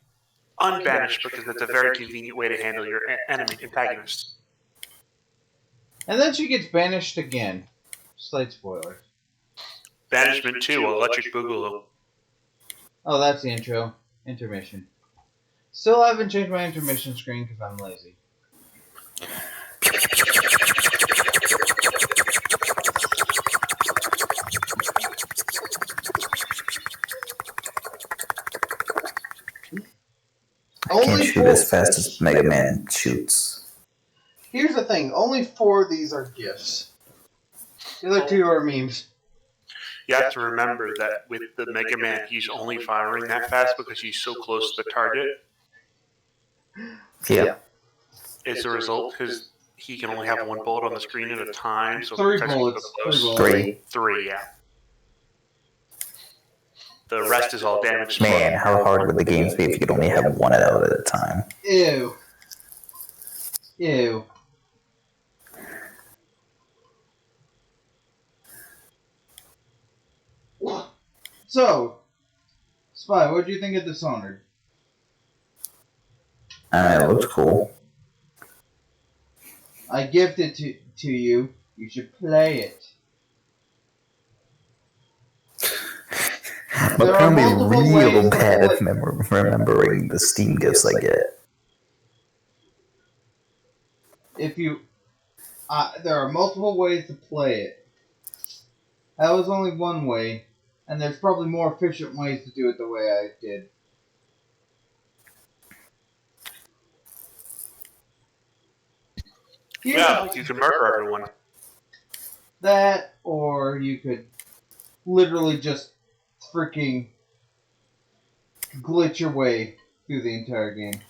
Unbanished because it's a very convenient way to handle your enemy antagonist. And then she gets banished again. Slight spoilers. Banishment 2, Electric Boogaloo. Oh, that's the intro. Intermission. Still haven't changed my intermission screen because I'm lazy. I can't shoot as fast as Mega Man shoots. Here's the thing. Only 4 of these are gifts. The other 2 are memes. You have to remember that with the Mega Man, he's only firing that fast because he's so close to the target. Yeah. As a result, because he can only have 1 bullet on the screen at a time. So 3 bullets. 3, yeah. The rest is all damage. Man, how hard would the games be if you could only have 1 out at a time? Ew. So, Spy, what do you think of Dishonored? It looks cool. I gifted it to you. You should play it. I'm gonna be real bad at remembering the Steam gifts I get. There are multiple ways to play it. That was only one way, and there's probably more efficient ways to do it the way I did. Yeah, you can murder everyone. That, or you could literally just freaking glitch your way through the entire game.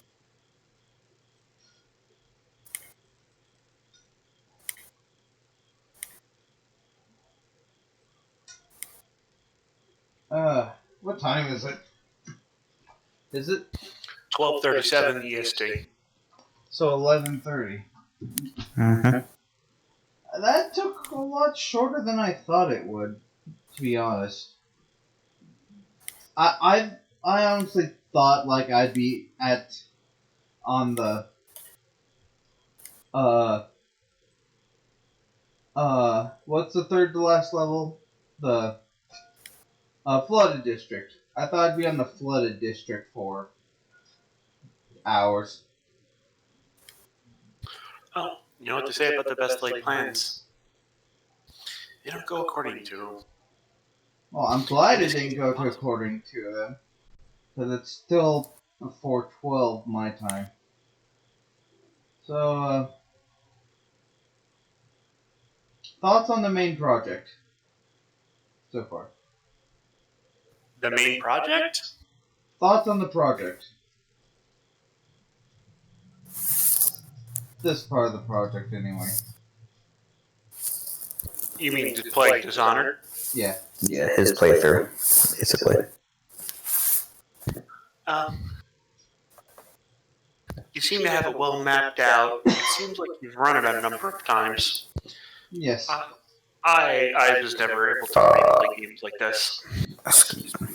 What time is it? Is it 12:37 EST? So 11:30. That took a lot shorter than I thought it would, to be honest. I honestly thought like I'd be on the what's the third to last level? The flooded district. I thought I'd be on the flooded district for hours. Oh, you know what they say about the best laid plans? They don't go according to them. Well, I'm glad it didn't go according to them, because it's still 4:12 my time. So, thoughts on the main project so far? The main project? Thoughts on the project. This part of the project, anyway. You mean to play Dishonored? Yeah. Yeah, his playthrough, basically. You seem to have it well mapped out. It seems like you've run it a number of times. Yes. I was never able to play games like this. Excuse me.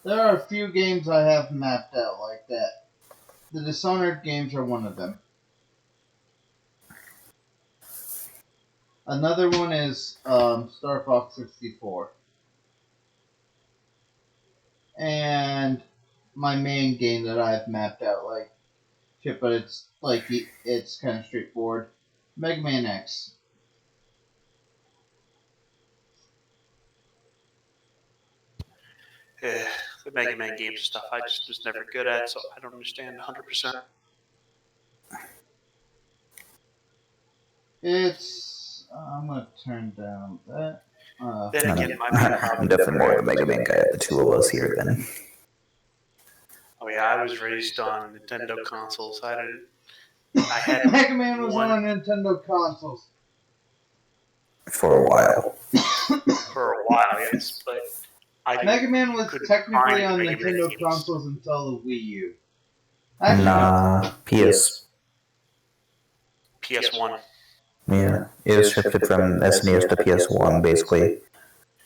There are a few games I have mapped out like that. The Dishonored games are one of them. Another one is Star Fox 64. And my main game that I've mapped out like shit, but it's kind of straightforward. Mega Man X. The Mega Man games stuff I just was never good at, so I don't understand 100%. It's. I'm gonna turn down that. Then again, my main I'm problem. definitely more of a Mega Man guy of the two of us here then. Oh yeah, I was raised on Nintendo consoles. I had Mega Man was one on Nintendo consoles. For a while. for a while, yes, but Mega Man was couldn't technically find on Mega Man Nintendo games. consoles until the Wii U. Actually, Nah, PS. PS1. Yeah, it was shifted from SNES to PS1 basically.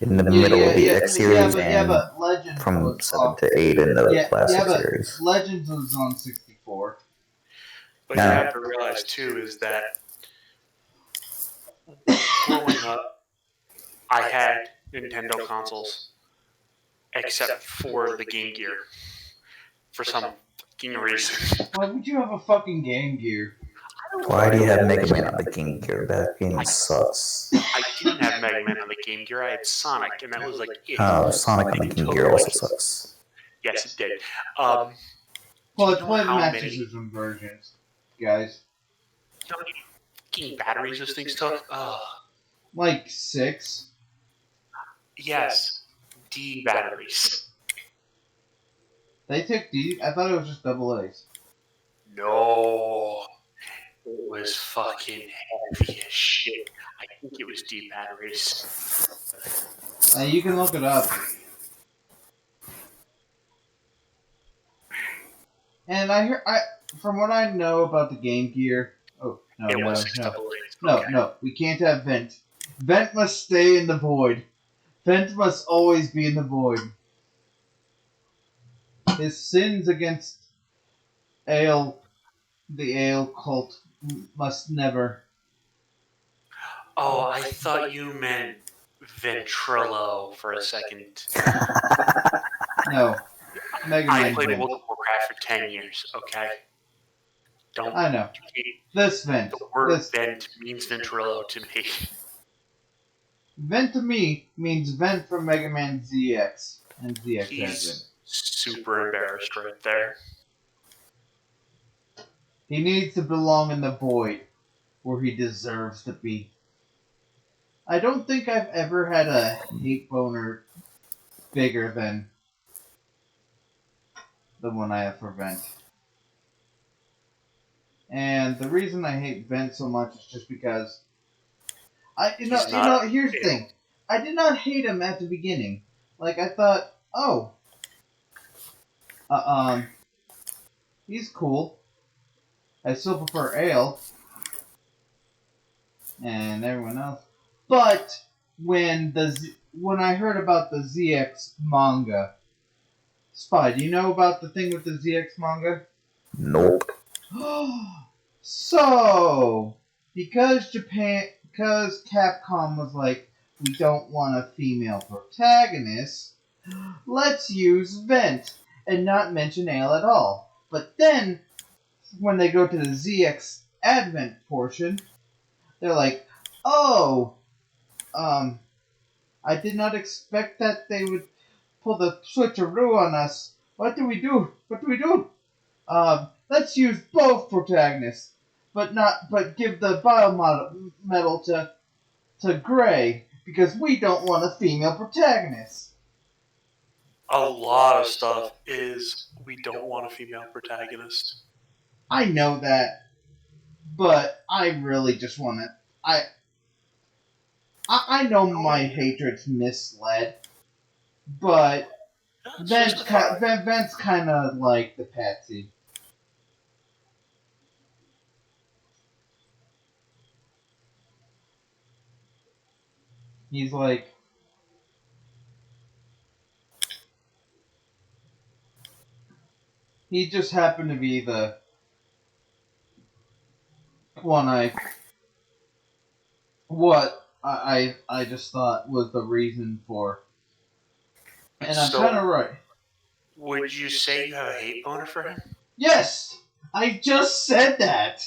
In the Yeah, middle of the X series but Legends and from was 7 to 8 in the classic but series. Legends was on 64. But you have to realize too is that growing up, I had Nintendo consoles, except for the Game Gear, for some fucking reason. Why would you have a fucking Game Gear? Why do you have Mega Man on the Game Gear? That game sucks. I didn't have Mega Man on the Game Gear. I had Sonic, and that was like it. Oh, Sonic on the Game Gear also sucks. Yes, it did. Well, do play you the know how Master many System versions, guys. fucking batteries those things took? Like 6. Yes, D batteries. They took D. I thought it was just double A's. No, it was fucking heavy as shit. I think it was D batteries. You can look it up. And from what I know about the Game Gear. Oh no, It no, was no, double A's. no, Okay. no. We can't have Vent. Vent must stay in the void. Vent must always be in the void. His sins against the Ale cult, must never. Oh, I thought you meant Ventrilo for a second. No. Mega I Man played Vent. World of Warcraft for 10 years, okay? Don't. I know. This Vent. The word This vent means Ventrilo to me. Vent to me means Vent from Mega Man ZX and ZX Advent. He's super embarrassed right there. He needs to belong in the void, where he deserves to be. I don't think I've ever had a hate boner bigger than the one I have for Vent. And the reason I hate Vent so much is just because here's the thing. I did not hate him at the beginning. Like I thought, he's cool. I still prefer Ale and everyone else. But when I heard about the ZX manga, Spy, do you know about the thing with the ZX manga? Nope. So, because Capcom was like, we don't want a female protagonist, let's use Vent and not mention Ale at all. But then, when they go to the ZX Advent portion, they're like, I did not expect that they would pull the switcheroo on us. What do we do? Let's use both protagonists, but give the metal to Gray, because we don't want a female protagonist. A lot of stuff is we don't want a female protagonist. I know that, but I really just want to. I know my hatred's misled, but Vent's kind of like the patsy. He's like, he just happened to be the one I just thought was the reason for. And I'm kind of right. Would you say you have a hate boner for him? Yes! I just said that!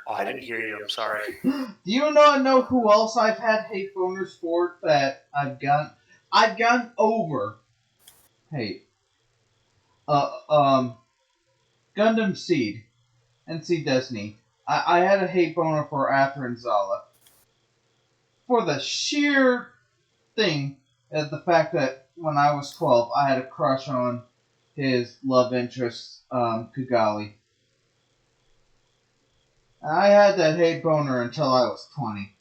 Oh, I didn't hear you, I'm sorry. Do you not know who else I've had hate boners for that I've gotten over hate? Gundam Seed and Seed Destiny. I had a hate boner for Arthur and Zala. For the sheer thing, the fact that when I was 12, I had a crush on his love interest, Kigali. I had that hate boner until I was 20.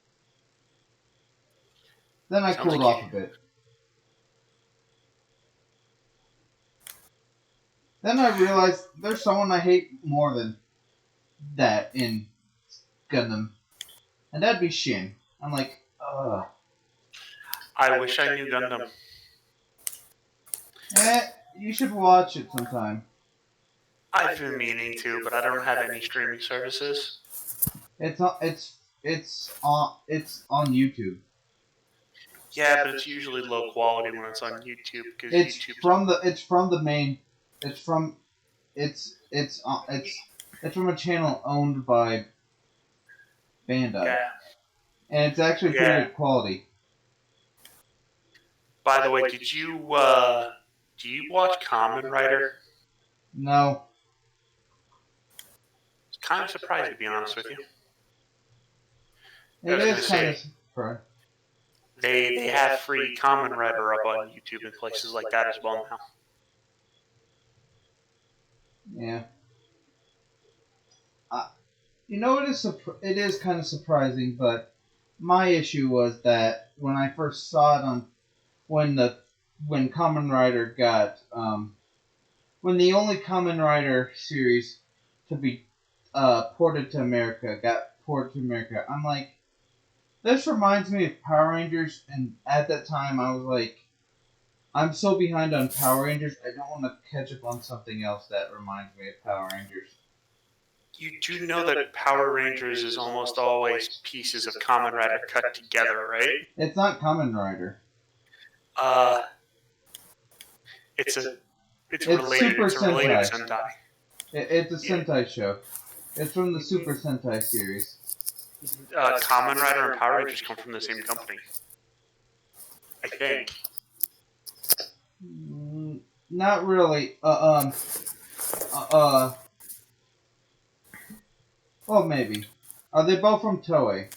Then I cooled off a bit. Then I realized there's someone I hate more than that in Gundam. And that'd be Shin. I'm like, ugh. I wish I knew Gundam. You should watch it sometime. I've been meaning to, but I don't have any streaming services. It's on YouTube. Yeah, but it's usually low quality when it's on YouTube because It's YouTube's from a channel owned by Bandai. Yeah. And it's actually pretty good quality. By the way, do you watch Kamen Rider? No. It's kind of surprised, to be honest with you. It is kind of surprising. They have free Kamen Rider up on YouTube and places like that as well now. Yeah. You know, it is kind of surprising, but my issue was that when I first saw it when Kamen Rider got when the only Kamen Rider series to be ported to America got ported to America, I'm like, this reminds me of Power Rangers, and at that time I was like, I'm so behind on Power Rangers, I don't want to catch up on something else that reminds me of Power Rangers. You do know that Power Rangers is almost always pieces of Kamen Rider cut together, right? It's not Kamen Rider. It's Super related Sentai. Sentai. It's a Sentai show. It's from the Super Sentai series. Kamen Rider and Power Rangers come from the same company, I think. Not really. Well, maybe. Are they both from Toei?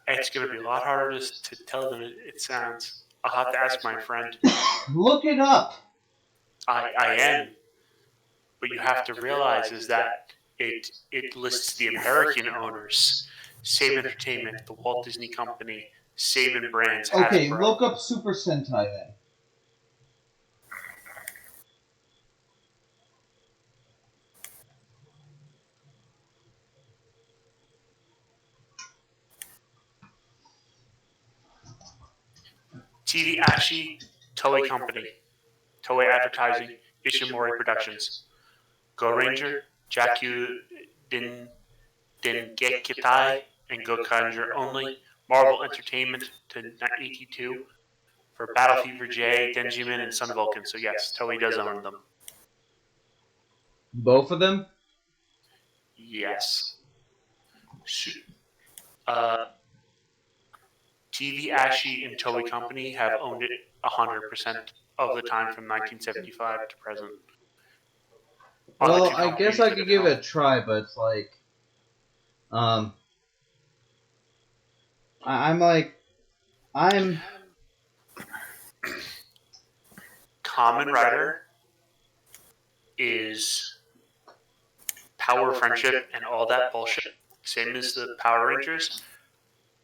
It's going to be a lot harder to tell than it sounds. I'll have to ask my friend. Look it up. I am. But you have to realize is that it lists the American owners. Save Entertainment, the Walt Disney Company, Saban Brands, Hasbro. Okay, look up Super Sentai then. TV Ashi, Toei Company, Toei Advertising, Ishimori Productions, Go Ranger, Jakku Dengekitai, and Go Conjure only, Marvel Entertainment to 1982, for Battle Fever J, Denjiman, and Sun Vulcan. So yes, Toei does own them. Both of them? Yes. TV Ashi and Toei Company have owned it 100% of the time from 1975 to present. Well, I guess I could give it a try, but it's like, I'm Kamen Rider is power, friendship, and all that bullshit. Same as the Power Rangers,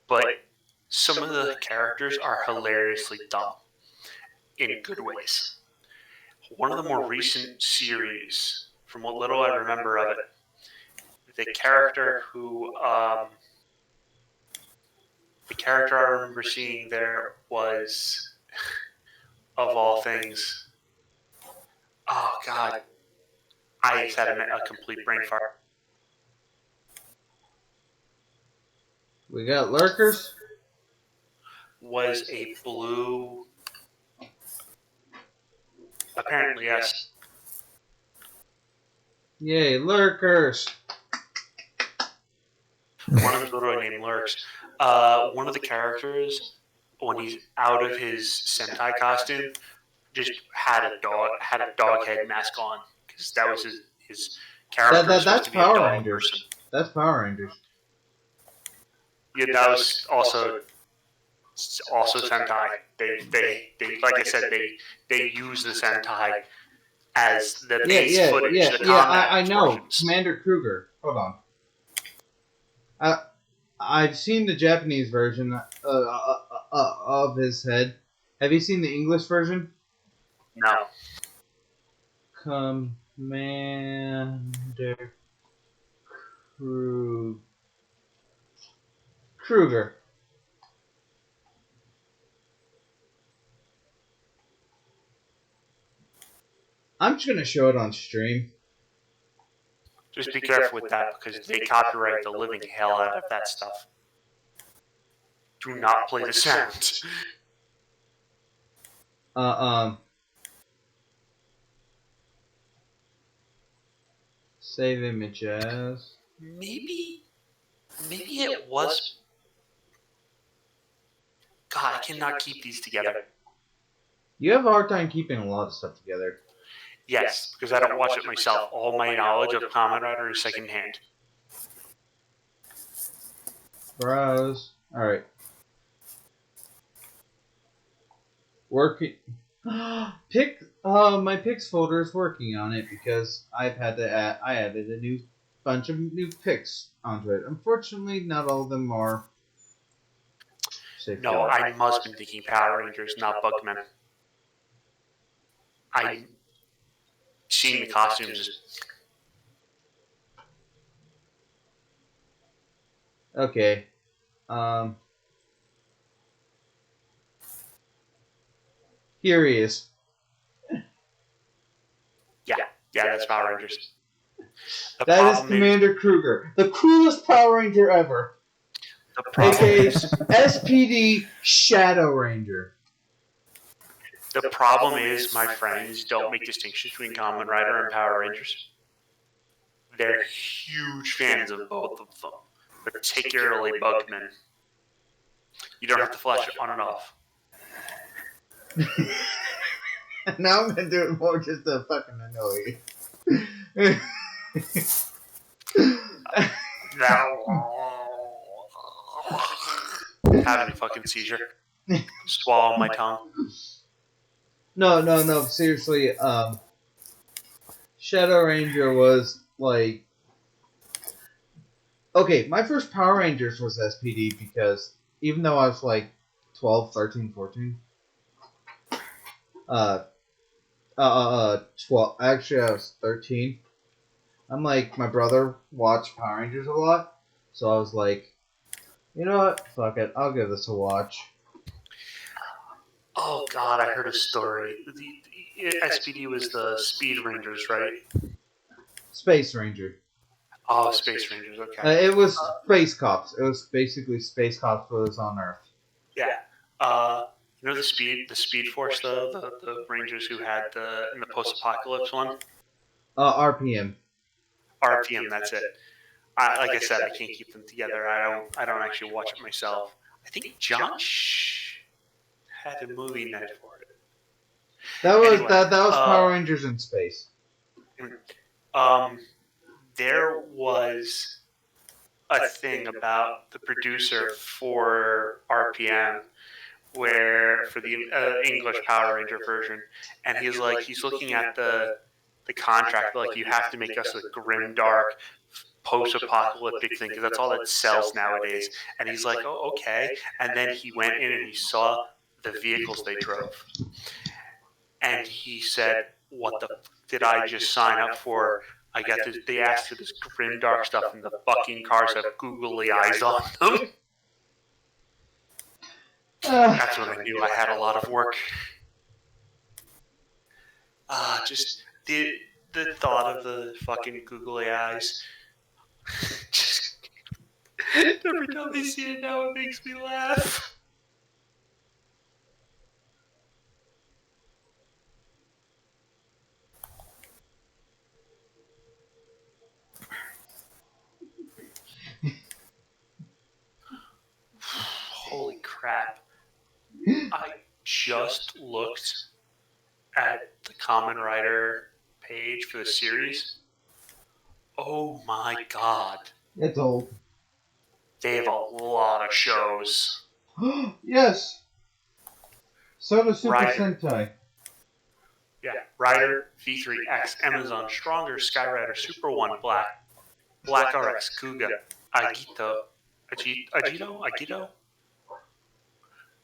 but some of the characters are hilariously dumb in good ways. One of the more recent series, from what little I remember of it, the character I remember seeing there was, of all things, oh god, I just had a complete brain fart. We got Lurkers. Was a blue. Apparently, yes. Yay, Lurkers! One of them's literally named Lurks. One of the characters, when he's out of his Sentai costume, just had a dog head mask on because that was character is supposed That's to be a Power dog Rangers. person. That's Power Rangers. Yeah, that was also Sentai. They like I said, they use the Sentai as the base footage, the combat I know. portions. Commander Kruger. Hold on. I've seen the Japanese version of his head. Have you seen the English version? No. Commander Kruger. I'm just gonna show it on stream. Just be careful with that because they copyright the living hell out of that stuff. Do not play the sound. Save image as. Maybe it was. God, I cannot keep these together. You have a hard time keeping a lot of stuff together. Yes, because I don't watch it myself. All my knowledge of Kamen Rider is secondhand. Browse. Alright. Working. My pics folder is working on it because I added a new bunch of new pics onto it. Unfortunately, not all of them are. No, I must have been thinking Power Rangers, not Bugmen. I seen the costumes. Okay. Here he is. Yeah, that's Power Rangers. That is Commander Kruger, the coolest Power Ranger ever. AKA SPD Shadow Ranger. The problem is, my friends don't make distinctions between Kamen Rider and Power Rangers. They're huge fans of both of them, particularly Bugman. You don't have to flash it on and off. Now I'm gonna do it more just to fucking annoy you. Having a fucking seizure. Swallow my tongue. No. Seriously, Shadow Ranger was like... Okay, my first Power Rangers was SPD because even though I was like 12, 13, 14... 12. Actually, I was 13. I'm like, my brother watched Power Rangers a lot, so I was like, you know what? Fuck it. I'll give this a watch. Oh God, I heard a story. The SPD was the Speed Rangers, right? Space Ranger. Oh, Space Rangers. Okay. It was Space Cops. It was basically Space Cops, but it was on Earth. Yeah. You know the Speed Force, though, the Rangers who had in the post-apocalypse one. RPM. RPM. That's it. Like I said, I can't keep them together. I don't actually watch it myself. I think John had a movie night for it. That was anyway, that was Power Rangers in space. There was a thing about the producer for RPM, where for the English Power Ranger version, and he's looking at the contract, like, you have to make us a grim, dark, post-apocalyptic thing because that's all that sells nowadays. And he's like, oh, okay. And then he went in and he saw the vehicles they drove, and he said, what the did I just sign up for? I got this, they asked for this grim, dark stuff, and the fucking cars have googly eyes on them. That's when I knew I had a lot of work. Just the thought of the fucking googly eyes. Just, every time I see it now, it makes me laugh. Holy crap. I just looked at the Kamen Rider page for the series. Oh my god. It's old. They have a lot of shows. Yes. So does Super Rider. Sentai. Yeah, Rider, V3X, Amazon, Stronger, Skyrider, Super 1, Black RX, Kuga, Agito,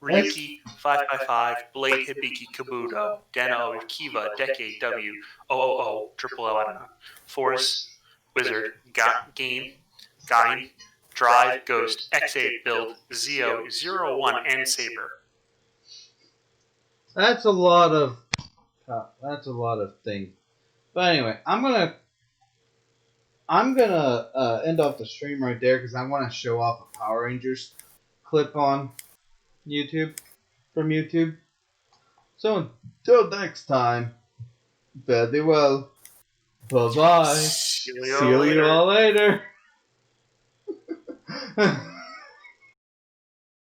Ryuki, 5x5, Blade, Hibiki, Kabuto, Den-O, Kiva, Decade, W, OOO, Triple L, I don't know, Force, Wizard, Gain, Drive, Ghost, X8, Build, Zeo, 01, and Saber. That's a lot of things. But anyway, I'm gonna end off the stream right there because I want to show off a Power Rangers clip on YouTube from YouTube. So until next time, fare thee well. Bye bye. See you all later.